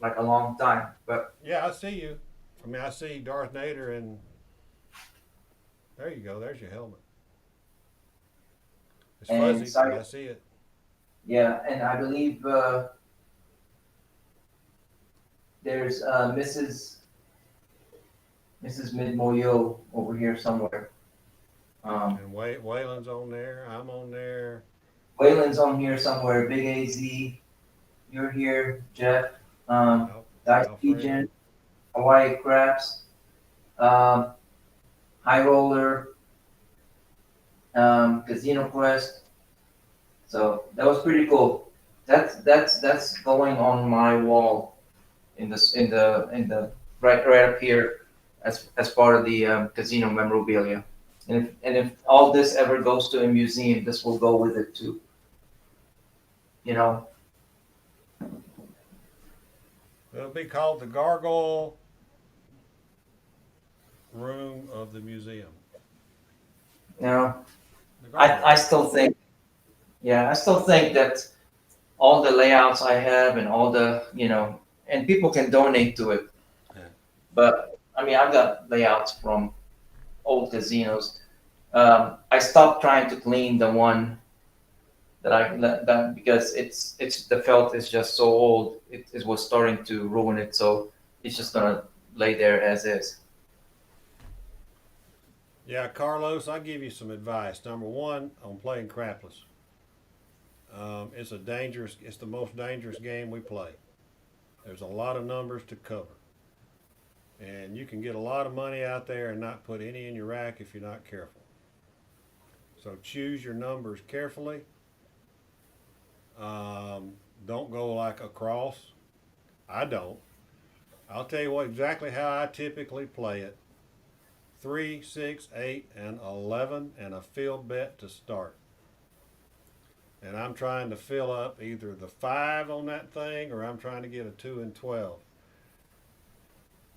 [SPEAKER 10] like a long time. But
[SPEAKER 11] Yeah, I see you. I mean, I see Darth Nader, and there you go. There's your helmet. It's
[SPEAKER 10] and
[SPEAKER 11] fuzzy, but
[SPEAKER 10] sorry,
[SPEAKER 11] I see it.
[SPEAKER 10] yeah, and I believe there's Mrs. Midmoyo over here somewhere.
[SPEAKER 11] And Waylon's on there. I'm on there.
[SPEAKER 10] Waylon's on here somewhere. Big AZ, you're here. Jeff, Dice Pigeon, Hawaii Craps, High Roller, Casino Quest. So that was pretty cool. That's going on my wall in the right up here as part of the casino memorabilia. And if all this ever goes to a museum, this will go with it too. You know.
[SPEAKER 11] It'll be called the Gargoyle Room of the museum.
[SPEAKER 10] No, I still think, yeah, I still think that all the layouts I have and all the, and people can donate to it.
[SPEAKER 11] Yeah.
[SPEAKER 10] But I mean, I've got layouts from old casinos. I stopped trying to clean the one that because it's the felt is just so old. It was starting to ruin it, so it's just gonna lay there as is.
[SPEAKER 11] Yeah, Carlos, I'll give you some advice. Number one, on playing crapless. It's the most dangerous game we play. There's a lot of numbers to cover. And you can get a lot of money out there and not put any in your rack if you're not careful. So choose your numbers carefully. Don't go like across. I don't. I'll tell you exactly how I typically play it. 3, 6, 8, and 11, and a field bet to start. And I'm trying to fill up either the 5 on that thing, or I'm trying to get a 2 and 12.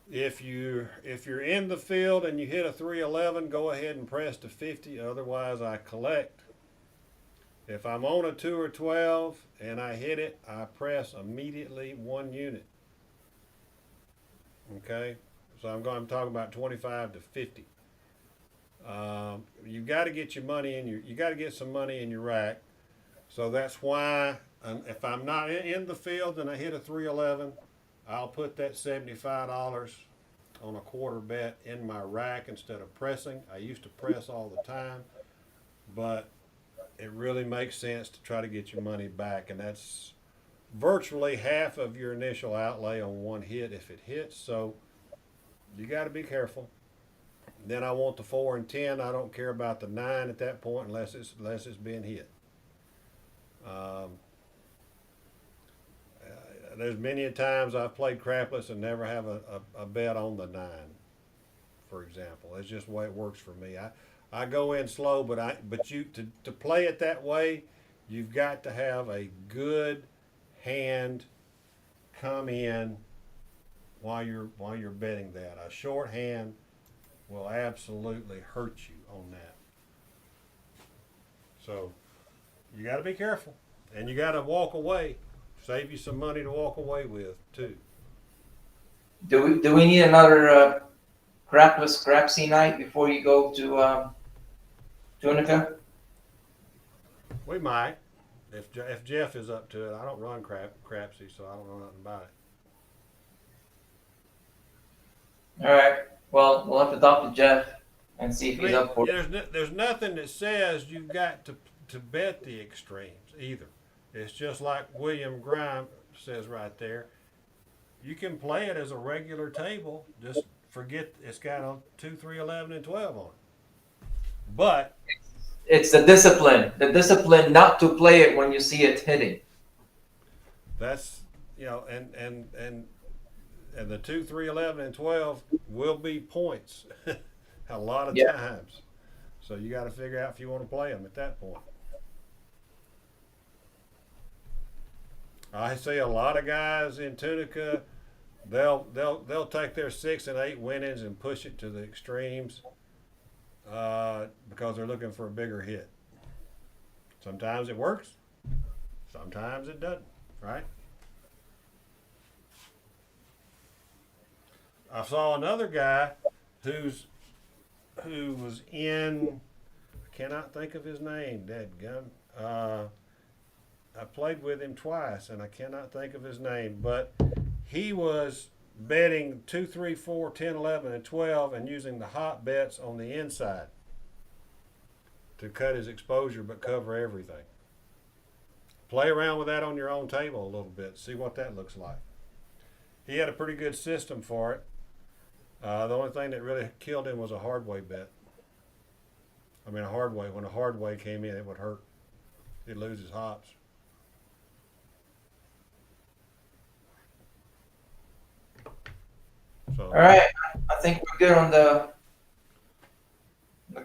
[SPEAKER 11] If you're in the field and you hit a 311, go ahead and press to 50. Otherwise, I collect. If I'm on a 2 or 12 and I hit it, I press immediately 1 unit. Okay, so I'm talking about 25 to 50. You've got to get your money in you got to get some money in your rack. So that's why if I'm not in the field and I hit a 311, I'll put that $75 on a quarter bet in my rack instead of pressing. I used to press all the time, but it really makes sense to try to get your money back, and that's virtually half of your initial outlay on one hit if it hits. So you got to be careful. Then I want the 4 and 10. I don't care about the 9 at that point unless it's being hit. There's many a times I've played crapless and never have a bet on the 9, for example. It's just the way it works for me. I go in slow, but to play it that way, you've got to have a good hand come in while you're betting that. A short hand will absolutely hurt you on that. So you got to be careful, and you got to walk away. Save you some money to walk away with too.
[SPEAKER 10] Do we need another crapless crapsy night before you go to Tunica?
[SPEAKER 11] We might, if Jeff is up to it. I don't run crapsy, so I don't know nothing about it.
[SPEAKER 10] All right. Well, we'll have to talk to Jeff and see if he's up for it.
[SPEAKER 11] There's nothing that says you've got to bet the extremes either. It's just like William Grime says right there. You can play it as a regular table. Just forget it's got a 2, 3, 11, and 12 on it. But
[SPEAKER 10] it's the discipline not to play it when you see it hitting.
[SPEAKER 11] That's, and the 2, 3, 11, and 12 will be points a lot of times. So you got to figure out if you want to play them at that point. I see a lot of guys in Tunica. They'll take their 6 and 8 winnings and push it to the extremes because they're looking for a bigger hit. Sometimes it works. Sometimes it doesn't. Right? I saw another guy who was in. I cannot think of his name. Dadgum. I played with him twice, and I cannot think of his name. But he was betting 2, 3, 4, 10, 11, and 12, and using the hot bets on the inside to cut his exposure, but cover everything. Play around with that on your own table a little bit. See what that looks like. He had a pretty good system for it. The only thing that really killed him was a hard way bet. I mean, a hard way. When a hard way came in, it would hurt. He'd lose his hops. So,
[SPEAKER 10] all right, I think we're good on the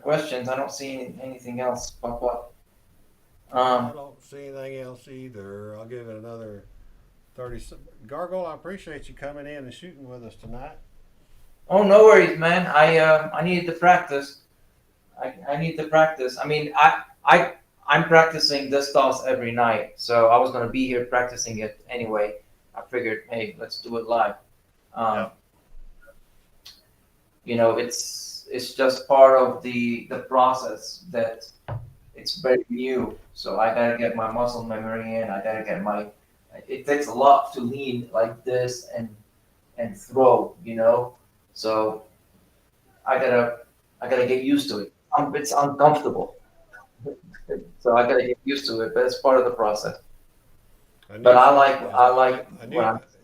[SPEAKER 10] questions. I don't see anything else pop up.
[SPEAKER 11] I don't see anything else either. I'll give it another 30. Gargoyle, I appreciate you coming in and shooting with us tonight.
[SPEAKER 10] Oh, no worries, man. I needed to practice. I need to practice. I mean, I'm practicing this toss every night, so I was gonna be here practicing it anyway. I figured, hey, let's do it live. You know, it's just part of the process that it's very new. So I gotta get my muscle memory in. I gotta get my. It takes a lot to lean like this and throw, you know. So I gotta get used to it. It's uncomfortable, so I gotta get used to it. But it's part of the process. But I like.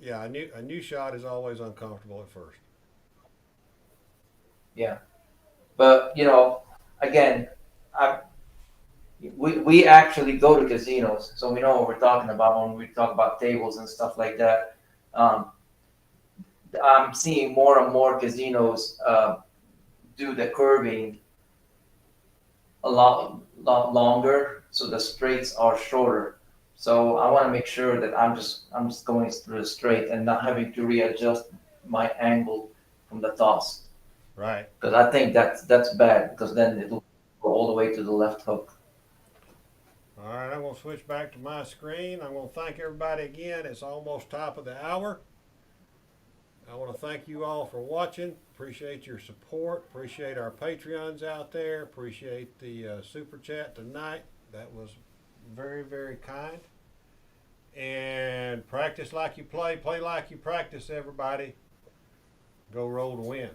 [SPEAKER 11] A new shot is always uncomfortable at first.
[SPEAKER 10] Yeah, but you know, again, we actually go to casinos, so we know what we're talking about when we talk about tables and stuff like that. I'm seeing more and more casinos do the curving a lot longer, so the straights are shorter. So I want to make sure that I'm just going through the straight and not having to readjust my angle from the toss.
[SPEAKER 11] Right.
[SPEAKER 10] Because I think that's bad, because then it'll go all the way to the left hook.
[SPEAKER 11] All right, I'm going to switch back to my screen. I'm going to thank everybody again. It's almost top of the hour. I want to thank you all for watching. Appreciate your support. Appreciate our Patreons out there. Appreciate the Super Chat tonight. That was very, very kind. And practice like you play like you practice, everybody. Go roll to win.